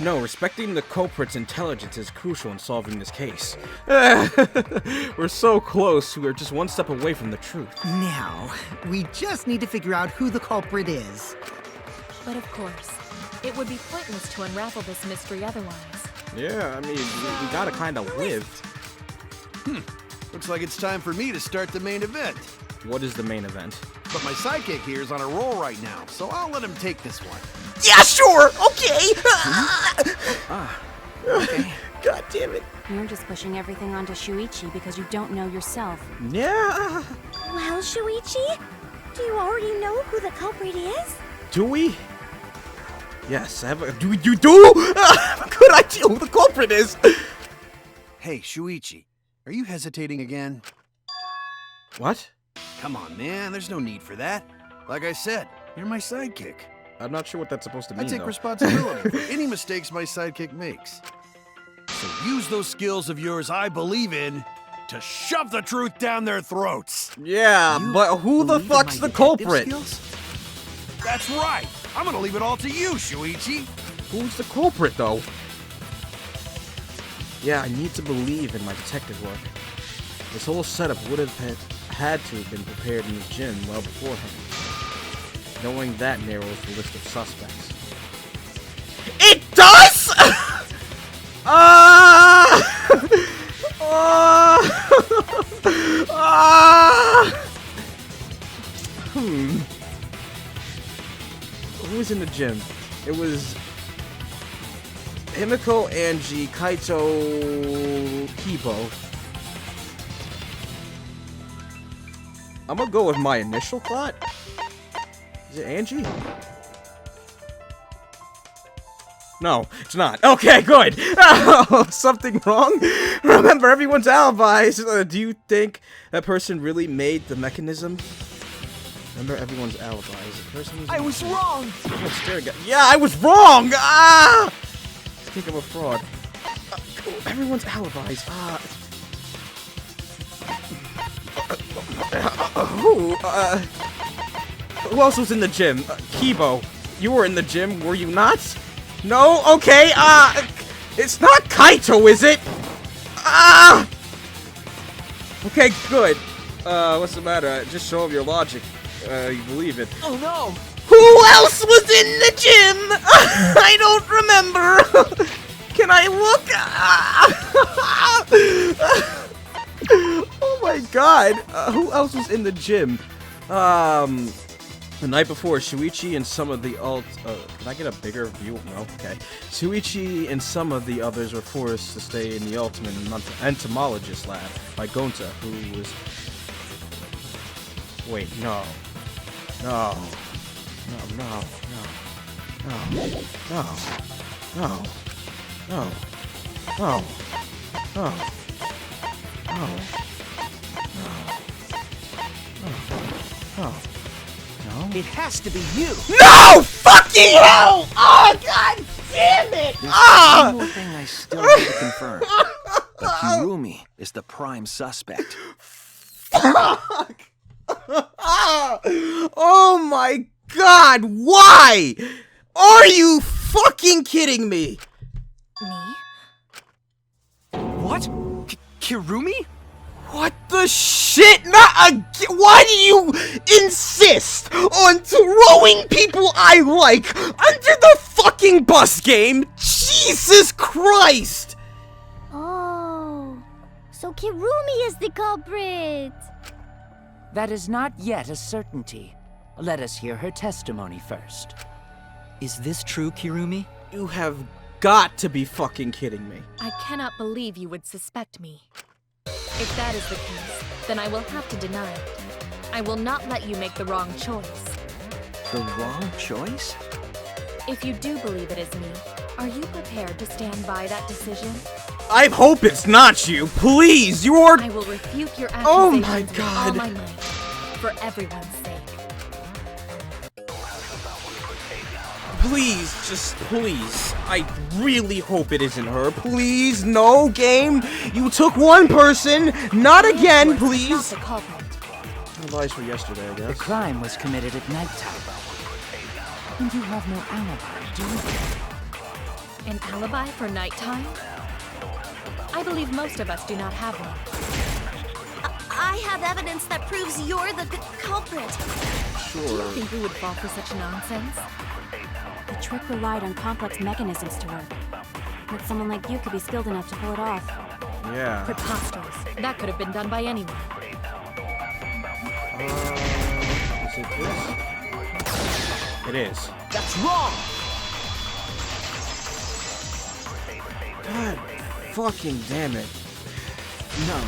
No, respecting the culprit's intelligence is crucial in solving this case. We're so close, we're just one step away from the truth. Now, we just need to figure out who the culprit is. But of course, it would be pointless to unravel this mystery otherwise. Yeah, I mean, we gotta kinda live. Looks like it's time for me to start the main event. What is the main event? But my sidekick here is on a roll right now, so I'll let him take this one. Yeah, sure, okay. Okay. God damn it. You're just pushing everything onto Shuichi because you don't know yourself. Yeah. Well, Shuichi, do you already know who the culprit is? Do we? Yes, I have a... You do? Good idea who the culprit is. Hey, Shuichi, are you hesitating again? What? Come on, man, there's no need for that. Like I said, you're my sidekick. I'm not sure what that's supposed to mean, I take though. responsibility for any mistakes my sidekick makes. So use those skills of yours I believe in to shove the truth down their throats. Yeah, but who the believe in fuck's my the culprit? detective skills? That's right. I'm gonna leave it all to you, Shuichi. Who's the culprit, though? Yeah, I need to believe in my detective work. This whole setup would have had to have been prepared in the gym well beforehand. Knowing that narrows the list of suspects. It does? Who was in the gym? It was Himiko, Angie, Kaito, Kibo. I'm gonna go with my initial thought. Is it Angie? No, it's not. Okay, good. Oh, something wrong? Remember everyone's alibis. Do you think that person really made the mechanism? Remember everyone's alibis. The person I was wrong. Yeah, I was wrong. Ah! I think I'm a fraud. Everyone's alibis. Who else was in the gym? Kibo, you were in the gym, were you not? No? Okay, it's not Kaito, is it? Okay, good. What's the matter? Just show him your logic. You believe it. Oh no! Who else was in the gym? I don't remember. Can I look? Oh my god. Who else was in the gym? The night before, Shuichi and some of the can I get a bigger view? No, okay. Shuichi and some of the others were forced to stay in the ultimate entomologist lab by Gonta, who was... Wait, no. No. No, no, no. No. No. No. No. No. No. No. No. No. No. It has to be you! No! Fucking hell! Oh, god damn it! There's one more thing I still have to confirm. But Kirumi is the prime suspect. Fuck! Oh my god, why? Are you fucking kidding me? Me? What? Kirumi? What the shit? Not again! Why do you insist on throwing people I like under the fucking bus game? Jesus Christ! Oh, so Kirumi is the culprit. That is not yet a certainty. Let us hear her testimony first. Is this true, Kirumi? You have got to be fucking kidding me. I cannot believe you would suspect me. If that is the case, then I will have to deny it. I will not let you make the wrong choice. The wrong choice? If you do believe it is me, are you prepared to stand by that decision? I hope it's not you. Please, you are... I will refute your accusations Oh my with god. all my might, for everyone's sake. Please, just please. I really hope it isn't her. Please, no, game. You took one person, not again, Not please. the culprit. Advice for yesterday, I The guess. crime was committed at nighttime. And you have no alibi, do you? An alibi for nighttime? I believe most of us do not have one. I have evidence that proves you're the culprit. Do you think we would fall for such nonsense? The trick relied on complex mechanisms to work. But someone like you could be skilled enough to pull it off. Yeah. Preposterous. That could have been done by anyone. Is it this? It is. That's wrong! God fucking damn it. No.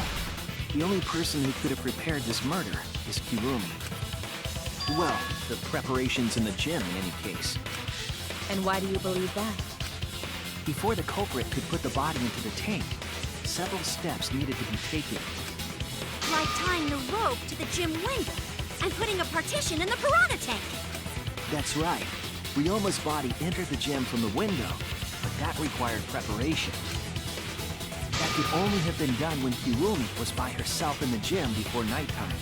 The only person who could have prepared this murder is Kirumi. Well, the preparations in the gym in any case. And why do you believe that? Before the culprit could put the body into the tank, several steps needed to be taken. Like tying the rope to the gym window and putting a partition in the piranha tank. That's right. Ryoma's body entered the gym from the window, but that required preparation. That could only have been done when Kirumi was by herself in the gym before nighttime.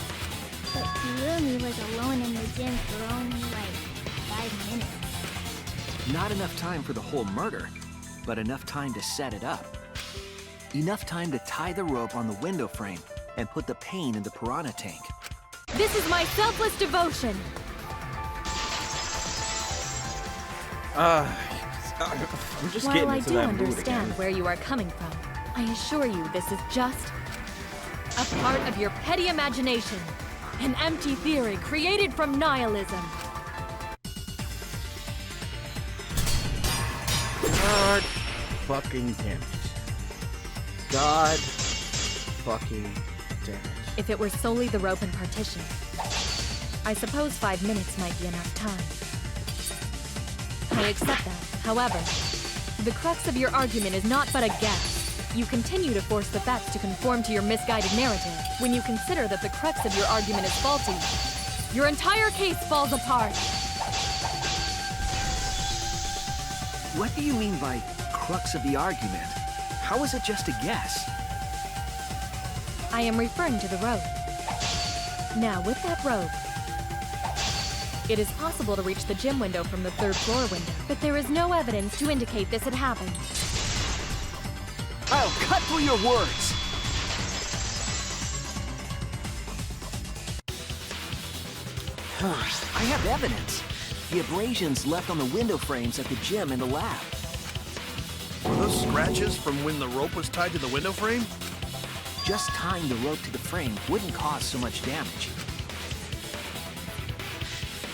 But Kirumi was alone in the gym for only like 5 minutes. Not enough time for the whole murder, but enough time to set it up. Enough time to tie the rope on the window frame and put the pain in the piranha tank. This is my selfless devotion. I'm just While getting I into do that mood understand again. where you are coming from, I assure you this is just a part of your petty imagination. An empty theory created from nihilism. God fucking damn it. God fucking damn it. If it were solely the rope and partition, I suppose 5 minutes might be enough time. I accept that. However, the crux of your argument is not but a guess. You continue to force the facts to conform to your misguided narrative. When you consider that the crux of your argument is faulty, your entire case falls apart. What do you mean by crux of the argument? How is it just a guess? I am referring to the rope. Now, with that rope, it is possible to reach the gym window from the 3rd floor window, but there is no evidence to indicate this had happened. I'll cut through your words! I have evidence. The abrasions left on the window frames at the gym and the lab. Were those scratches from when the rope was tied to the window frame? Just tying the rope to the frame wouldn't cause so much damage.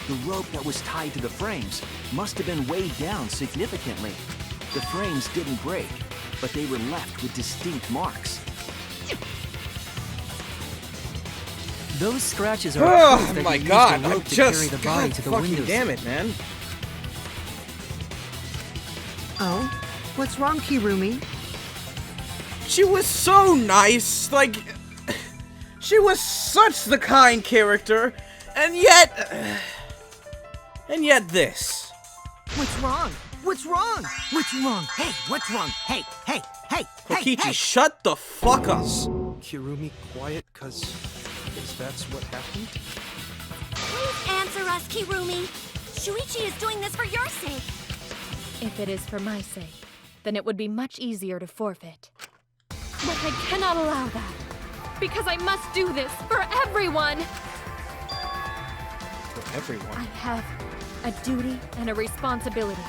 The rope that was tied to the frames must have been weighed down significantly. The frames didn't break, but they were left with distinct marks. Those scratches are proof Oh that my you god, used the I'm rope to carry just... the body God to the fucking window. damn it, man. Oh? What's wrong, Kirumi? She was so nice, like... She was such the kind character, and yet... And yet this. What's wrong? What's wrong? What's wrong? Hey, what's wrong? Hey, hey, hey, Kokichi, hey! shut the fuck up. Kirumi quiet, cause that's what happened? Please answer us, Kirumi. Shuichi is doing this for your sake. If it is for my sake, then it would be much easier to forfeit. But I cannot allow that, because I must do this for everyone! For everyone. I have a duty and a responsibility.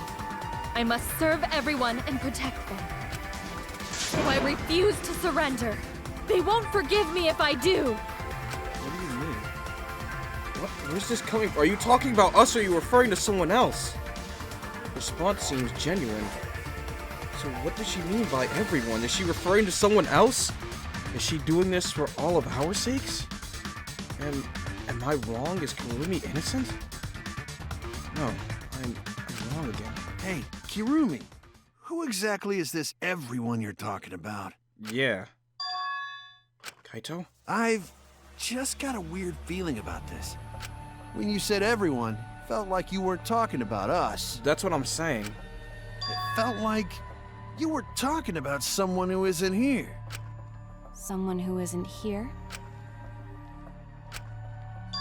I must serve everyone and protect them. So I refuse to surrender. They won't forgive me if I do. What do you mean? Where's this coming from? Are you talking about us or are you referring to someone else? Response seems genuine. So what does she mean by everyone? Is she referring to someone else? Is she doing this for all of our sakes? And am I wrong? Is Kirumi innocent? No, I'm wrong again. Hey, Kirumi, who exactly is this everyone you're talking about? Yeah. Kaito? I've just got a weird feeling about this. When you said everyone, it felt like you weren't talking about us. That's what I'm saying. It felt like you were talking about someone who isn't here. Someone who isn't here?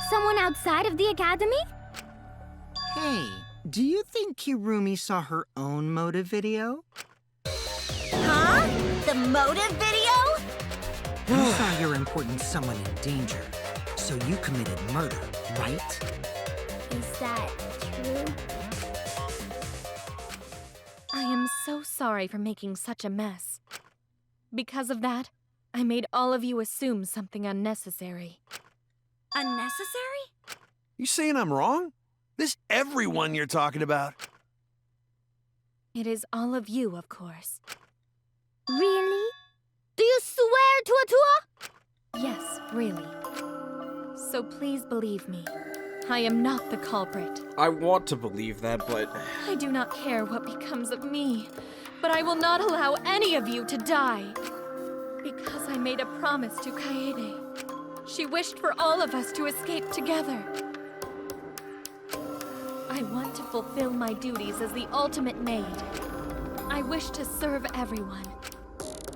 Someone outside of the academy? Hey, do you think Kirumi saw her own motive video? Huh? The motive video? You saw your important someone in danger, so you committed murder, right? Is that true? I am so sorry for making such a mess. Because of that, I made all of you assume something unnecessary. Unnecessary? You saying I'm wrong? This everyone you're talking about? It is all of you, of course. Really? Do you swear to Atua? Yes, really. So please believe me. I am not the culprit. I want to believe that, but... I do not care what becomes of me, but I will not allow any of you to die. Because I made a promise to Kaede. She wished for all of us to escape together. I want to fulfill my duties as the ultimate maid. I wish to serve everyone.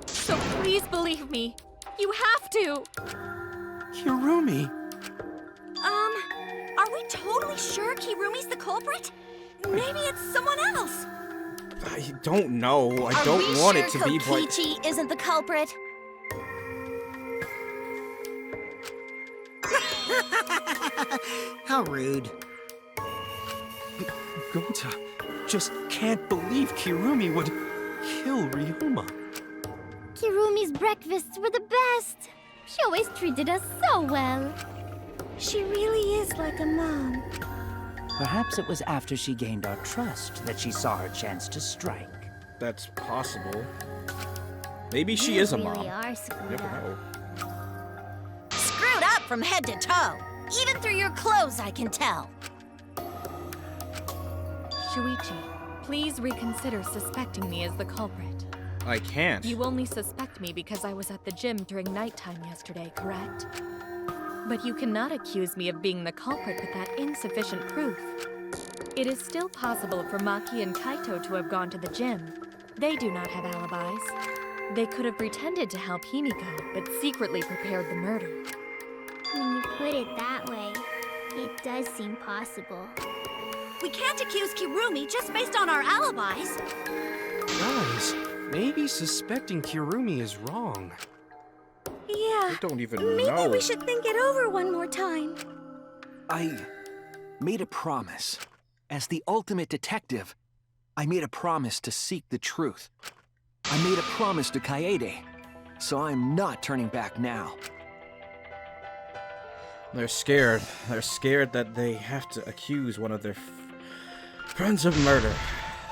So please believe me. You have to! Kirumi! Are we totally sure Kirumi's the culprit? Maybe it's someone else. I don't know. I don't want it to be, but... Kokichi isn't the culprit? How rude. Gonta just can't believe Kirumi would kill Ryoma. Kirumi's breakfasts were the best. She always treated us so well. She really is like a mom. Perhaps it was after she gained our trust that she saw her chance to strike. That's possible. Maybe she is a mom. Really are screwed Never up. know. Screwed up from head to toe. Even through your clothes, I can tell. Shuichi, please reconsider suspecting me as the culprit. I can't. You only suspect me because I was at the gym during nighttime yesterday, correct? But you cannot accuse me of being the culprit with that insufficient proof. It is still possible for Maki and Kaito to have gone to the gym. They do not have alibis. They could have pretended to help Himiko, but secretly prepared the murder. When you put it that way, it does seem possible. We can't accuse Kirumi just based on our alibis. Guys, maybe suspecting Kirumi is wrong. Yeah. I don't even Maybe know. we should think it over one more time. I made a promise. As the ultimate detective, I made a promise to seek the truth. I made a promise to Kaede, so I'm not turning back now. They're scared. They're scared that they have to accuse one of their friends of murder.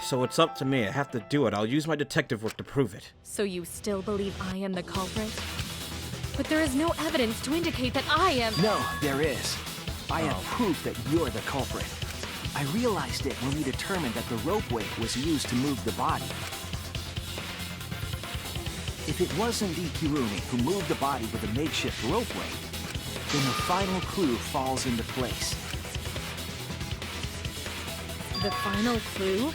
So it's up to me. I have to do it. I'll use my detective work to prove it. So you still believe I am the culprit? But there is no evidence to indicate that I am— No, there is. I have proof that you're the culprit. I realized it when we determined that the ropeway was used to move the body. If it was indeed Kirumi who moved the body with a makeshift ropeway, then the final clue falls into place. the final clue?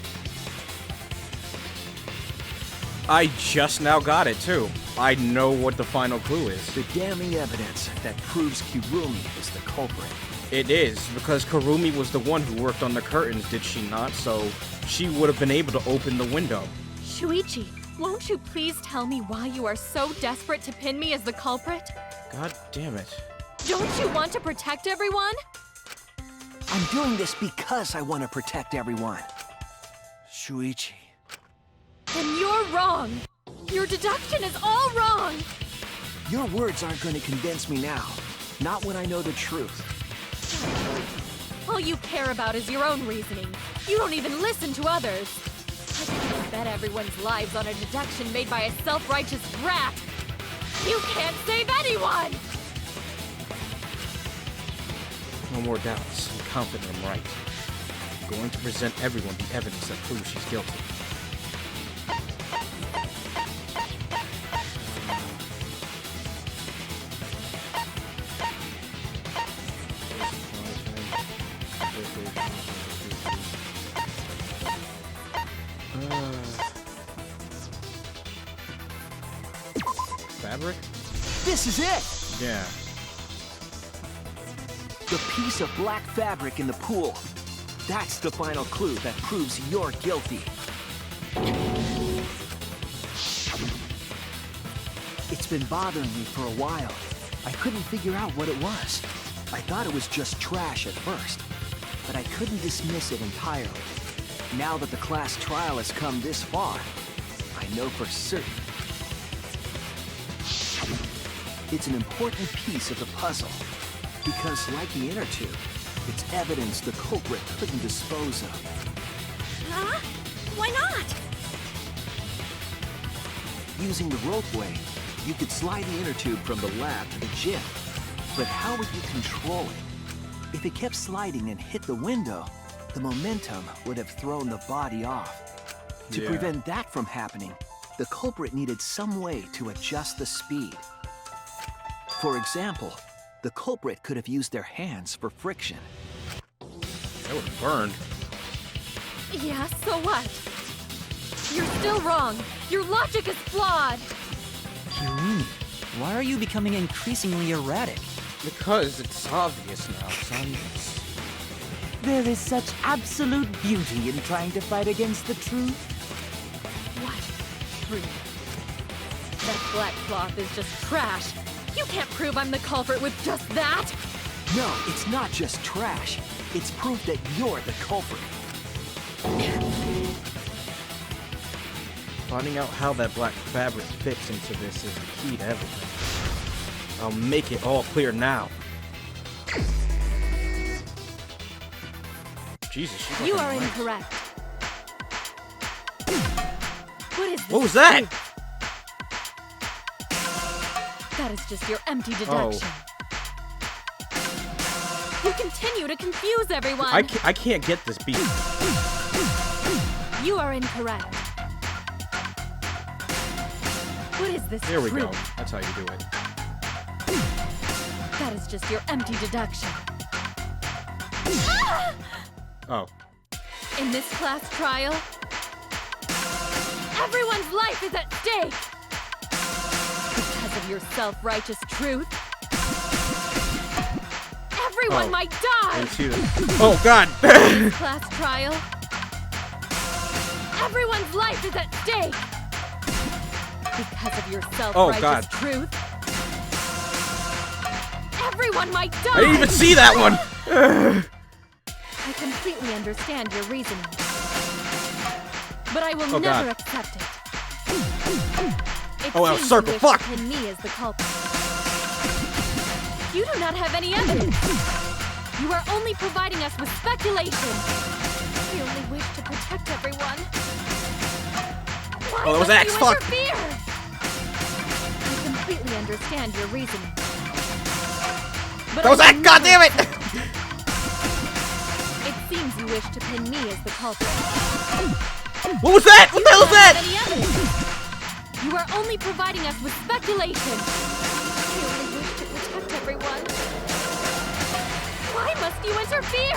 I just now got it, too. I know what the final clue is. The damning evidence that proves Kirumi is the culprit. It is, because Kirumi was the one who worked on the curtains, did she not? So she would have been able to open the window. Shuichi, won't you please tell me why you are so desperate to pin me as the culprit? God damn it. Don't you want to protect everyone? I'm doing this because I want to protect everyone. Shuichi. Then you're wrong. Your deduction is all wrong. Your words aren't going to convince me now. Not when I know the truth. All you care about is your own reasoning. You don't even listen to others. I can't bet everyone's lives on a deduction made by a self-righteous brat. You can't save anyone! No more doubts. I'm confident I'm right. I'm going to present everyone the evidence that proves she's guilty. Fabric? This is it! Yeah. The piece of black fabric in the pool. That's the final clue that proves you're guilty. It's been bothering me for a while. I couldn't figure out what it was. I thought it was just trash at first, but I couldn't dismiss it entirely. Now that the class trial has come this far, I know for certain. It's an important piece of the puzzle, because like the inner tube, it's evidence the culprit couldn't dispose of. Huh? Why not? Using the ropeway, you could slide the inner tube from the lab to the gym. But how would you control it? If it kept sliding and hit the window, the momentum would have thrown the body off. To prevent that from happening, the culprit needed some way to adjust the speed. For example, the culprit could have used their hands for friction. That would have burned. Yeah, so what? You're still wrong. Your logic is flawed. Kirumi, why are you becoming increasingly erratic? Because it's obvious now, son. There is such absolute beauty in trying to fight against the truth. What truth? That black cloth is just trash. You can't prove I'm the culprit with just that. No, it's not just trash. It's proof that you're the culprit. Finding out how that black fabric fits into this is the key to everything. I'll make it all clear now. Jesus, she's You fucking are right. incorrect. What is this? What was that? That is just your empty deduction. You continue to confuse everyone. I can't get this beat. You are incorrect. What is this? There we go. truth? That's how you do it. That is just your empty deduction. Oh. In this class trial, everyone's life is at stake. Because of your self-righteous truth. Everyone might die! Oh, God! This class trial. Everyone's life is at stake! Because of your self-righteous truth. Everyone might die! I didn't even see that one! I completely understand your reasoning. But I will never accept it. It well, seems circle, you wish fuck! to pin me as the culprit. You do not have any evidence. You are only providing us with speculation. We only wish to protect everyone. Why that was must Axe, you fuck! interfere? I completely understand your reasoning. But That was Axe, goddammit! It seems you wish to pin me as the culprit. What was that? What the hell was that? You are only providing us with speculation. We only wish to protect everyone. Why must you interfere?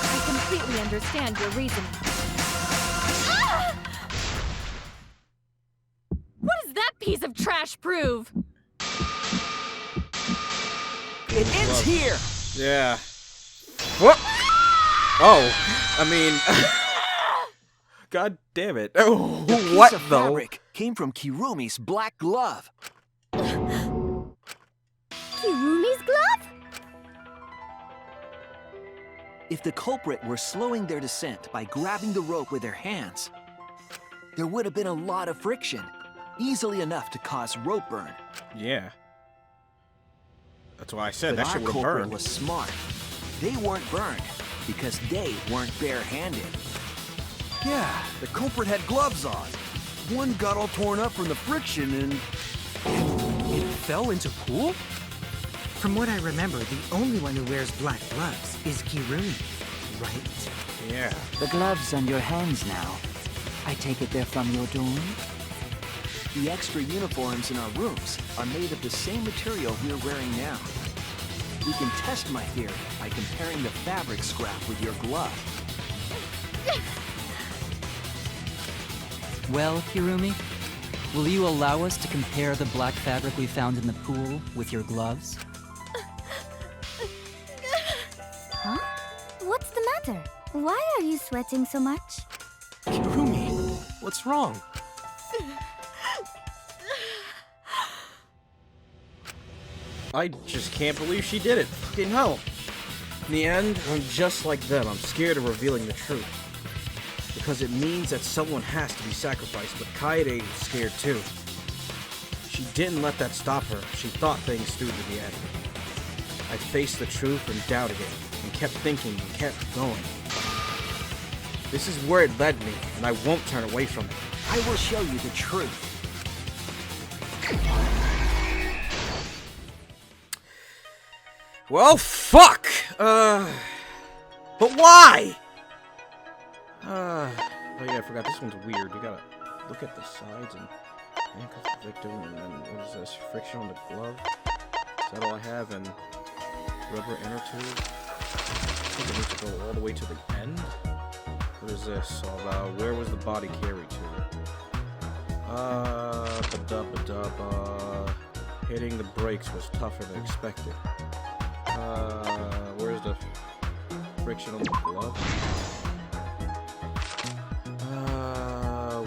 I completely understand your reasoning. Ah! What does that piece of trash prove? It ends here! Yeah. What? Oh, I mean... God damn it. Oh, The piece what of though? fabric came from Kirumi's black glove. Kirumi's glove? If the culprit were slowing their descent by grabbing the rope with their hands, there would have been a lot of friction, easily enough to cause rope burn. Yeah. That's why I said But that shit our would have culprit burned. was smart. They weren't burned because they weren't bare-handed. Yeah, the culprit had gloves on. One got all torn up from the friction and... It fell into pool? From what I remember, the only one who wears black gloves is Kirumi, right? Yeah. The gloves on your hands now. I take it they're from your dorm? The extra uniforms in our rooms are made of the same material we're wearing now. We can test my theory by comparing the fabric scrap with your glove. Well, Kirumi, will you allow us to compare the black fabric we found in the pool with your gloves? Huh? What's the matter? Why are you sweating so much? Kirumi, what's wrong? I just can't believe she did it. Fucking hell. In the end, I'm just like them. I'm scared of revealing the truth. Because it means that someone has to be sacrificed, but Kaede is scared too. She didn't let that stop her. She thought things through to the end. I faced the truth and doubted it, and kept thinking and kept going. This is where it led me, and I won't turn away from it. I will show you the truth. Well, fuck! But why? Oh yeah, I forgot, this one's weird. You gotta look at the sides and handcuff the victim, and then, what is this, friction on the glove? Is that all I have? And rubber inner tube? I think I need to go all the way to the end? What is this all about? Where was the body carried to? Hitting the brakes was tougher than expected. Where's the friction on the glove?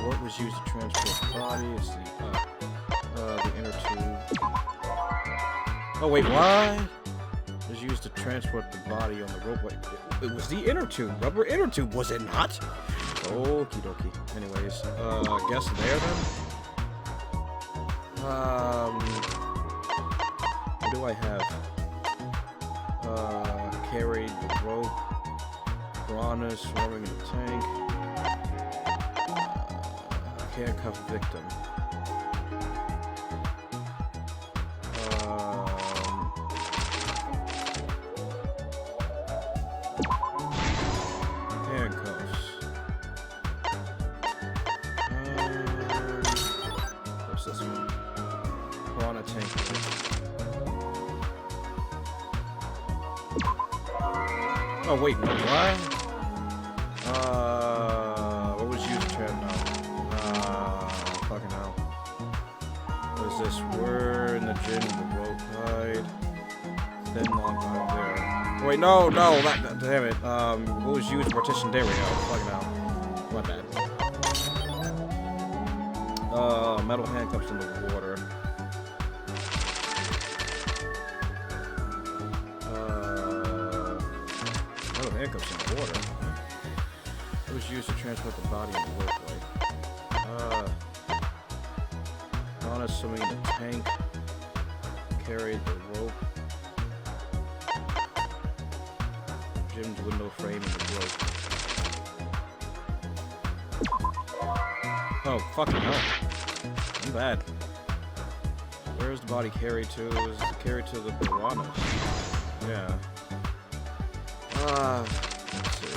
What was used to transport the body? It's the inner tube. Oh wait, what? Was used to transport the body on the rope. Wait, it was the inner tube, rubber inner tube, was it not? Okie dokie. Anyways, guess there then. What do I have? Carried the rope, piranhas swarming in the tank, handcuffed victim. Handcuffs. What's this one? Piranha tank. Oh wait, no, what? What was used to trap now? Fucking hell. What is this? We're in the gym with the rope hide. Thin long time there. Wait, no, damn it. What was used partition? There we go. Fucking hell. My bad. Metal handcuffs in the water. Metal handcuffs in the water. It was used to transport the body in the workplay. Honest swimming in the tank. Carried the rope. Jim's window frame and the rope. Oh, fucking hell. I'm bad. Where is the body carried to? Is it carried to the piranhas? Yeah. Let's see.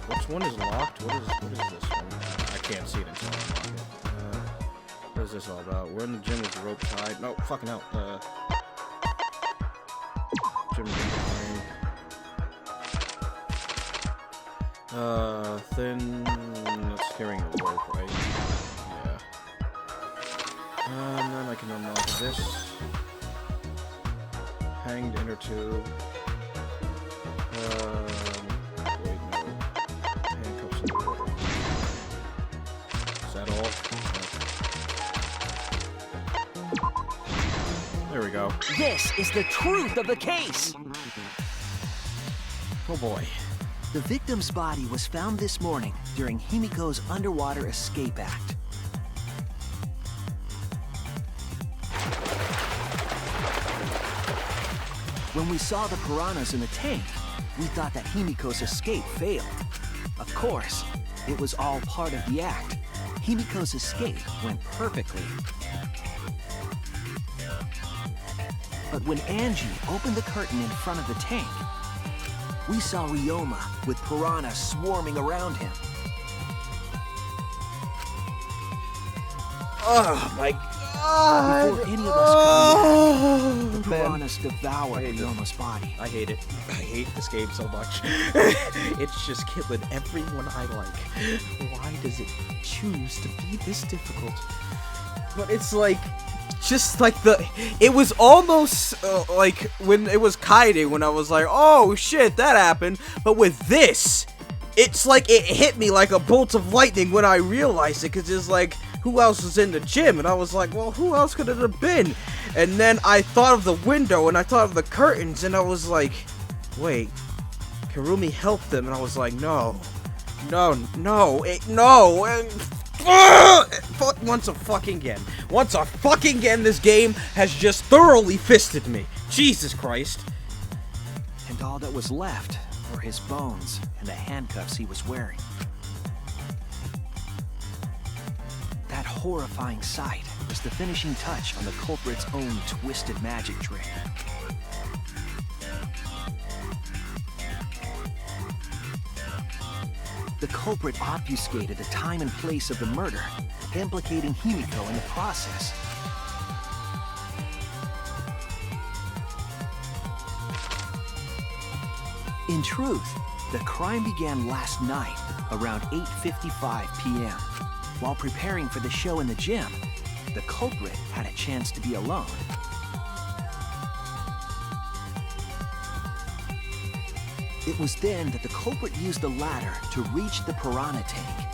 Which one is locked? What is this one? I can't see it until I unlock it. What is this all about? We're in the gym with the rope tied. No, fucking hell. Gym frame. Thin. That's carrying a rope, right? Yeah. And then I can unlock this. Hanged inner tube. Wait, no. Handcuffs in the water. Is that all? There we go. This is the truth of the case! Oh boy. The victim's body was found this morning during Himiko's underwater escape act. When we saw the piranhas in the tank, we thought that Himiko's escape failed. Of course, it was all part of the act. Himiko's escape went perfectly. But when Angie opened the curtain in front of the tank, we saw Ryoma with piranhas swarming around him. Oh my god! Before any of us could react, the piranhas devoured Ryoma's body. I hate it. I hate this game so much. It's just killing everyone I like. Why does it choose to be this difficult? But it's like, just like it was almost like when it was Kaide, when I was like, oh shit, that happened. But with this, it's like it hit me like a bolt of lightning when I realized it, because it's like, who else was in the gym? And I was like, well, who else could it have been? And then I thought of the window, and I thought of the curtains, and I was like, wait, Kirumi helped them, and I was like, no. And once a fucking again, this game has just thoroughly fisted me. Jesus Christ. And all that was left were his bones and the handcuffs he was wearing. That horrifying sight was the finishing touch on the culprit's own twisted magic trick. The culprit obfuscated the time and place of the murder, implicating Himiko in the process. In truth, the crime began last night around 8:55 p.m. While preparing for the show in the gym, the culprit had a chance to be alone. It was then that the culprit used the ladder to reach the piranha tank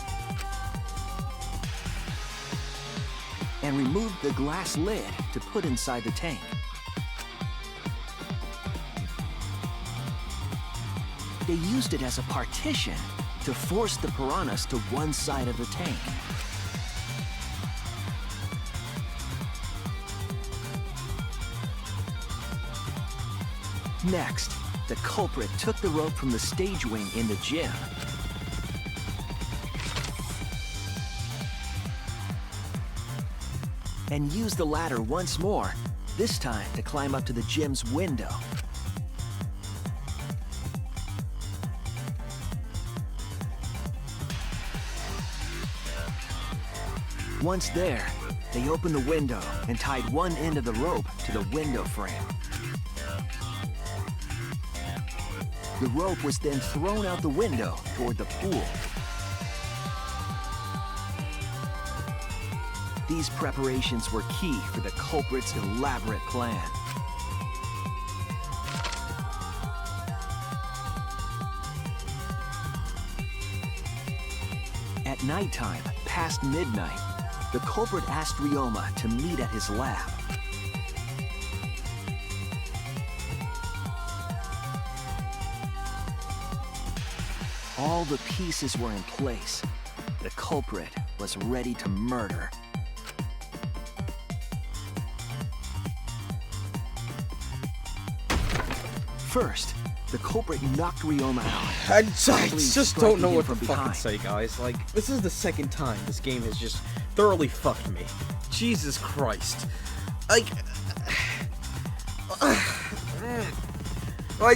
and removed the glass lid to put inside the tank. They used it as a partition to force the piranhas to one side of the tank. Next, the culprit took the rope from the stage wing in the gym and used the ladder once more, this time to climb up to the gym's window. Once there, they opened the window and tied one end of the rope to the window frame. The rope was then thrown out the window toward the pool. These preparations were key for the culprit's elaborate plan. At nighttime, past midnight, the culprit asked Ryoma to meet at his lab. All the pieces were in place. The culprit was ready to murder. First, the culprit knocked Ryoma out. I just don't know what to fucking say, guys. Like, this is the second time this game has just thoroughly fucked me. Jesus Christ. Like,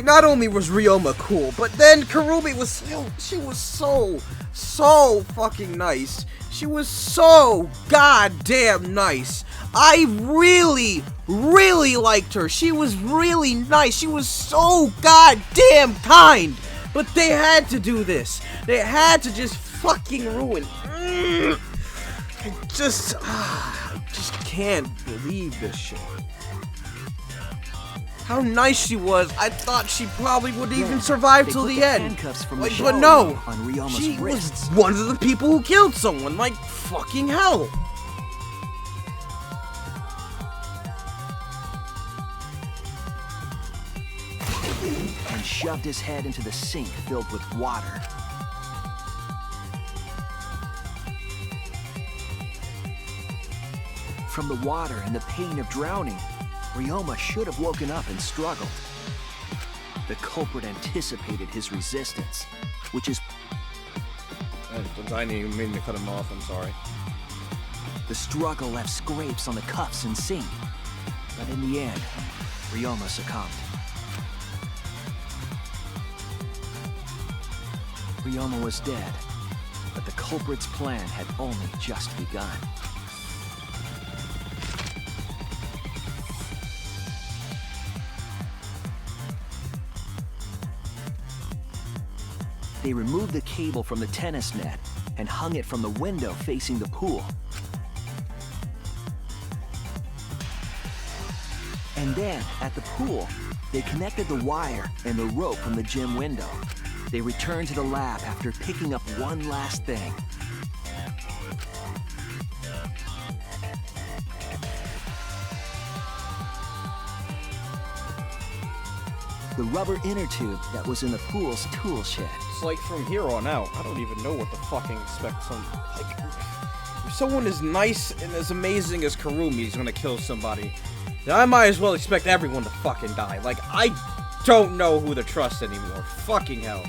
not only was Ryoma cool, but then Kurumi was so fucking nice. She was so goddamn nice. I really liked her. She was really nice. She was so goddamn kind. But they had to do this. They had to just fucking ruin. I just can't believe this shit. How nice she was. I thought she probably wouldn't even survive till the end. But no, she was one of the people who killed someone. Like, fucking hell. And shoved his head into the sink filled with water. From the water and the pain of drowning, Ryoma should have woken up and struggled. The culprit anticipated his resistance, which is... I didn't even mean to cut him off, I'm sorry. The struggle left scrapes on the cuffs and sink, but in the end, Ryoma succumbed. Ryoma was dead, but the culprit's plan had only just begun. They removed the cable from the tennis net and hung it from the window facing the pool. And then, at the pool, they connected the wire and the rope from the gym window. They returned to the lab after picking up one last thing. The rubber inner tube that was in the pool's tool shed. It's like from here on out, I don't even know what to fucking expect. If someone as nice and as amazing as Kurumi is gonna kill somebody, then I might as well expect everyone to fucking die. Like, I don't know who to trust anymore. Fucking hell.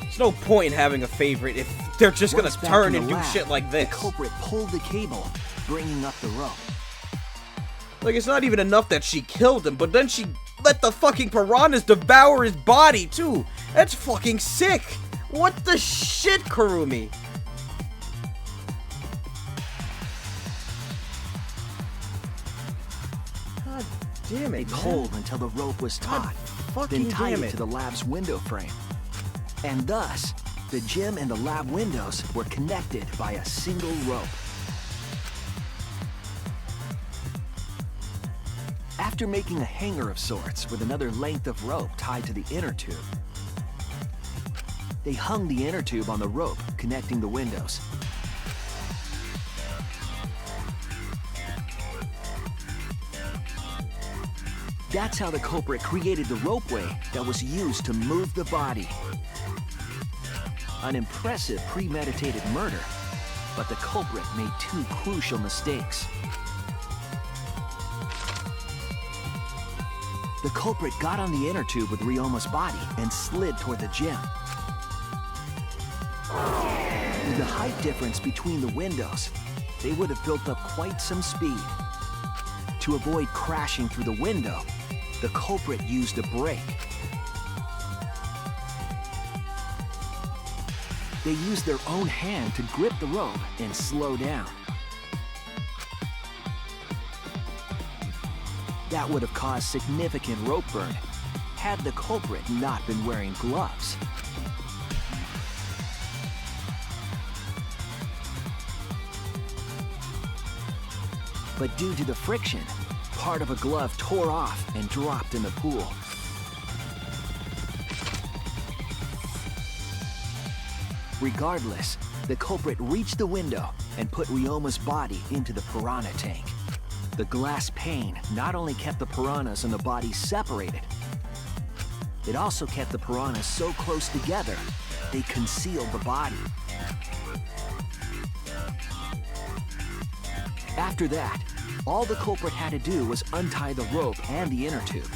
There's no point in having a favorite if they're just gonna turn and do shit like this. The culprit pulled the cable, bringing up the rope. Like, it's not even enough that she killed him, but then she let the fucking piranhas devour his body, too. That's fucking sick. What the shit, Kurumi? God damn it, They pulled until the rope was taut, then tied it to the lab's window frame. And thus, the gym and the lab windows were connected by a single rope. After making a hanger of sorts with another length of rope tied to the inner tube, they hung the inner tube on the rope connecting the windows. That's how the culprit created the ropeway that was used to move the body. An impressive premeditated murder, but the culprit made two crucial mistakes. The culprit got on the inner tube with Ryoma's body and slid toward the gym. With the height difference between the windows, they would have built up quite some speed. To avoid crashing through the window, the culprit used a brake. They used their own hand to grip the rope and slow down. That would have caused significant rope burn had the culprit not been wearing gloves. But due to the friction, part of a glove tore off and dropped in the pool. Regardless, the culprit reached the window and put Ryoma's body into the piranha tank. The glass pane not only kept the piranhas and the bodies separated, it also kept the piranhas so close together, they concealed the body. After that, all the culprit had to do was untie the rope and the inner tube.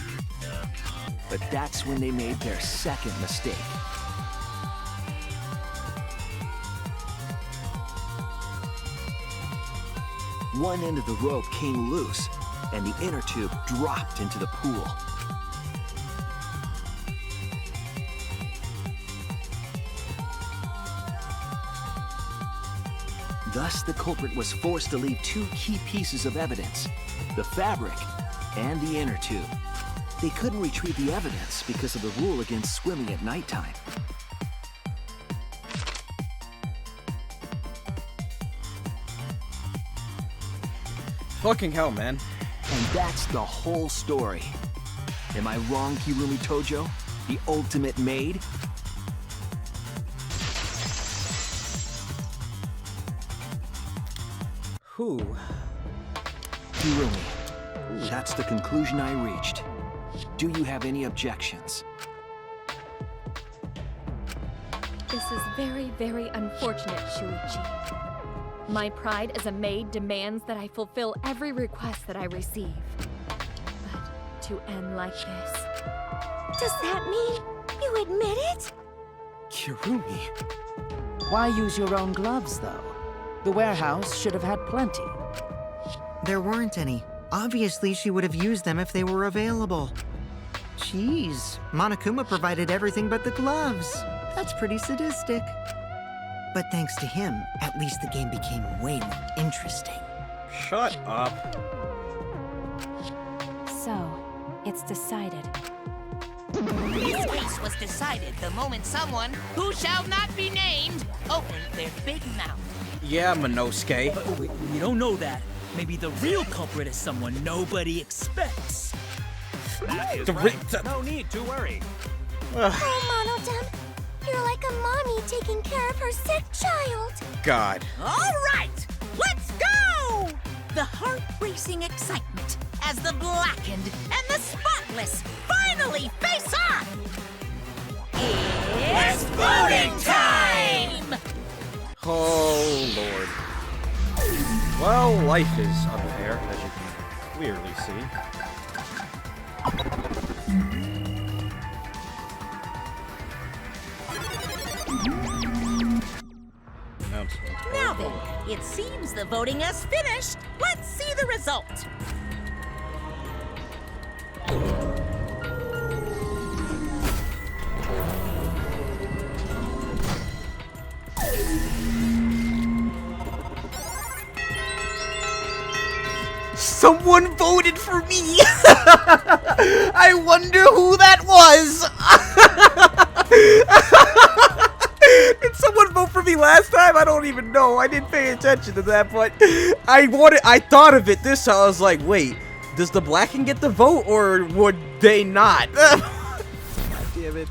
But that's when they made their second mistake. One end of the rope came loose, and the inner tube dropped into the pool. Thus, the culprit was forced to leave two key pieces of evidence, the fabric and the inner tube. They couldn't retrieve the evidence because of the rule against swimming at nighttime. Fucking hell, man. And that's the whole story. Am I wrong, Kirumi Tojo? The ultimate maid? Who? Kirumi, that's the conclusion I reached. Do you have any objections? This is very, very unfortunate, Shuichi. My pride as a maid demands that I fulfill every request that I receive. But to end like this... Does that mean you admit it? Kirumi. Why use your own gloves, though? The warehouse should have had plenty. There weren't any. Obviously, she would have used them if they were available. Jeez, Monokuma provided everything but the gloves. That's pretty sadistic. But thanks to him, at least the game became way more interesting. Shut up. So, it's decided. This case was decided the moment someone, who shall not be named, opened their big mouth. Yeah, Minosuke. We don't know that. Maybe the real culprit is someone nobody expects. That is The right. No need to worry. Oh, Monodem, you're like a mommy taking care of her sick child. God. All right, let's go! The heart-racing excitement as the blackened and the spotless finally face off. It's voting time! Oh, Lord. Well, life is unfair, as you can clearly see. Now then, it seems the voting has finished. Let's see the result. Someone voted for me! I wonder who that was! Did someone vote for me last time? I don't even know. I didn't pay attention to that, but I thought of it this time. I was like, wait, does the Blacken get the vote or would they not? God damn it.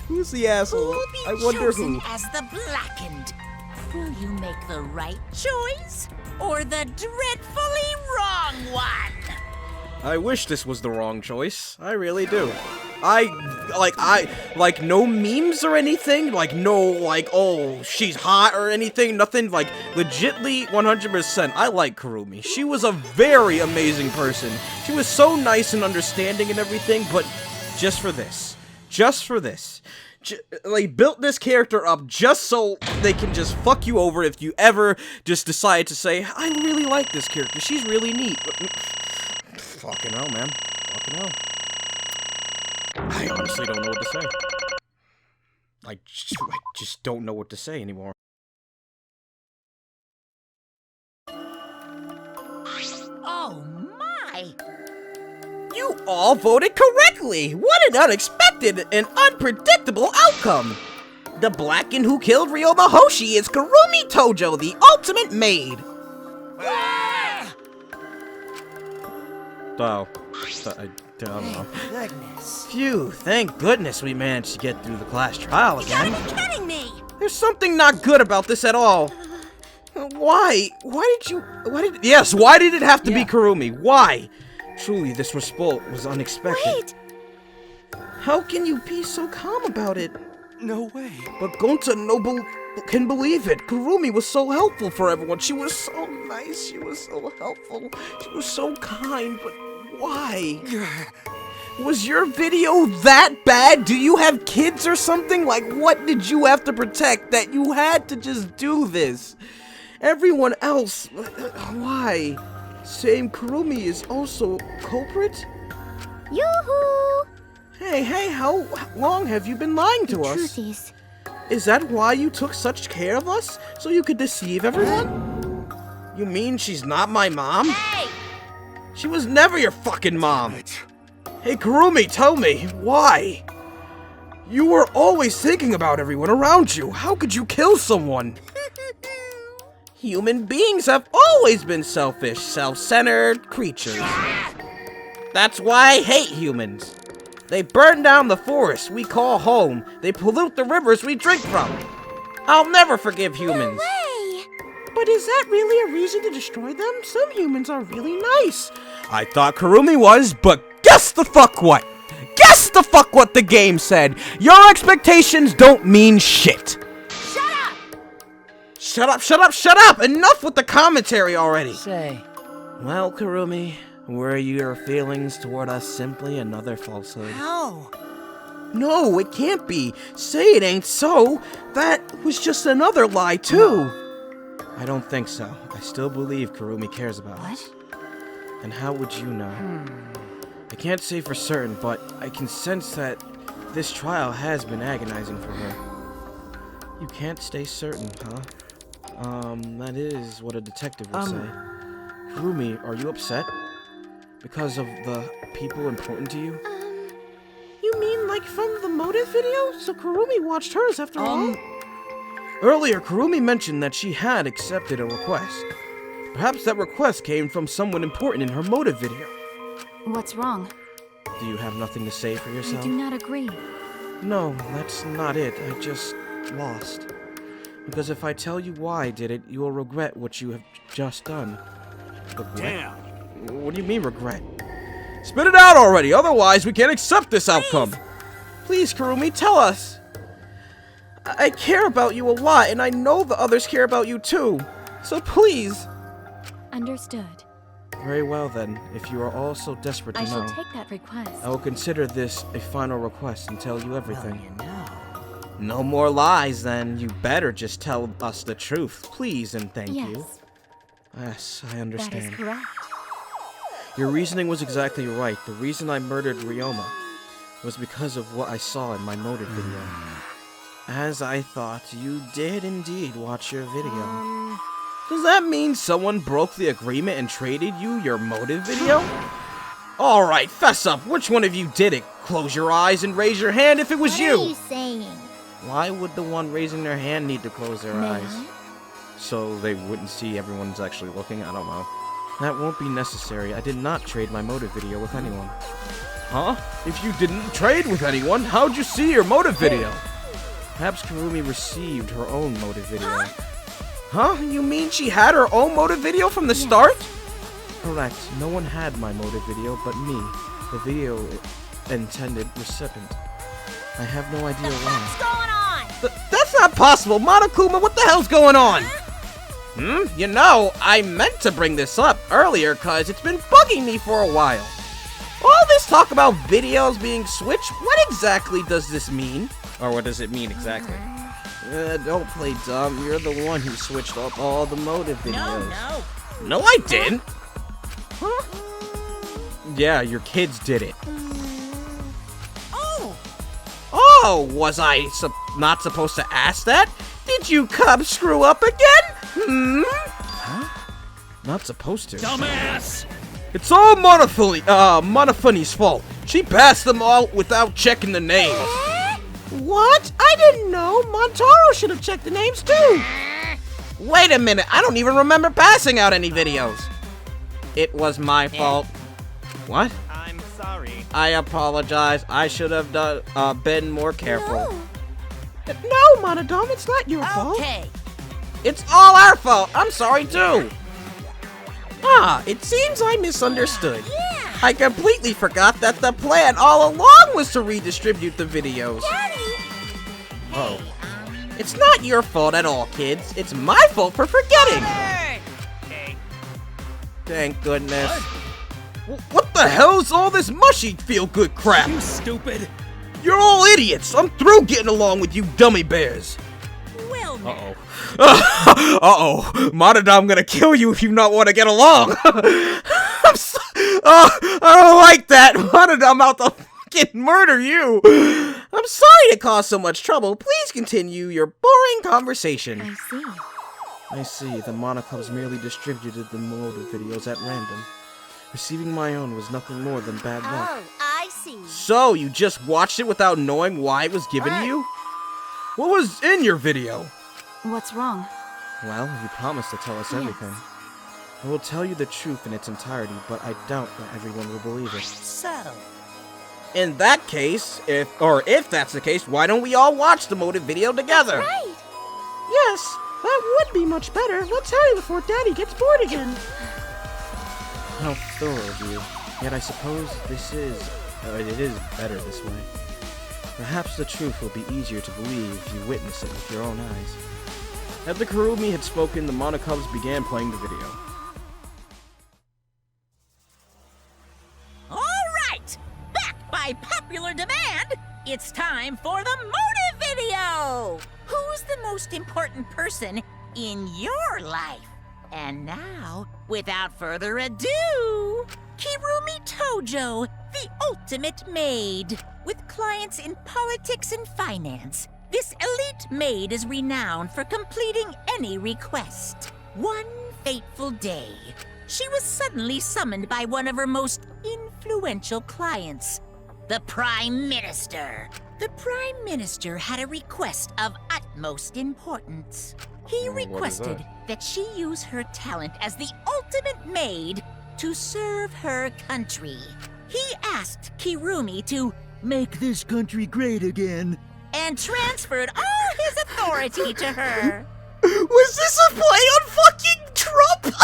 Who's the asshole? I wonder who. As the blackened, will you make the right choice or the dreadfully wrong one? I wish this was the wrong choice. I really do. Like, no memes or anything? Like, no, like, oh, she's hot or anything? Nothing, like, legitly 100%. I like Kurumi. She was a very amazing person. She was so nice and understanding and everything, but just for this. Like, built this character up just so they can just fuck you over if you ever just decide to say, I really like this character. She's really neat. Fucking hell, man. Fucking hell. I honestly don't know what to say. I just don't know what to say anymore. Oh my! You all voted correctly! What an unexpected and unpredictable outcome! The Blackened who killed Ryoma Hoshi is Kurumi Tojo, the ultimate maid! Oh. I don't know. Goodness. Phew, thank goodness we managed to get through the class trial You gotta again. be kidding me! There's something not good about this at all. Why? Why did it have to be Kurumi? Why? Truly, this result was unexpected. Wait! How can you be so calm about it? No way. But Gonta can believe it. Kurumi was so helpful for everyone. She was so nice. She was so helpful. She was so kind. But why? Was your video that bad? Do you have kids or something? Like, what did you have to protect that you had to just do this? Everyone else, why? Same Kurumi is also culprit? Yoo-hoo! Hey, how long have you been lying to us? The truth Is that why you took such care of us? So you could deceive everyone? You mean she's not my mom? Hey! She was never your fucking mom! Hey, Kurumi, tell me, why? You were always thinking about everyone around you. How could you kill someone? Human beings have always been selfish, self-centered creatures. That's why I hate humans. They burn down the forests we call home. They pollute the rivers we drink from. I'll never forgive humans. No way! But is that really a reason to destroy them? Some humans are really nice. I thought Kurumi was, but guess the fuck what? Guess the fuck what the game said. Your expectations don't mean shit. Shut up! Enough with the commentary already! Say. Well, Kurumi, were your feelings toward us simply another falsehood? How? No, it can't be. Say it ain't so. That was just another lie, too. I don't think so. I still believe Kurumi cares about us. And how would you know? I can't say for certain, but I can sense that this trial has been agonizing for her. You can't stay certain, huh? That is what a detective would say. Kurumi, are you upset? Because of the people important to you? You mean like from the motive video? So Kurumi watched hers after all? Earlier, Kurumi mentioned that she had accepted a request. Perhaps that request came from someone important in her motive video. What's wrong? Do you have nothing to say for yourself? I do not agree. No, that's not it. I just lost. Because if I tell you why I did it, you will regret what you have just done. Regret? Damn. What do you mean, regret? Spit it out already, otherwise we can't accept this outcome. Please, Kurumi, tell us. I care about you a lot, and I know the others care about you too. So please. Understood. Very well then, if you are all so desperate to I know. shall take that request. I will consider this a final request and tell you everything. No more lies, then. You better just tell us the truth, please and thank you. Yes, I understand. That is correct. Your reasoning was exactly right. The reason I murdered Ryoma was because of what I saw in my motive video. As I thought, you did indeed watch your video. Does that mean someone broke the agreement and traded you your motive video? Alright, fess up. Which one of you did it? Close your eyes and raise your hand if it was you. What are you saying? Why would the one raising their hand need to close their eyes? So they wouldn't see everyone's actually looking? I don't know. That won't be necessary. I did not trade my motive video with anyone. Huh? If you didn't trade with anyone, how'd you see your motive video? Perhaps Kurumi received her own motive video. Huh? You mean she had her own motive video from the start? Correct. No one had my motive video but me, the video intended recipient. I have no idea why. What's going on? That's not possible! Monokuma, what the hell's going on? You know, I meant to bring this up earlier because it's been bugging me for a while. All this talk about videos being switched, what exactly does this mean? Or what does it mean exactly? Don't play dumb. You're the one who switched up all the motive videos. No, I didn't! Huh? Yeah, your kids did it. Oh, was I not supposed to ask that? Did you cubs screw up again? Huh? Not supposed to. Dumbass! It's all Monofunny's fault. She passed them all without checking the names. What? I didn't know. Montaro should have checked the names too. Wait a minute. I don't even remember passing out any videos. It was my fault. What? I'm sorry. I apologize. I should have been more careful. No, Monodome, it's not your fault. Okay. It's all our fault. I'm sorry, too. Ah, it seems I misunderstood. Yeah. I completely forgot that the plan all along was to redistribute the videos. Daddy. Oh. It's not your fault at all, kids. It's my fault for forgetting. Okay. Thank goodness. What the hell's all this mushy feel-good crap? You stupid. You're all idiots. I'm through getting along with you dummy bears. Well, now. Uh-oh. Monodome gonna kill you if you not want to get along. I don't like that. Monodome out to fucking murder you. I'm sorry to cause so much trouble. Please continue your boring conversation. I see. I see. The Monocubs merely distributed the motive videos at random. Receiving my own was nothing more than bad luck. Oh, I see. So, you just watched it without knowing why it was given to you? What was in your video? What's wrong? Well, you promised to tell us everything. I will tell you the truth in its entirety, but I doubt that everyone will believe it. So. In that case, if that's the case, why don't we all watch the motive video together? Right. Yes, that would be much better. Let's hurry before Daddy gets bored again. How thorough of you. Yet I suppose it is better this way. Perhaps the truth will be easier to believe if you witness it with your own eyes. After Kurumi had spoken, the Monocubs began playing the video. Alright! Back by popular demand, it's time for the motive video! Who's the most important person in your life? And now, without further ado, Kirumi Tojo, the ultimate maid. With clients in politics and finance, this elite maid is renowned for completing any request. One fateful day, she was suddenly summoned by one of her most influential clients, the Prime Minister. The Prime Minister had a request of utmost importance. He requested that she use her talent as the ultimate maid to serve her country. He asked Kirumi to make this country great again and transferred all his authority to her. Was this a play on fucking Trump?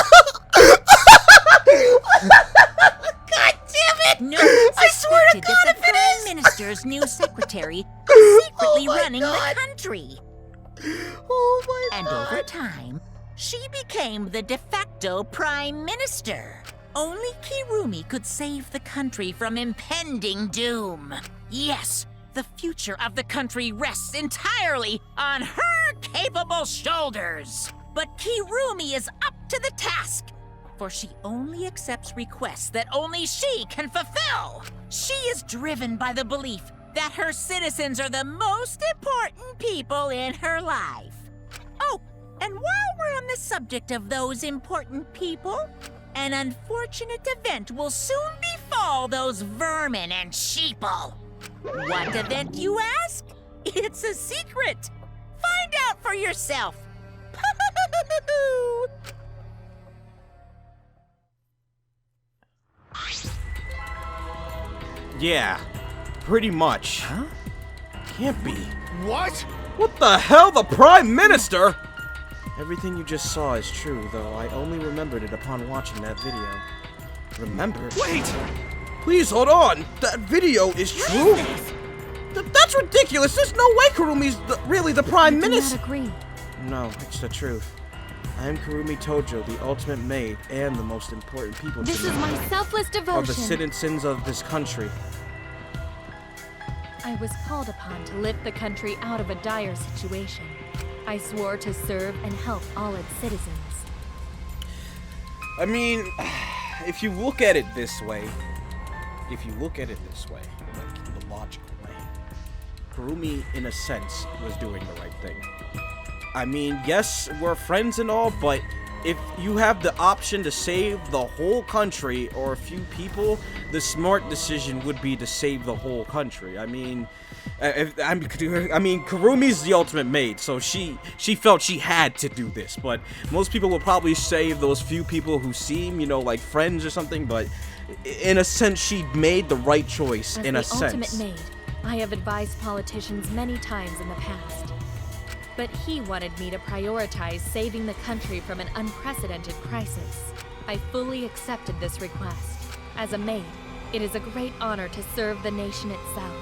God damn it! No one suspected that the Prime Minister's new secretary was secretly running the country. Oh my And over time, she became the de facto Prime Minister. Only Kirumi could save the country from impending doom. Yes, the future of the country rests entirely on her capable shoulders. But Kirumi is up to the task, for she only accepts requests that only she can fulfill. She is driven by the belief that her citizens are the most important people in her life. Oh, and while we're on the subject of those important people, an unfortunate event will soon befall those vermin and sheeple. What event, you ask? It's a secret. Find out for yourself. Yeah, pretty much. Huh? Can't be. What? What the hell? The Prime Minister? Everything you just saw is true, though I only remembered it upon watching that video. Remember? Wait! Please hold on. That video is true? That's ridiculous. There's no way Kurumi's really the Prime Minister. I do not agree. No, it's the truth. I am Kurumi Tojo, the ultimate maid, and the most important people This to is me my selfless devotion. of the citizens of this country. I was called upon to lift the country out of a dire situation. I swore to serve and help all its citizens. I mean, if you look at it this way, like the logical way, Kurumi, in a sense, was doing the right thing. I mean, yes, we're friends and all, but if you have the option to save the whole country or a few people, the smart decision would be to save the whole country. I mean, Kurumi's the ultimate maid, so she felt she had to do this. But most people will probably save those few people who seem, like friends or something. But in a sense, she made the right choice. As In the a sense. ultimate maid, I have advised politicians many times in the past. But he wanted me to prioritize saving the country from an unprecedented crisis. I fully accepted this request. As a maid, it is a great honor to serve the nation itself.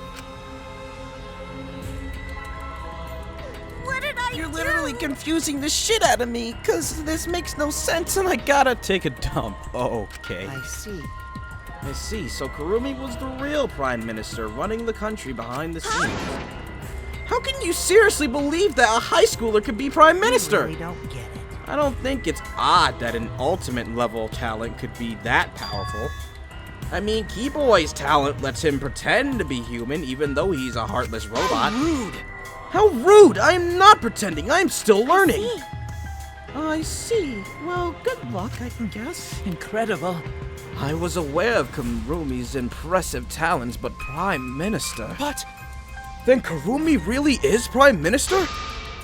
What did I You're do? literally confusing the shit out of me, cause this makes no sense and I gotta Take a dump. Oh, okay. I see. I see. So Kurumi was the real prime minister running the country behind the scenes. How can you seriously believe that a high schooler could be prime minister? I really don't get it. I don't think it's odd that an ultimate level talent could be that powerful. I mean, Keyboy's talent lets him pretend to be human even though he's a heartless robot. How rude! How rude! I am not pretending, I am still learning! I see. Well, good luck, I can guess. Incredible. I was aware of Kurumi's impressive talents, but Prime Minister... What? Then Kurumi really is Prime Minister?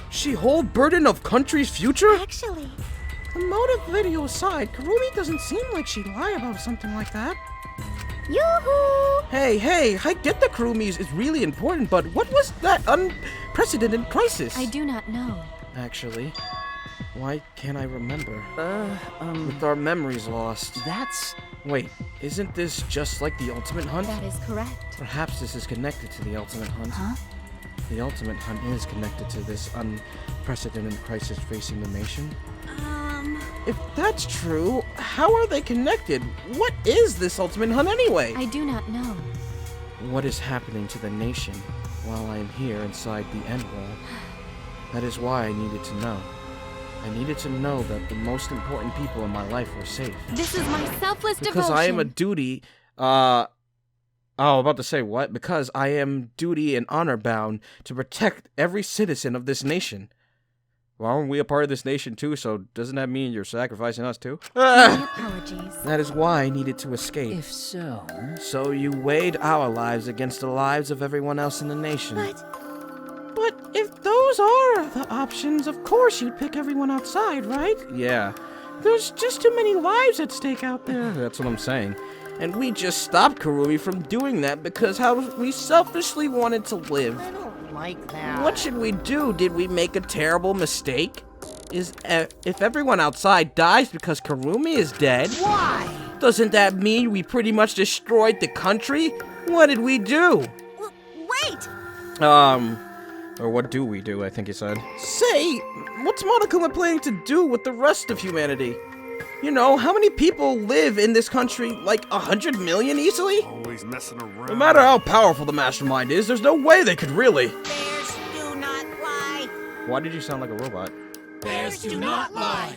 She hold burden of country's future? Actually, The motive video aside, Kurumi doesn't seem like she'd lie about something like that. yoo-hoo! Hey, I get that Kurumi is really important, but what was that unprecedented crisis? I do not know. Actually, why can't I remember? With our memories lost. That's... Wait, isn't this just like the Ultimate Hunt? That is correct. Perhaps this is connected to the Ultimate Hunt. Huh? The Ultimate Hunt is connected to this unprecedented crisis facing the nation. If that's true, how are they connected? What is this Ultimate Hunt anyway? I do not know. What is happening to the nation while I am here inside the end wall? That is why I needed to know. I needed to know that the most important people in my life were safe. This is my selfless Because devotion. I am a duty, about to say what? Because I am duty and honor bound to protect every citizen of this nation. Well, aren't we a part of this nation too, so doesn't that mean you're sacrificing us too? My apologies. That is why I needed to escape. If so... So you weighed our lives against the lives of everyone else in the nation. But if those are the options, of course you'd pick everyone outside, right? Yeah, There's just too many lives at stake out there. that's what I'm saying. And we just stopped Kurumi from doing that because how we selfishly wanted to live. I don't like that. What should we do? Did we make a terrible mistake? If everyone outside dies because Kurumi is dead, Why? doesn't that mean we pretty much destroyed the country? What did we do? Wait! Or what do we do, I think he said. Say, what's Monokuma planning to do with the rest of humanity? You know, how many people live in this country? Like 100 million easily? Always messing around. No matter how powerful the mastermind is, there's no way they could really. Bears do not lie. Why did you sound like a robot? Bears do not lie.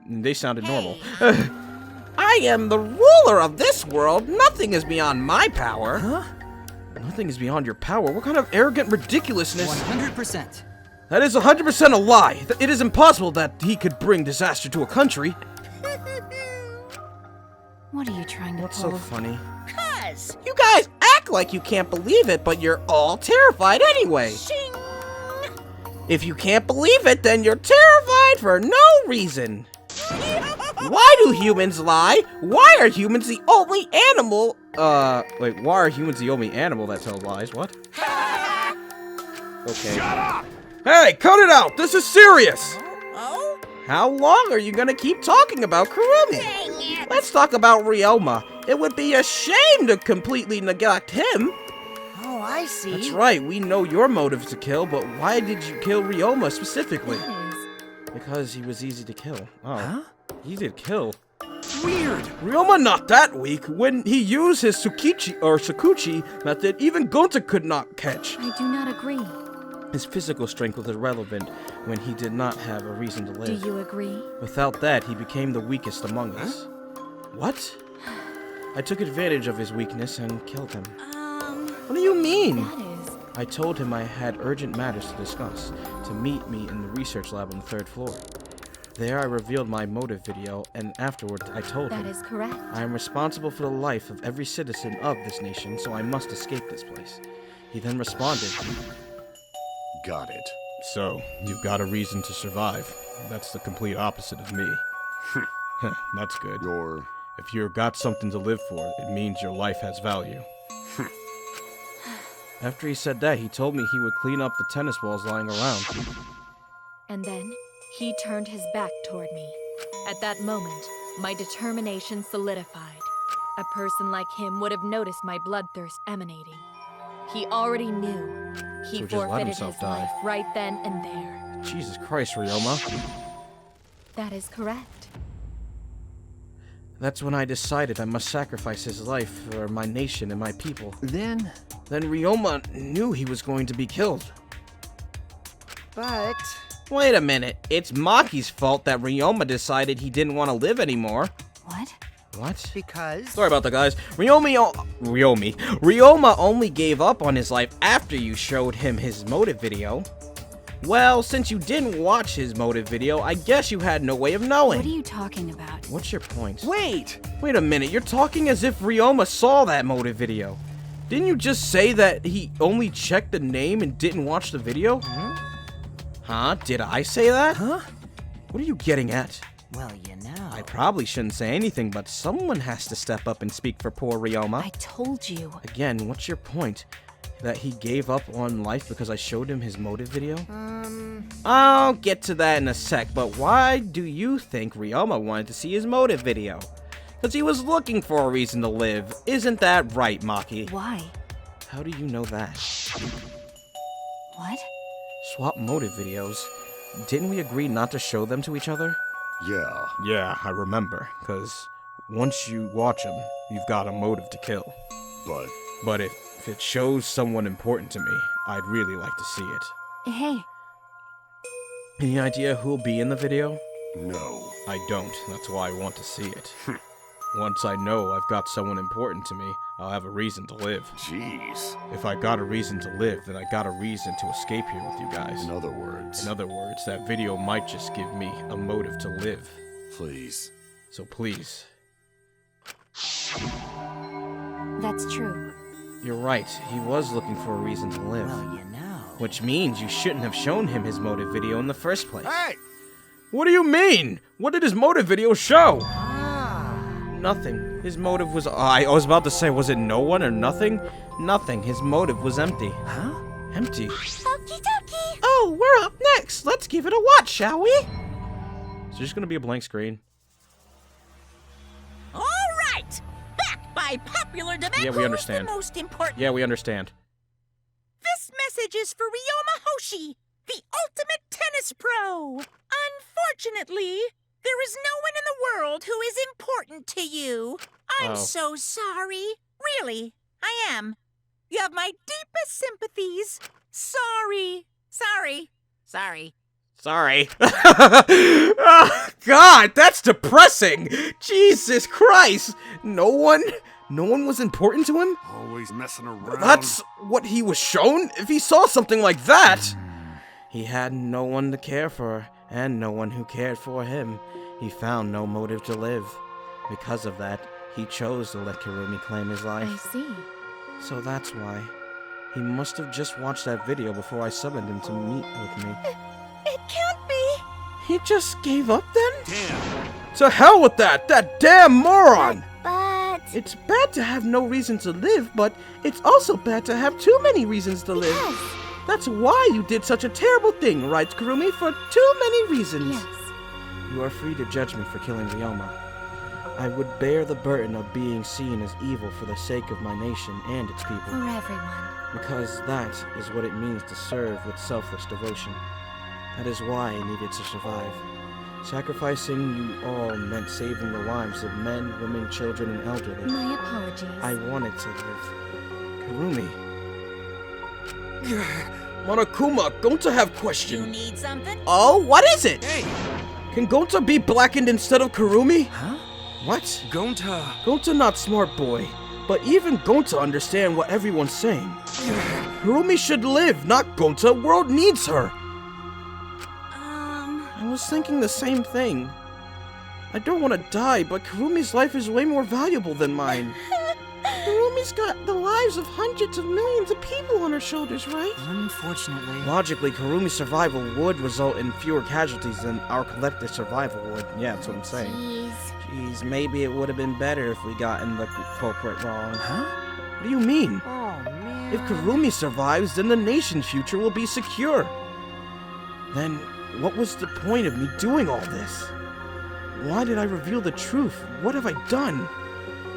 They sounded normal. I am the ruler of this world. Nothing is beyond my power. Huh? Nothing is beyond your power. What kind of arrogant ridiculousness? 100%. That is 100% a lie. It is impossible that he could bring disaster to a country. What are you trying to What's pull? so funny? Cuz. You guys act like you can't believe it, but you're all terrified anyway. Shing. If you can't believe it, then you're terrified for no reason. Why do humans lie? Why are humans the only animal? Wait, why are humans the only animal that tells lies? What? Okay. Shut up! Hey, cut it out! This is serious! Oh? How long are you gonna keep talking about Kurumi? Dang it. Let's talk about Ryoma. It would be a shame to completely neglect him. Oh, I see. That's right, we know your motive to kill, but why did you kill Ryoma specifically? That is. Because he was easy to kill. Oh. Huh? Easy to kill. Weird. Ryoma not that weak. When he used his Sakuchi method, even Gonta could not catch. I do not agree. His physical strength was irrelevant when he did not have a reason to Do live. you agree? Without that, he became the weakest among us. What? I took advantage of his weakness and killed him. What do you mean? That is. I told him I had urgent matters to discuss, to meet me in the research lab on the 3rd floor. There I revealed my motive video, and afterward I told him, That is correct. I am responsible for the life of every citizen of this nation, so I must escape this place. He then responded, Got it. So, you've got a reason to survive. That's the complete opposite of me. That's good. If you've got something to live for, it means your life has value. After he said that, he told me he would clean up the tennis balls lying around. And then, he turned his back toward me. At that moment, my determination solidified. A person like him would have noticed my bloodthirst emanating. He already knew. He So just let forfeited himself his die. life right then and there. Jesus Christ, Ryoma. That is correct. That's when I decided I must sacrifice his life for my nation and my people. Then Ryoma knew he was going to be killed. But... Wait a minute. It's Maki's fault that Ryoma decided he didn't want to live anymore. What? What? Because... Sorry about that, guys. Ryoma only gave up on his life after you showed him his motive video. Well, since you didn't watch his motive video, I guess you had no way of knowing. What are you talking about? What's your point? wait! Wait a minute, you're talking as if Ryoma saw that motive video. Didn't you just say that he only checked the name and didn't watch the video? Huh? Did I say that? Huh? What are you getting at? Well, you know... I probably shouldn't say anything, but someone has to step up and speak for poor Ryoma. I told you. Again, what's your point? That he gave up on life because I showed him his motive video? I'll get to that in a sec, but why do you think Ryoma wanted to see his motive video? Because he was looking for a reason to live. Isn't that right, Maki? Why? How do you know that? What? Swap motive videos. Didn't we agree not to show them to each other? Yeah. Yeah, I remember. Because once you watch them, you've got a motive to kill. But if it shows someone important to me, I'd really like to see it. Hey. Any idea who'll be in the video? No. I don't. That's why I want to see it. Once I know I've got someone important to me, I'll have a reason to live. Jeez. If I got a reason to live, then I got a reason to escape here with you guys. In other words, that video might just give me a motive to live. please. So please. That's true. You're right, he was looking for a reason to live. Well, you know... Which means you shouldn't have shown him his motive video in the first place. Hey! What do you mean? What did his motive video show? Nothing. His motive was... I was about to say, was it no one or nothing? Nothing. His motive was empty. Huh? Empty. Okie dokie. Oh, we're up next. Let's give it a watch, shall we? Is there just gonna be a blank screen? All right! Back by popular demand. Yeah, we understand. Who's the most important? Yeah, we understand. This message is for Ryoma Hoshi, the ultimate tennis pro. Unfortunately, there is no one in the world who is important to you. I'm Oh. so sorry. Really, I am. You have my deepest sympathies. Sorry. Sorry. Sorry. Sorry. Oh, God, that's depressing. Jesus Christ. No one was important to him? Always messing around. That's what he was shown? If he saw something like that. He had no one to care for, and no one who cared for him. He found no motive to live. Because of that, he chose to let Kurumi claim his life. I see. So that's why. He must have just watched that video before I summoned him to meet with me. It can't be. He just gave up then? Damn. To hell with that damn moron! But... It's bad to have no reason to live, but it's also bad to have too many reasons to live. Yes. That's why you did such a terrible thing, right, Kurumi? For too many reasons. Yes. You are free to judge me for killing Ryoma. I would bear the burden of being seen as evil for the sake of my nation and its people. For everyone. Because that is what it means to serve with selfless devotion. That is why I needed to survive. Sacrificing you all meant saving the lives of men, women, children, and elderly. My apologies. I wanted to live. Kurumi. Monokuma, Gonta have You question. need something? Oh, what is it? Hey! Can Gonta be blackened instead of Kurumi? Huh? What? Gonta. Gonta not smart boy, but even Gonta understand what everyone's saying. Kurumi should live, not Gonta. World needs her. I was thinking the same thing. I don't want to die, but Kurumi's life is way more valuable than mine. Kurumi's got the lives of hundreds of millions of people on her shoulders, right? Unfortunately. Logically, Kurumi's survival would result in fewer casualties than our collective survival would. Yeah, that's what I'm saying. Jeez, maybe it would have been better if we gotten the culprit wrong. Huh? What do you mean? Oh, man. If Kurumi survives, then the nation's future will be secure. Then, what was the point of me doing all this? Why did I reveal the truth? What have I done?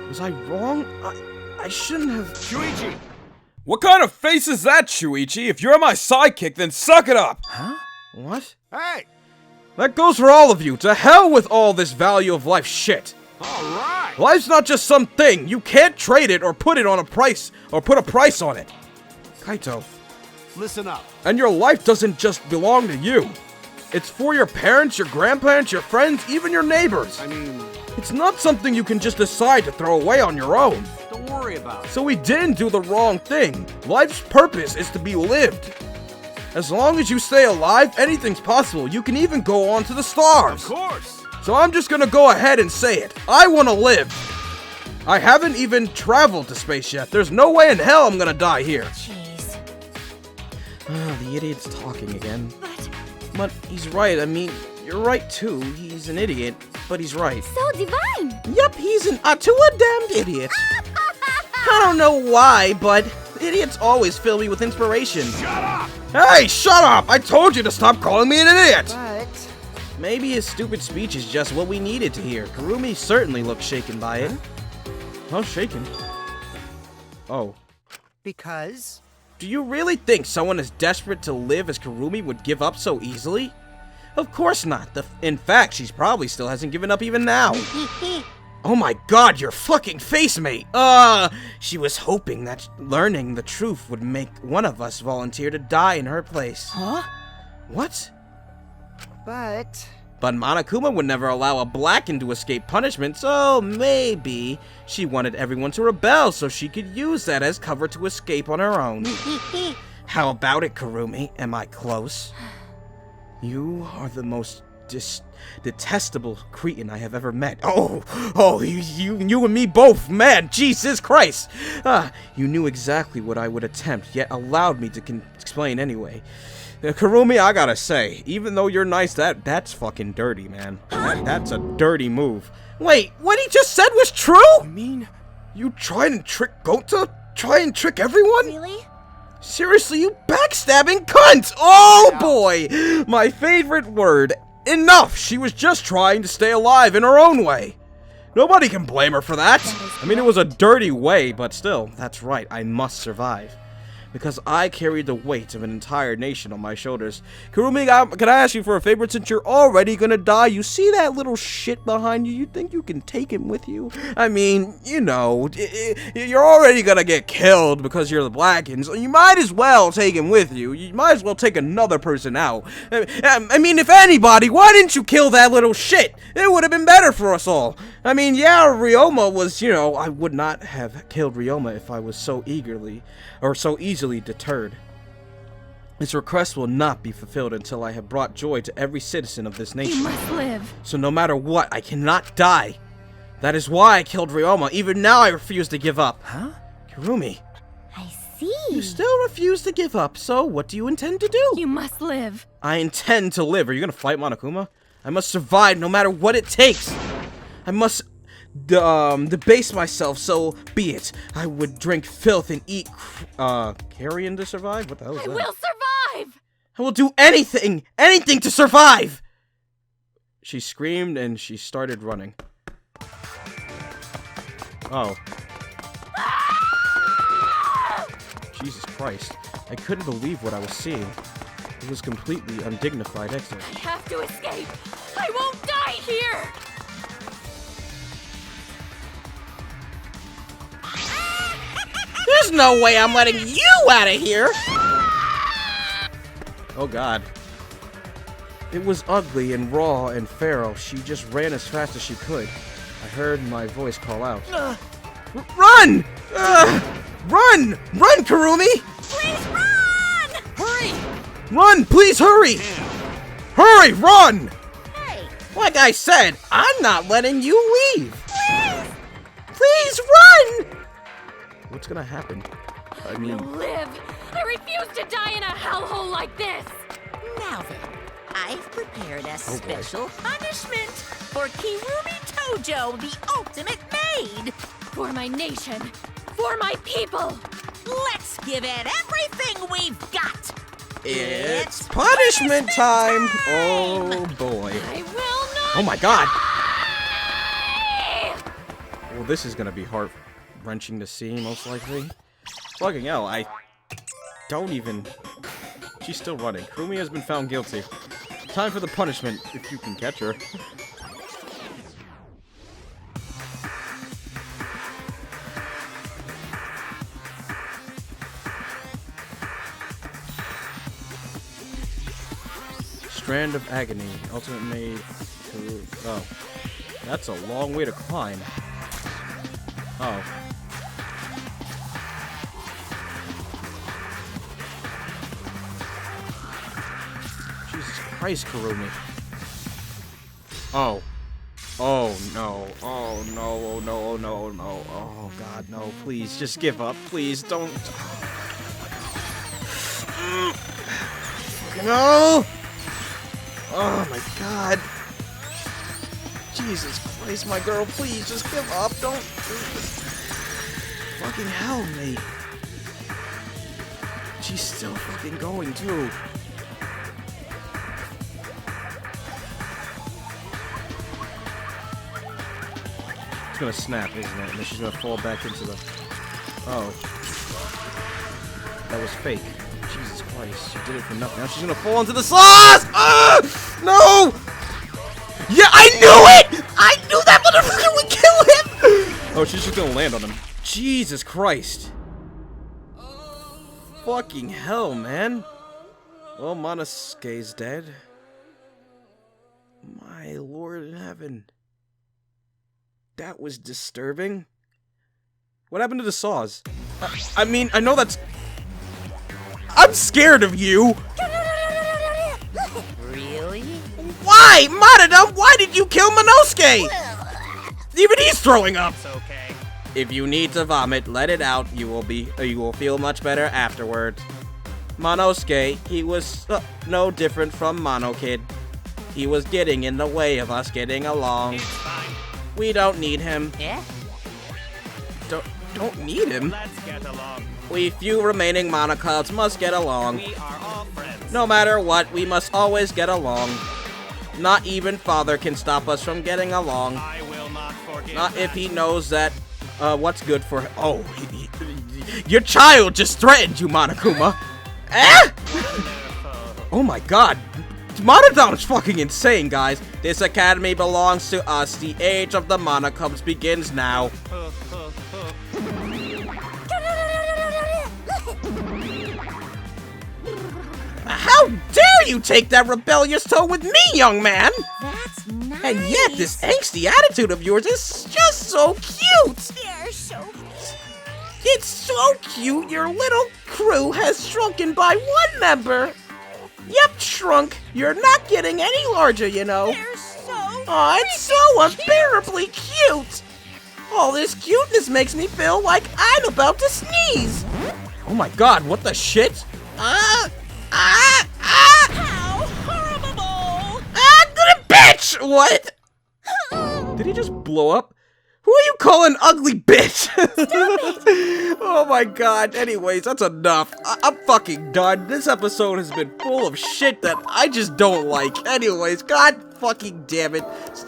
Was I wrong? I shouldn't have... Shuichi! What kind of face is that, Shuichi? If you're my sidekick, then suck it up! Huh? What? Hey! That goes for all of you. To hell with all this value of life shit. Alright! Life's not just some thing. You can't trade it or put it on a price, or put a price on it. Kaito. Listen up. And your life doesn't just belong to you. It's for your parents, your grandparents, your friends, even your neighbors. I mean... It's not something you can just decide to throw away on your own. Don't worry about it. So we didn't do the wrong thing. Life's purpose is to be lived. As long as you stay alive, anything's possible. You can even go on to the stars. Of course. So I'm just gonna go ahead and say it. I wanna live. I haven't even traveled to space yet. There's no way in hell I'm gonna die here. Jeez. The idiot's talking again. But he's right. I mean, you're right too. He's an idiot, but he's right. So divine! Yup, he's an damned idiot. I don't know why, but idiots always fill me with inspiration. Shut up! Hey, shut up! I told you to stop calling me an idiot! But Maybe his stupid speech is just what we needed to hear. Kurumi certainly looked shaken by it. How shaken? Oh. because... Do you really think someone as desperate to live as Kurumi would give up so easily? Of course not. In fact, she's probably still hasn't given up even now. Oh my god, your fucking face, mate! She was hoping that learning the truth would make one of us volunteer to die in her place. Huh? What? But Monokuma would never allow a blackened to escape punishment, so maybe she wanted everyone to rebel so she could use that as cover to escape on her own. How about it, Kurumi? Am I close? You are the most detestable cretin I have ever met. You and me both, man, Jesus Christ! You knew exactly what I would attempt, yet allowed me to explain anyway. Kurumi, I gotta say, even though you're nice, that's fucking dirty, man. That's a dirty move. Wait, what he just said was true? You mean you tried and trick Gota? Try and trick everyone? Really? Seriously, you backstabbing cunt! Oh boy! My favorite word. Enough! She was just trying to stay alive in her own way. Nobody can blame her for that. I mean, it was a dirty way, but still, that's right, I must survive. Because I carried the weight of an entire nation on my shoulders. Kurumi, can I ask you for a favor? Since you're already gonna die, you see that little shit behind you? You think you can take him with you? I mean, you know, you're already gonna get killed because you're the Blackens. So you might as well take him with you. You might as well take another person out. I mean, if anybody, why didn't you kill that little shit? It would have been better for us all. I mean, yeah, Ryoma was, you know, I would not have killed Ryoma if I was so easily deterred. This request will not be fulfilled until I have brought joy to every citizen of this nation. You must live. So no matter what, I cannot die. That is why I killed Ryoma. Even now I refuse to give up. Huh? Kurumi. I see. You still refuse to give up, so what do you intend to do? You must live. I intend to live. Are you gonna fight Monokuma? I must survive no matter what it takes. I must debase myself, so be it. I would drink filth and eat carrion to survive? What the hell is that? I will survive! I will do anything to survive! She screamed and she started running. Oh. Jesus Christ. I couldn't believe what I was seeing. It was completely undignified exit. I have to escape! I won't die here! There's no way I'm letting you out of here! Oh god. It was ugly and raw and feral. She just ran as fast as she could. I heard my voice call out. Run! Run! Run, Kurumi! Please run! Hurry! Run, please hurry! Hurry, run! Hey, Like I said, I'm not letting you leave! please! Please run! What's gonna happen? I I mean, will live! I refuse to die in a hellhole like this! Now then, I've prepared a boy. special punishment for Kirumi Tojo, the ultimate maid. For my nation! For my people! Let's give it everything we've got. It's punishment time! Oh boy. I will not. Oh my god! Well, this is gonna be heart-wrenching to see, most likely. Fucking hell, I don't even... She's still running. Kurumi has been found guilty. Time for the punishment, if you can catch her. Strand of Agony. Ultimate made... Oh. That's a long way to climb. Oh. Jesus Christ, Kurumi. Oh. Oh, no. Oh, no. Oh, no. Oh, no. Oh, no. Oh, God, no. Please, just give up. Please, don't... No! Oh, my God. Jesus Christ, my girl, please, just give up. Don't do this. Fucking hell, mate. She's still fucking going, too. It's gonna snap, isn't it? And then she's gonna fall back into the... Oh. That was fake. Jesus Christ, she did it for nothing. Now she's gonna fall into the sauce! No! Yeah, I knew it! I knew that motherfucker would kill him! Oh, she's just gonna land on him. Jesus Christ. Fucking hell, man. Well, Monosuke's dead. My Lord in heaven. That was disturbing. What happened to the saws? I mean, I know that's... I'm scared of you! Really? Why? Madara, why did you kill Monosuke? Even he's throwing up! It's okay. If you need to vomit, let it out. You will feel much better afterwards. Monosuke, he was no different from Mono Kid. He was getting in the way of us getting along. It's fine. We don't need him. Yeah? Don't need him? Let's get along. We few remaining Monocubs must get along. We are all friends. No matter what, we must always get along. Not even Father can stop us from getting along. I will not forget. Not if he knows that, what's good for him. Oh, your child just threatened you, Monokuma. Eh? Oh my god. Monodon is fucking insane, guys. This academy belongs to us. The age of the Monocubs begins now. How dare you take that rebellious tone with me, young man? That's nice. And yet, this angsty attitude of yours is just so cute. You're so It's so cute your little crew has shrunken by one member. Yep, shrunk. You're not getting any larger, you know. They're so Aw, it's so unbearably cute. All this cuteness makes me feel like I'm about to sneeze. Oh my god, what the shit? How horrible! Good bitch! What? Did he just blow up? Who are you calling ugly bitch? Oh my god. Anyways, that's enough. I'm fucking done. This episode has been full of shit that I just don't like. Anyways, god fucking damn it.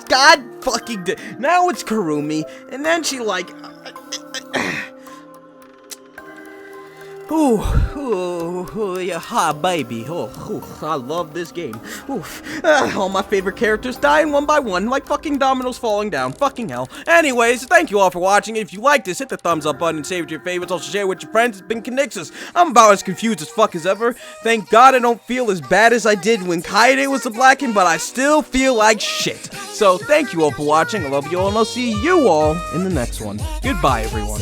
God fucking now it's Kurumi, and then she like... yeah, baby. I love this game. All my favorite characters dying one by one, like fucking dominoes falling down. Fucking hell. Anyways, thank you all for watching. If you liked this, hit the thumbs up button and save it to your favorites. Also share with your friends. It's been Conixis. I'm about as confused as fuck as ever. Thank God I don't feel as bad as I did when Kaede was the Blackened, but I still feel like shit. So thank you all for watching. I love you all, and I'll see you all in the next one. Goodbye, everyone.